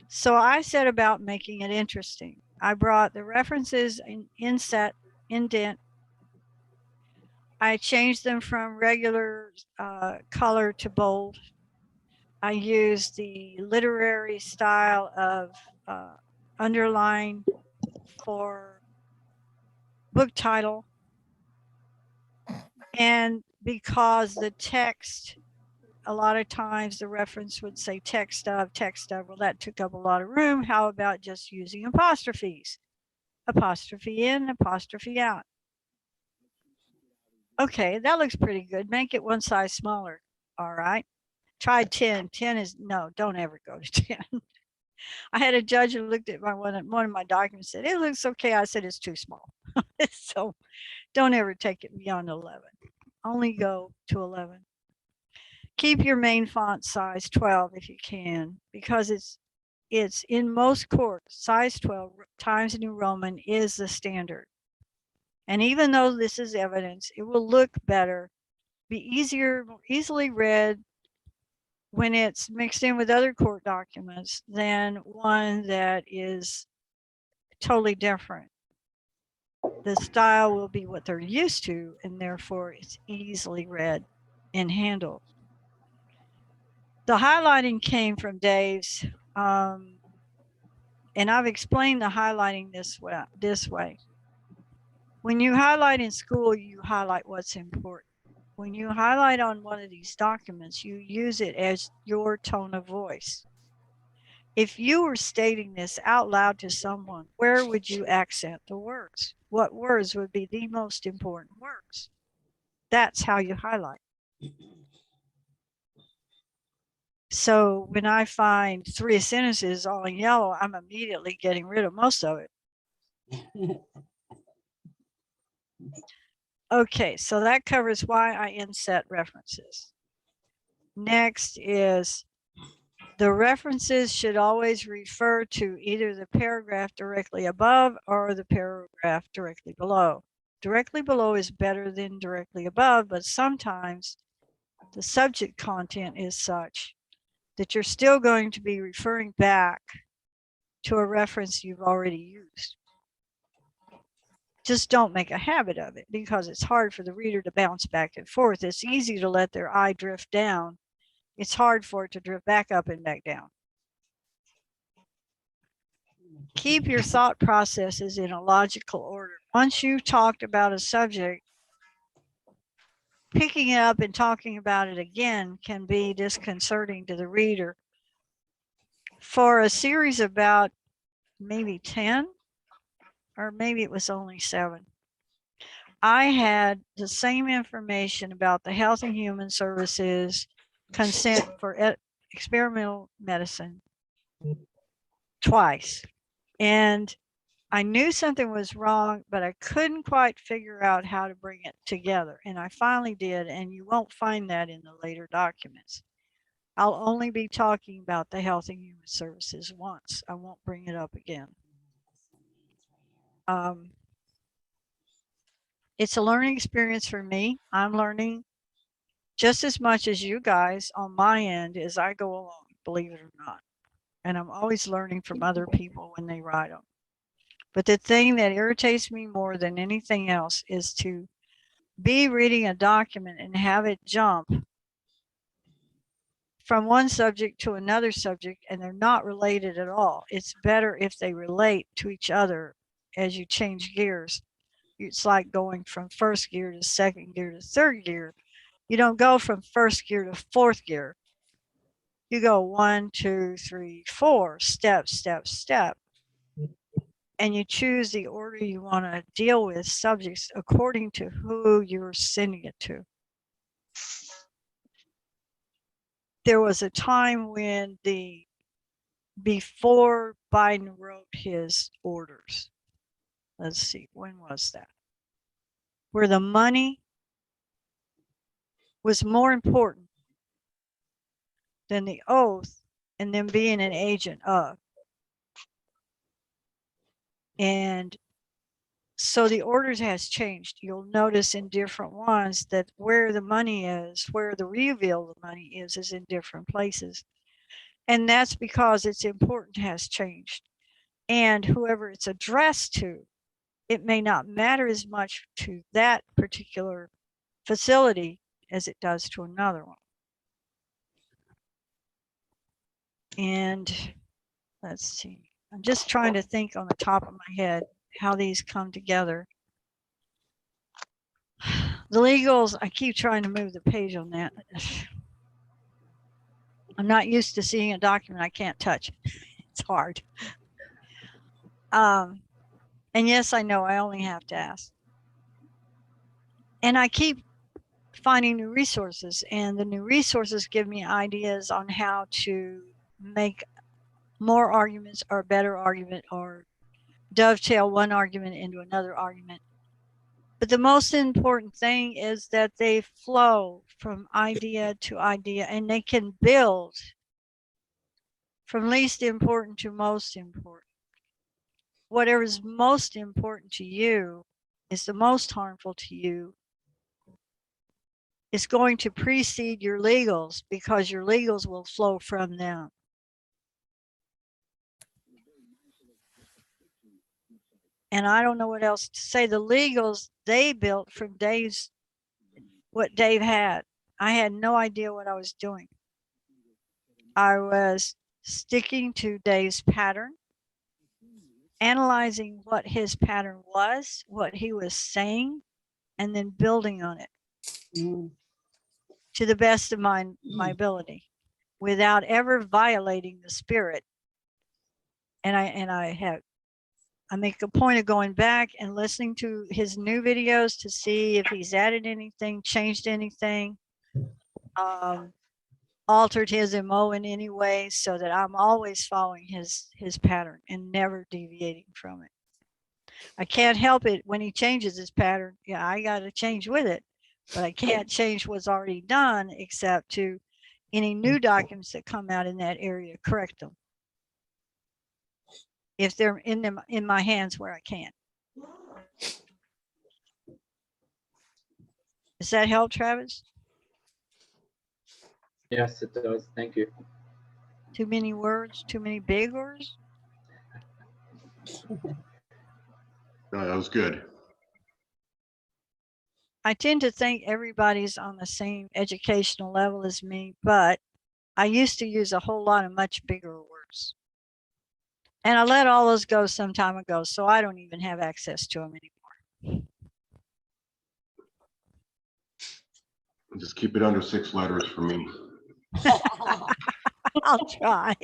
So I set about making it interesting. I brought the references in inset, indent. I changed them from regular color to bold. I used the literary style of underline for book title. And because the text, a lot of times the reference would say text of, well, that took up a lot of room. How about just using apostrophes? Apostrophe in, apostrophe out. Okay, that looks pretty good. Make it one size smaller. All right. Tried 10. 10 is, no, don't ever go to 10. I had a judge who looked at one of my documents and said, it looks okay. I said, it's too small. So don't ever take it beyond 11. Only go to 11. Keep your main font size 12 if you can, because it's in most courts, size 12 Times New Roman is the standard. And even though this is evidence, it will look better, be easier, more easily read when it's mixed in with other court documents than one that is totally different. The style will be what they're used to, and therefore it's easily read and handled. The highlighting came from Dave's, and I've explained the highlighting this way. When you highlight in school, you highlight what's important. When you highlight on one of these documents, you use it as your tone of voice. If you were stating this out loud to someone, where would you accent the words? What words would be the most important words? That's how you highlight. So when I find 3 sentences all in yellow, I'm immediately getting rid of most of it. Okay, so that covers why I inset references. Next is the references should always refer to either the paragraph directly above or the paragraph directly below. Directly below is better than directly above, but sometimes the subject content is such that you're still going to be referring back to a reference you've already used. Just don't make a habit of it because it's hard for the reader to bounce back and forth. It's easy to let their eye drift down. It's hard for it to drift back up and back down. Keep your thought processes in a logical order. Once you've talked about a subject, picking it up and talking about it again can be disconcerting to the reader. For a series about maybe 10, or maybe it was only 7, I had the same information about the Health and Human Services consent for experimental medicine twice. And I knew something was wrong, but I couldn't quite figure out how to bring it together. And I finally did, and you won't find that in the later documents. I'll only be talking about the Health and Human Services once. I won't bring it up again. It's a learning experience for me. I'm learning just as much as you guys on my end as I go along, believe it or not. And I'm always learning from other people when they write them. But the thing that irritates me more than anything else is to be reading a document and have it jump from one subject to another subject, and they're not related at all. It's better if they relate to each other as you change gears. It's like going from first gear to second gear to third gear. You don't go from first gear to fourth gear. You go 1, 2, 3, 4, step, step, step. And you choose the order you want to deal with subjects according to who you're sending it to. There was a time when before Biden wrote his orders, let's see, when was that? Where the money was more important than the oath and them being an agent of. And so the orders has changed. You'll notice in different ones that where the money is, where the reveal of the money is in different places. And that's because it's important has changed. And whoever it's addressed to, it may not matter as much to that particular facility as it does to another one. And let's see, I'm just trying to think on the top of my head how these come together. The legals, I keep trying to move the page on that. I'm not used to seeing a document I can't touch. It's hard. And yes, I know I only have to ask. And I keep finding new resources, and the new resources give me ideas on how to make more arguments or better argument or dovetail one argument into another argument. But the most important thing is that they flow from idea to idea, and they can build from least important to most important. Whatever is most important to you is the most harmful to you. It's going to precede your legals because your legals will flow from them. And I don't know what else to say. The legals they built from Dave's, what Dave had. I had no idea what I was doing. I was sticking to Dave's pattern, analyzing what his pattern was, what he was saying, and then building on it to the best of my ability without ever violating the spirit. And I make a point of going back and listening to his new videos to see if he's added anything, changed anything, altered his MO in any way, so that I'm always following his pattern and never deviating from it. I can't help it when he changes his pattern. Yeah, I got to change with it, but I can't change what's already done except to any new documents that come out in that area, correct them. If they're in my hands where I can. Does that help, Travis? Yes, it does. Thank you. Too many words, too many big words? No, that was good. I tend to think everybody's on the same educational level as me, but I used to use a whole lot of much bigger words. And I let all those go some time ago, so I don't even have access to them anymore. Just keep it under 6 letters for me. I'll try.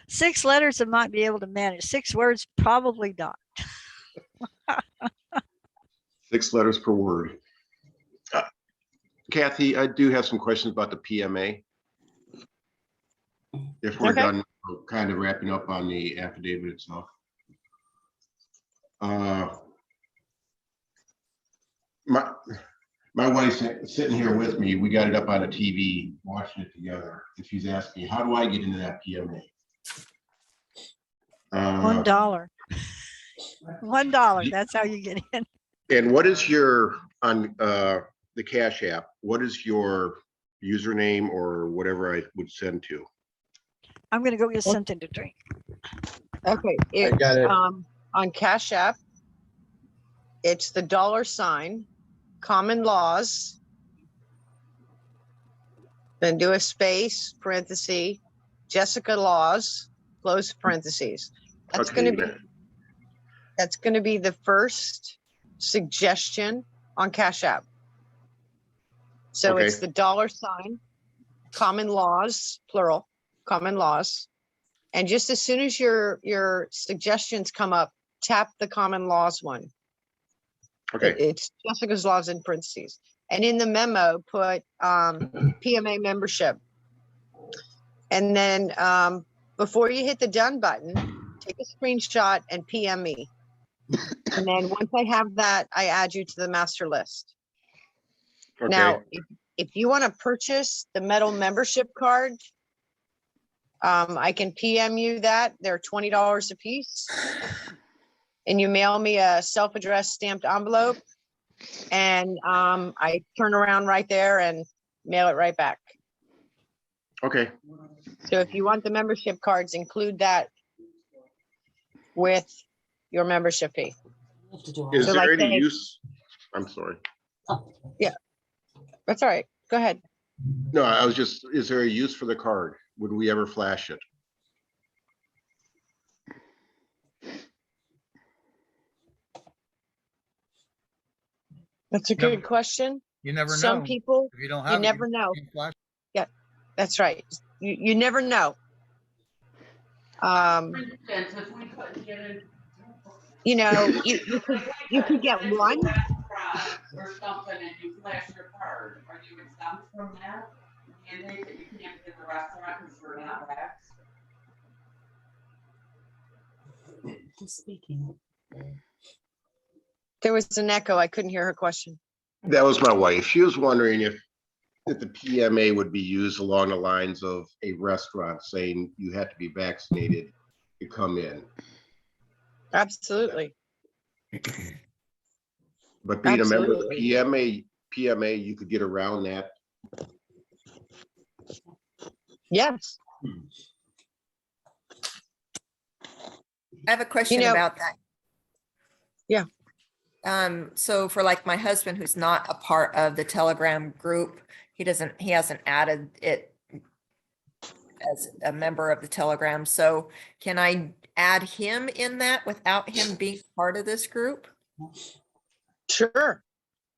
6 letters I might be able to manage. 6 words, probably not. 6 letters per word. Kathy, I do have some questions about the PMA. If we're Okay. done, we're kind of wrapping up on the affidavit itself. My wife's sitting here with me. We got it up on a TV, watching it together. And she's asking me, how do I get into that PMA? $1. $1, that's how you get in. And what is your, on the Cash App, what is your username or whatever I would send to? I'm gonna go get something to drink. Okay, I got it. on Cash App, it's the $ common laws. Then do a space, parenthesis, Jessica Laws, close parentheses. That's Okay, gonna be the first suggestion on Cash App. So Okay. it's the $ common laws, plural, common laws. And just as soon as your suggestions come up, tap the common laws one. Okay. It's Jessica's laws in parentheses. And in the memo, put PMA membership. And then before you hit the done button, take a screenshot and PM me. And then once I have that, I add you to the master list. Okay. Now, if you want to purchase the metal membership card, I can PM you that. They're $20 a piece. And you mail me a self-addressed stamped envelope. And I turn around right there and mail it right back. Okay. So if you want the membership cards, include that with your membership fee. Is So there like any they- use? I'm sorry. Yeah, that's all right. Go ahead. No, I was just, is there a use for the card? Would we ever flash it? That's a Never- good question. You never know. Some people, If you don't you have it, never know. can't flash. Yeah, that's right. You never know. You know, you could get one. Or something and you flash your card, are you exempt from that? Mandate that you can't get the restaurant because we're not waxed? Who's speaking? There was an echo. I couldn't hear her question. That was my wife. She was wondering if the PMA would be used along the lines of a restaurant saying you have to be vaccinated to come in. Absolutely. But being a member of the Absolutely. PMA, you could get around that. Yes. I have a question know- about that. Yeah. So for like my husband, who's not a part of the Telegram group, he hasn't added it as a member of the Telegram. So can I add him in that without him being part of this group? Sure.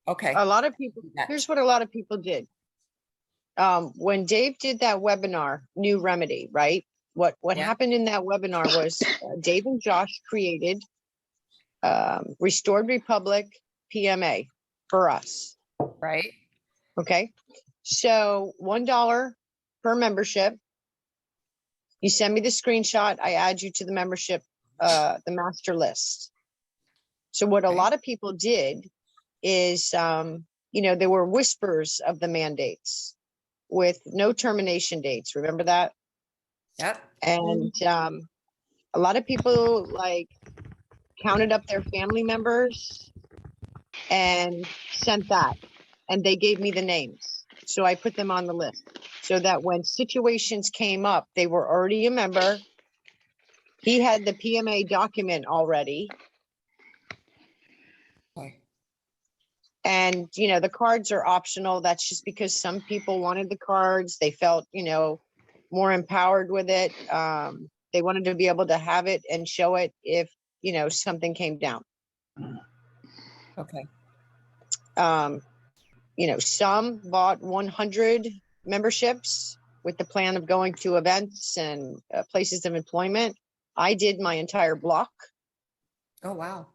Okay. A lot of people, Yeah. here's what a lot of people did. When Dave did that webinar, New Remedy, right? What Yeah. happened in that webinar was Dave and Josh created Restored Republic PMA for us. Right. Okay. So $1 per membership. You send me the screenshot, I add you to the membership, the master list. So what a Okay. lot of people did is, there were whispers of the mandates with no termination dates. Remember that? Yep. And a lot of people like counted up their family members and sent that. And they gave me the names. So I put them on the list so that when situations came up, they were already a member. He had the PMA document already. Okay. And, the cards are optional. That's just because some people wanted the cards. They felt, more empowered with it. They wanted to be able to have it and show it if, something came down. Okay. Some bought 100 memberships with the plan of going to events and places of employment. I did my entire block. Oh, wow.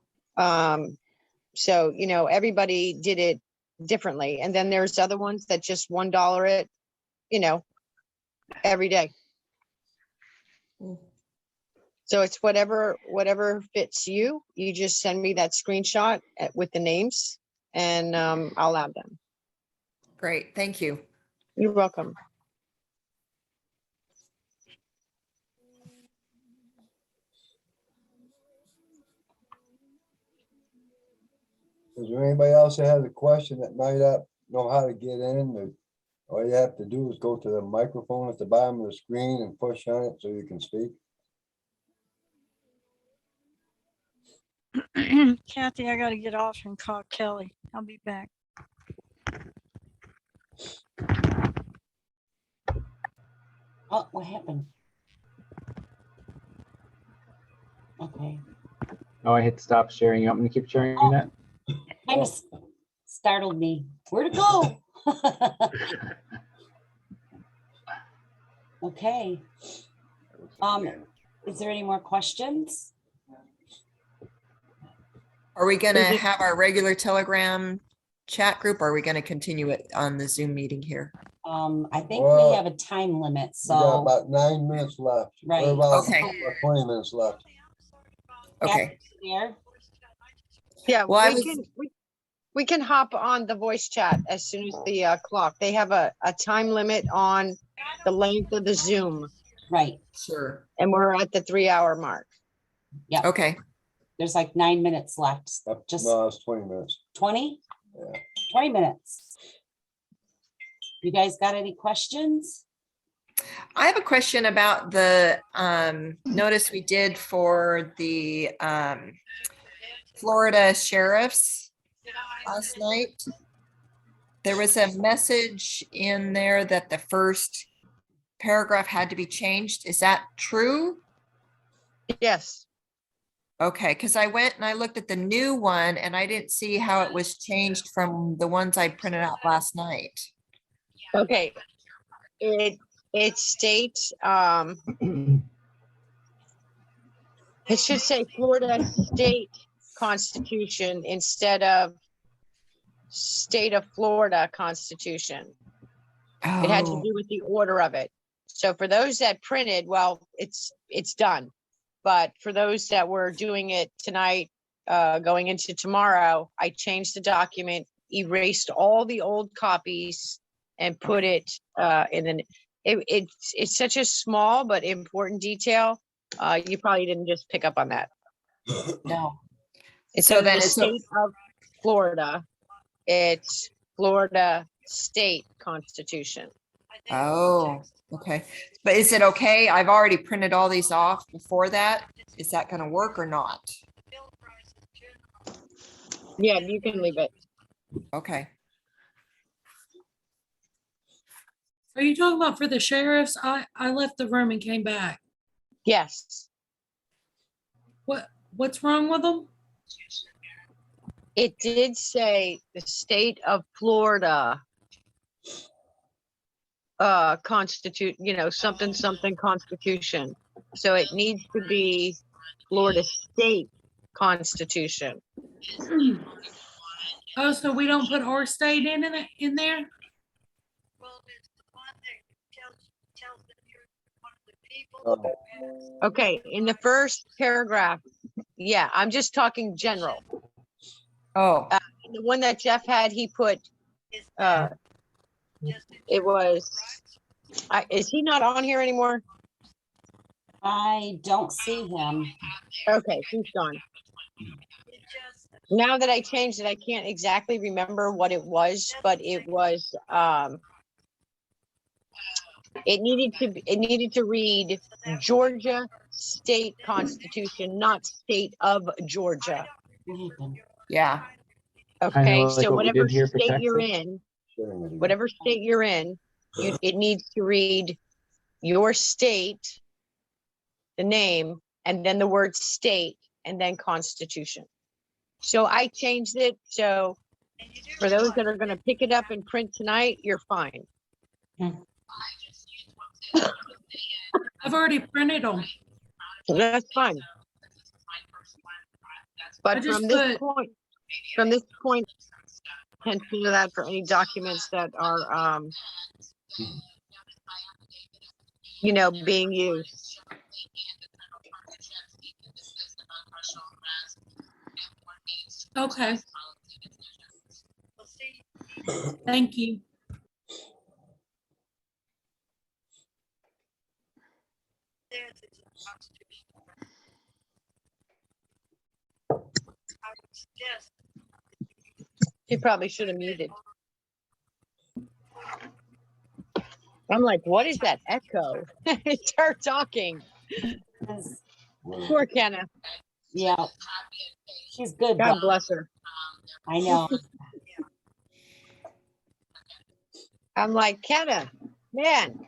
So, you know, everybody did it differently. And then there's other ones that just $1 it, you know, every day. So it's whatever fits you. You just send me that screenshot with the names and I'll add them. Great, thank you. You're welcome. Is there anybody else that has a question that might not know how to get in? All you have to do is go to the microphone at the bottom of the screen and push on it so you can speak. Kathy, I gotta get off and call Kelly. I'll be back. Oh, what happened? Okay. Oh, I hit stop sharing. You want me to keep sharing that? Kind of startled me. Where'd it go? Okay. Is there any more questions? Are we gonna have our regular Telegram chat group, or are we gonna continue it on the Zoom meeting here? I think Well, we have a time limit, We got so. about 9 minutes left. Or Right. about Okay. 20 minutes left. Okay. There. Yeah, Well, we can hop on the voice chat as soon as the clock. They have a time limit on the length of the Zoom. Right. Sure. And we're at the 3-hour mark. Yeah. Okay. There's like 9 minutes left. Just No, it's 20 minutes. 20? Yeah. 20 minutes. You guys got any questions? I have a question about the notice we did for the Florida sheriffs last night. There was a message in there that the first paragraph had to be changed. Is that true? Yes. Okay, because I went and I looked at the new one and I didn't see how it was changed from the ones I printed out last night. Okay. It states, it should say Florida State Constitution instead of State of Florida Constitution. It had to Oh, do with the order of it. So for those that printed, well, it's done. But for those that were doing it tonight, going into tomorrow, I changed the document, erased all the old copies and put it in an, it's such a small but important detail. You probably didn't just pick up on that. No. It's So in then the it's a- state of Florida. It's Florida State Constitution. oh, okay. But is it okay? I've already printed all these off before that. Is that going to work or not? Yeah, you can leave it. Okay. Are you talking about for the sheriffs? I left the room and came back. Yes. What's wrong with them? It did say the state of Florida constitute, something constitution. So it needs to be Florida State Constitution. Oh, so we don't put our state in there? Okay, in the first paragraph, yeah, I'm just talking general. Oh, The one that Jeff had, he put, it was, is he not on here anymore? I don't see him. Okay, he's gone. Now that I changed it, I can't exactly remember what it was, but it was, it needed to read Georgia State Constitution, not State of Georgia. yeah. Okay, like so what we whatever did here for state you're Texas. in, whatever state you're in, it needs to read your state, the name, and then the word state, and then constitution. So I changed it, so for those that are gonna pick it up and print tonight, you're fine. I've already printed them. That's fine. I But just from this put- point, from this point, consider that for any documents that are, you know, being used. Okay. Thank you. You probably should have muted. I'm like, what is that echo? Start talking. Poor Kenna. Yeah. She's good. God though. bless her. I know. I'm like, Kenna, man,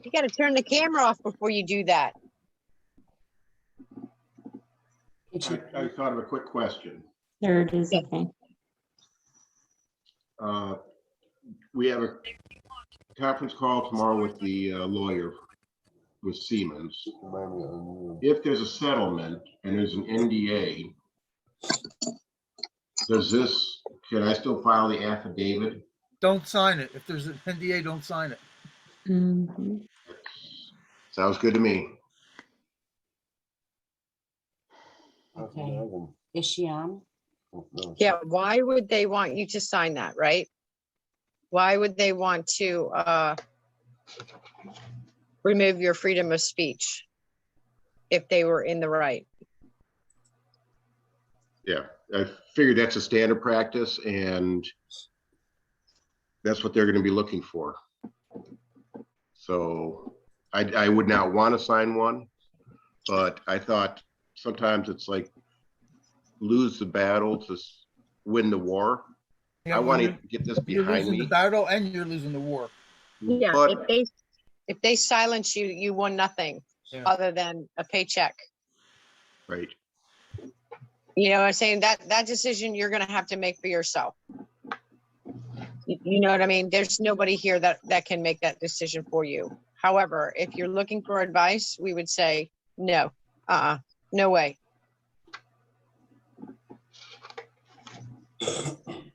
you got to turn the camera off before you do that. I thought of a quick question. There it is. Okay. We have a conference call tomorrow with the lawyer with Siemens. If there's a settlement and there's an NDA, can I still file the affidavit? Don't sign it. If there's an NDA, don't sign it. Mhm. Sounds good to me. Okay. Is she on? Yeah, why would they want you to sign that, right? Why would they want to remove your freedom of speech if they were in the right? Yeah, I figured that's a standard practice and that's what they're going to be looking for. So I would not want to sign one, but I thought sometimes it's like lose the battle to win the war. Yeah, I want to you're- get this You're behind losing me. the battle and you're losing the war. Yeah, But if they silence you, you won nothing Yeah. other than a paycheck. right. You know what I'm saying? That decision you're gonna have to make for yourself. You know what I mean? There's nobody here that can make that decision for you. However, if you're looking for advice, we would say, no, no way.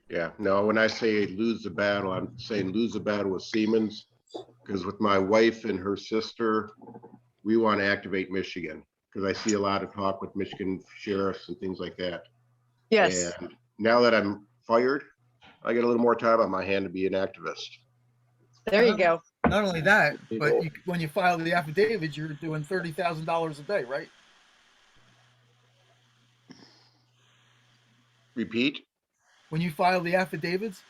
Yeah, no, when I say lose the battle, I'm saying lose the battle with Siemens, because with my wife and her sister, we want to activate Michigan, because I see a lot of talk with Michigan sheriffs and things like that. Yes. And now that I'm fired, I get a little more time on my hand to be an activist. There you go. Not only that, but when you file the affidavit, you're doing $30,000 a day, right? Repeat? When you file the affidavits,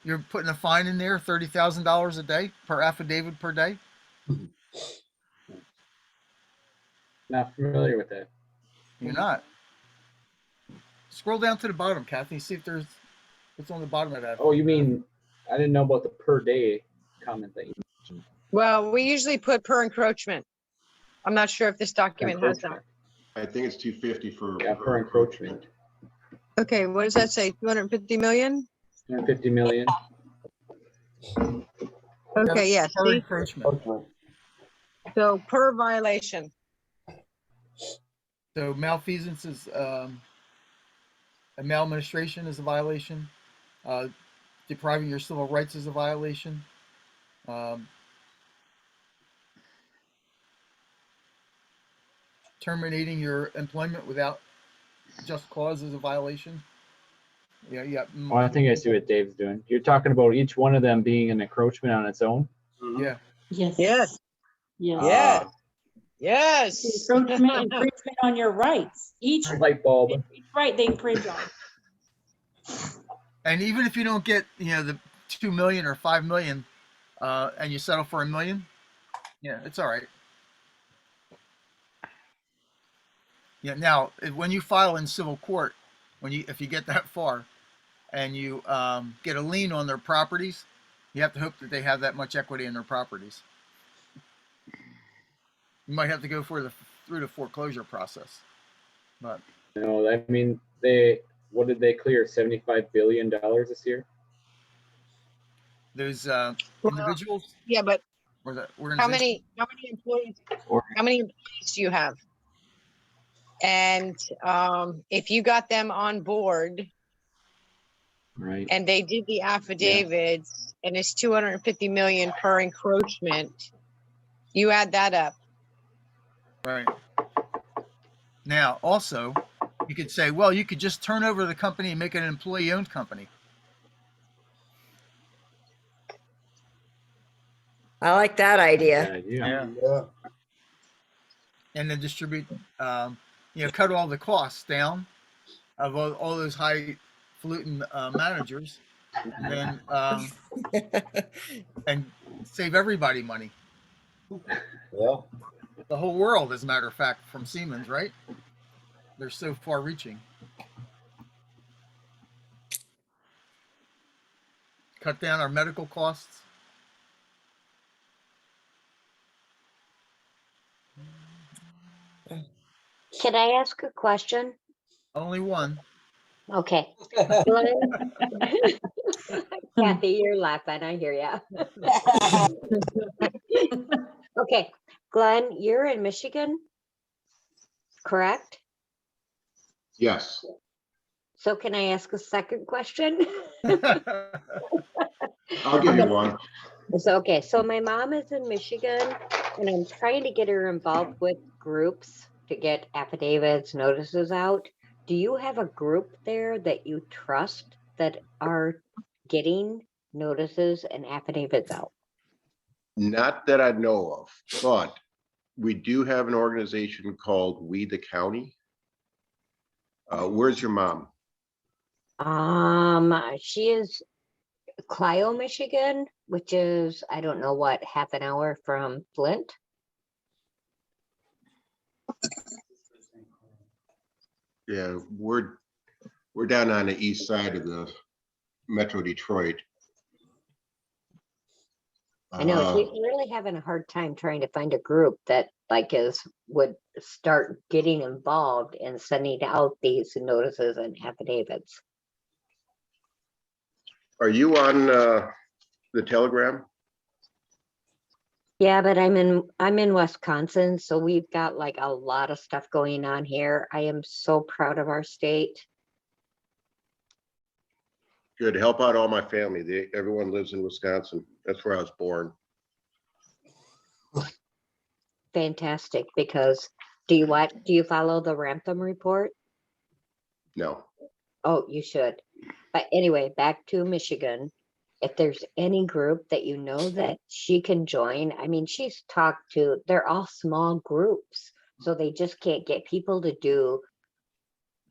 you're putting a fine in there, $30,000 a day per affidavit per day. Not familiar with that. You're not. Scroll down to the bottom, Kathy. See if there's what's on the bottom of that. Oh, you mean, I didn't know about the per day comment that you mentioned. Well, we usually put per encroachment. I'm not sure if this document has that. I think it's 250 for per encroachment. Okay, what does that say? 250 million? 250 million. Okay, yes. Per encroachment. So per violation. So malfeasance is a maladministration is a violation. Depriving your civil rights is a violation. Terminating your employment without just cause is a violation. Yeah, yeah. Oh, I think I see what Dave's doing. You're talking about each one of them being an encroachment on its own? Yeah. Yes. Yes. Yes. Yeah. Yes. Encroachment, infringement on your rights. Each light bulb. right they infringe on. And even if you don't get, the 2 million or 5 million, and you settle for $1 million, yeah, it's all right. Yeah. Now, when you file in civil court, if you get that far, and you get a lien on their properties, you have to hope that they have that much equity in their properties. You might have to go through the foreclosure process, but No, I mean, what did they clear? $75 billion this year? those individuals. Yeah, but or the how organization. many employees do you have? And if you got them on board Right. and they did the affidavits, and it's 250 million per encroachment. You add that up. Right. Now, also, you could say, well, you could just turn over the company and make it an employee-owned company. I like that idea. Yeah. Yeah. And then distribute, cut all the costs down of all those highfalutin managers, and then and save everybody money. Yeah. The whole world, as a matter of fact, from Siemens, right? They're so far-reaching. Cut down our medical costs. Can I ask a question? Only one. Okay. Glenn? Kathy, you're laughing. I hear ya. Okay, Glenn, you're in Michigan, correct? Yes. So can I ask a second question? I'll give you one. Okay, so my mom is in Michigan and I'm trying to get her involved with groups to get affidavits, notices out. Do you have a group there that you trust that are getting notices and affidavits out? Not that I know of, but we do have an organization called We the County. Where's your mom? She is Clio, Michigan, which is, I don't know what, half an hour from Flint. Yeah, we're down on the east side of the Metro Detroit. I know she's really having a hard time trying to find a group that would start getting involved in sending out these notices and affidavits. Are you on the Telegram? Yeah, but I'm in Wisconsin, so we've got like a lot of stuff going on here. I am so proud of our state. Good. Help out all my family. Everyone lives in Wisconsin. That's where I was born. Fantastic, because do you follow the Ramtham report? No. Oh, you should. But anyway, back to Michigan. If there's any group that you know that she can join, I mean, she's talked to, they're all small groups, so they just can't get people to do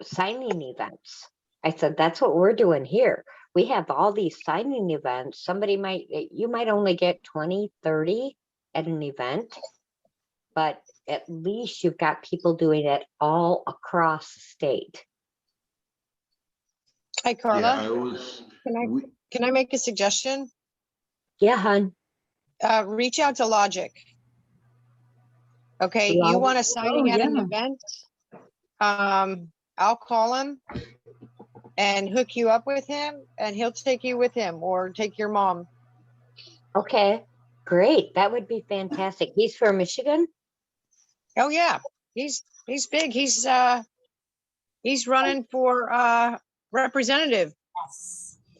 signing events. I said, that's what we're doing here. We have all these signing events. You might only get 20, 30 at an event, but at least you've got people doing it all across the state. Hi, Carla. Yeah, Can I make a suggestion? Yeah, hon. Reach out to Logic. Okay, you want a signing at an event? I'll call him and hook you up with him, and he'll take you with him, or take your mom. Okay, great. That would be fantastic. He's from Michigan? Oh yeah, he's big. He's running for representative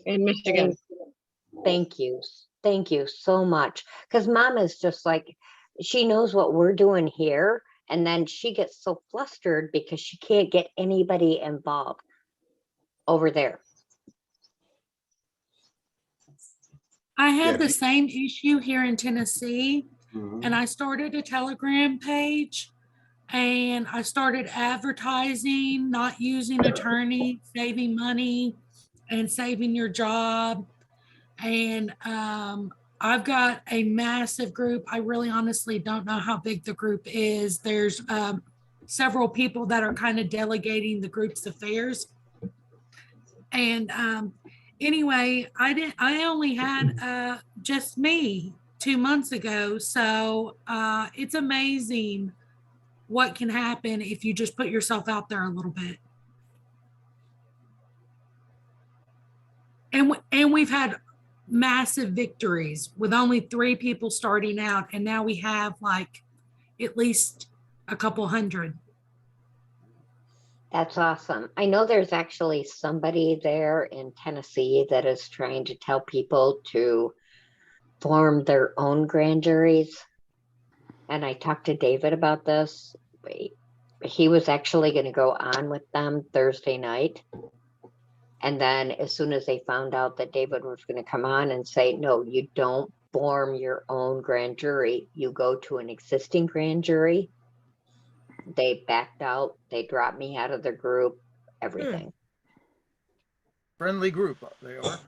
in Michigan. Thank you. Thank you so much. Because Mom is just like, she knows what we're doing here, and then she gets so flustered because she can't get anybody involved over there. I had the same issue here in Tennessee, and I started a Telegram page, and I started advertising, not using attorney, saving money and saving your job. And I've got a massive group. I really honestly don't know how big the group is. There's several people that are kind of delegating the group's affairs. And anyway, I only had just me 2 months ago. So it's amazing what can happen if you just put yourself out there a little bit. And we've had massive victories with only 3 people starting out. And now we have like at least a couple hundred. That's awesome. I know there's actually somebody there in Tennessee that is trying to tell people to form their own grand juries. And I talked to David about this. He was actually going to go on with them Thursday night. And then as soon as they found out that David was going to come on and say, no, you don't form your own grand jury, you go to an existing grand jury, they backed out, they dropped me out of the group, everything. Friendly group, they are.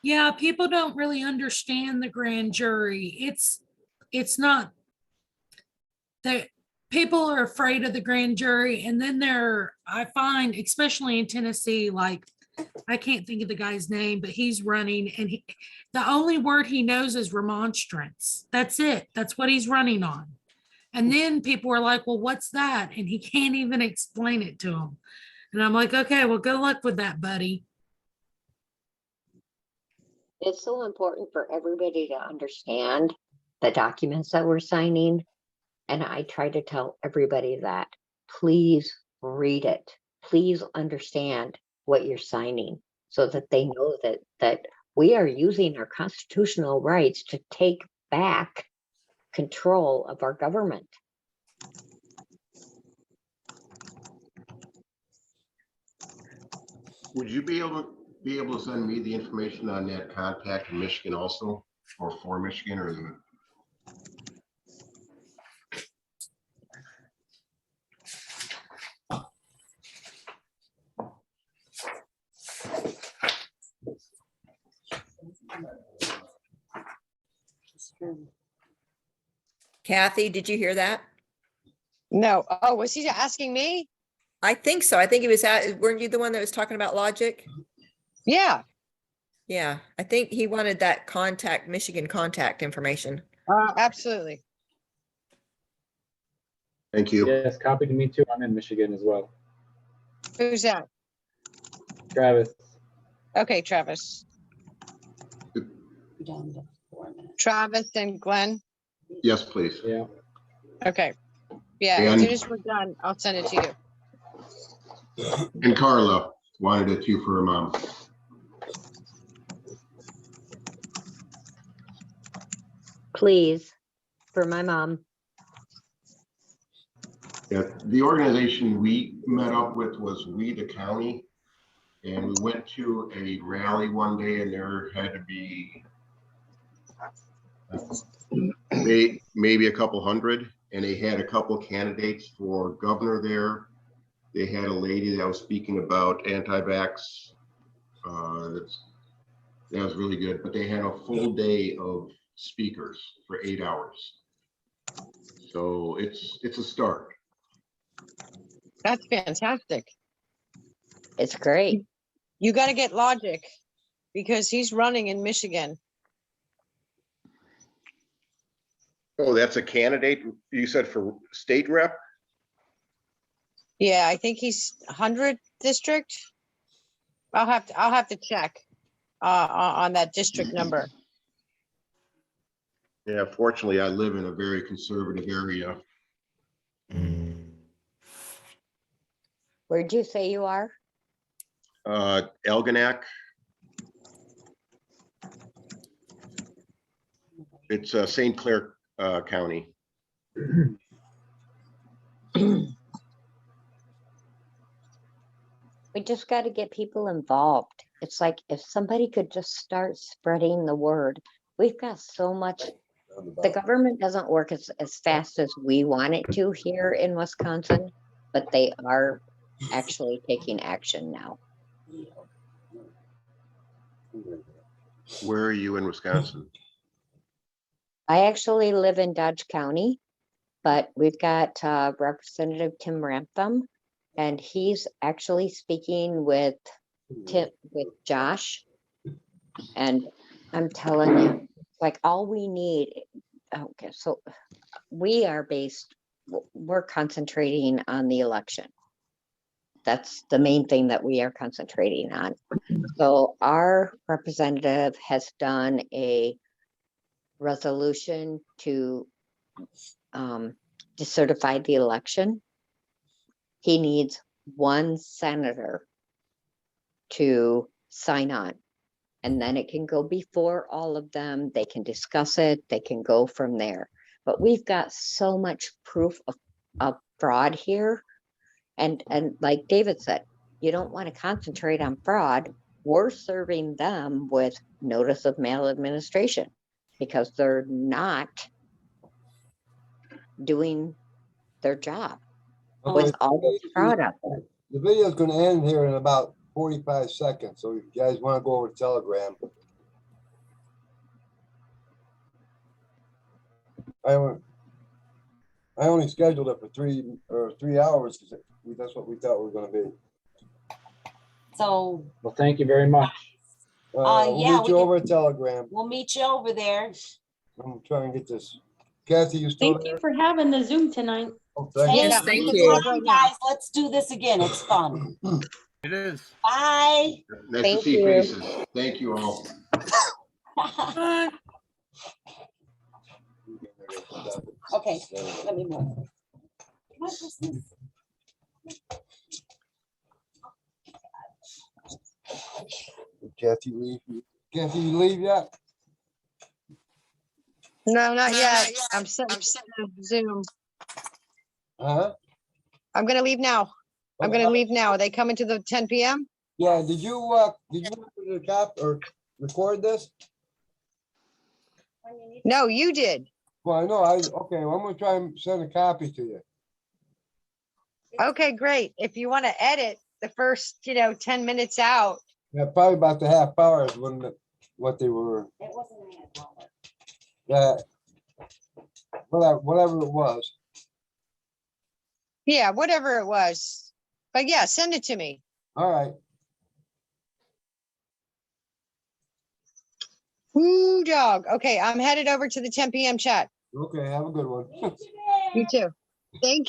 Yeah, people don't really understand the grand jury. It's not that people are afraid of the grand jury, and then I find, especially in Tennessee, like I can't think of the guy's name, but he's running, and the only word he knows is remonstrance. That's it. That's what he's running on. And then people are like, well, what's that? And he can't even explain it to them. And I'm like, okay, well, good luck with that, buddy. It's so important for everybody to understand the documents that we're signing. And I try to tell everybody that, please read it. Please understand what you're signing so that they know that we are using our constitutional rights to take back control of our government. Would you be able to send me the information on that contact in Michigan also, or for Michigan, or the? Kathy, did you hear that? No. Oh, was he asking me? I think so. I think he was weren't you the one that was talking about logic? Yeah. Yeah, I think he wanted that Michigan contact information. Absolutely. Thank you. Yes, copy to me too. I'm in Michigan as well. Who's that? Travis. Okay, Travis. Travis and Glenn. Yes, please. Yeah. Okay. Yeah, as And- soon as we're done, I'll send it to you. And Carla wanted it too for her mom. Please, for my mom. Yeah, the organization we met up with was We the County. And we went to a rally one day, and there had to be maybe a couple hundred, and they had a couple candidates for governor there. They had a lady that was speaking about anti-vax. That was really good, but they had a full day of speakers for 8 hours. So it's a start. That's fantastic. It's great. You got to get Logic because he's running in Michigan. Oh, that's a candidate you said for state rep? Yeah, I think he's 100th district. I'll have to check on that district number. Yeah, fortunately, I live in a very conservative area. Where'd you say you are? Elginak. It's St. Clair County. We just got to get people involved. It's like if somebody could just start spreading the word. We've got so much. The government doesn't work as fast as we want it to here in Wisconsin, but they are actually taking action now. Where are you in Wisconsin? I actually live in Dodge County, but we've got Representative Tim Ramtham, and he's actually speaking with Josh. And I'm telling you, like all we need, okay, so we're concentrating on the election. That's the main thing that we are concentrating on. So our representative has done a resolution to decertify the election. he needs one senator to sign on. And then it can go before all of them. They can discuss it. They can go from there. But we've got so much proof of fraud here. And like David said, you don't want to concentrate on fraud. We're serving them with notice of maladministration because they're not doing their job with all this fraud out there. The video is going to end here in about 45 seconds. So if you guys want to go over to Telegram. I only scheduled it for 3 hours because that's what we thought we were going to be. So, Well, thank you very much. We'll yeah, meet you over at Telegram. we'll meet you over there. I'm trying to get this. Kathy, you still Thank there? you for having the Zoom tonight. Oh, thank Hey, you. Yes, thank good you. luck, guys. Let's do this again. It's fun. It is. Bye. Nice Thank to see you. faces. Thank you all. Okay, let me move. What is this? Kathy, leave. Kathy, you leave yet? No, not yet. I'm sending Zoom. Huh? I'm gonna leave now. I'm gonna leave now. Are they coming to the 10 p.m.? Yeah. Did you record this? No, you did. Well, I know. Okay. Well, I'm gonna try and send a copy to you. Okay, great. If you want to edit the first, 10 minutes out. Yeah, probably about the half hour is what they were. It wasn't a half hour. Yeah. Whatever it was. Yeah, whatever it was. But yeah, send it to me. All right. Woo dog. Okay, I'm headed over to the 10 p.m. chat. Okay. Have a good one. You too. Thank you.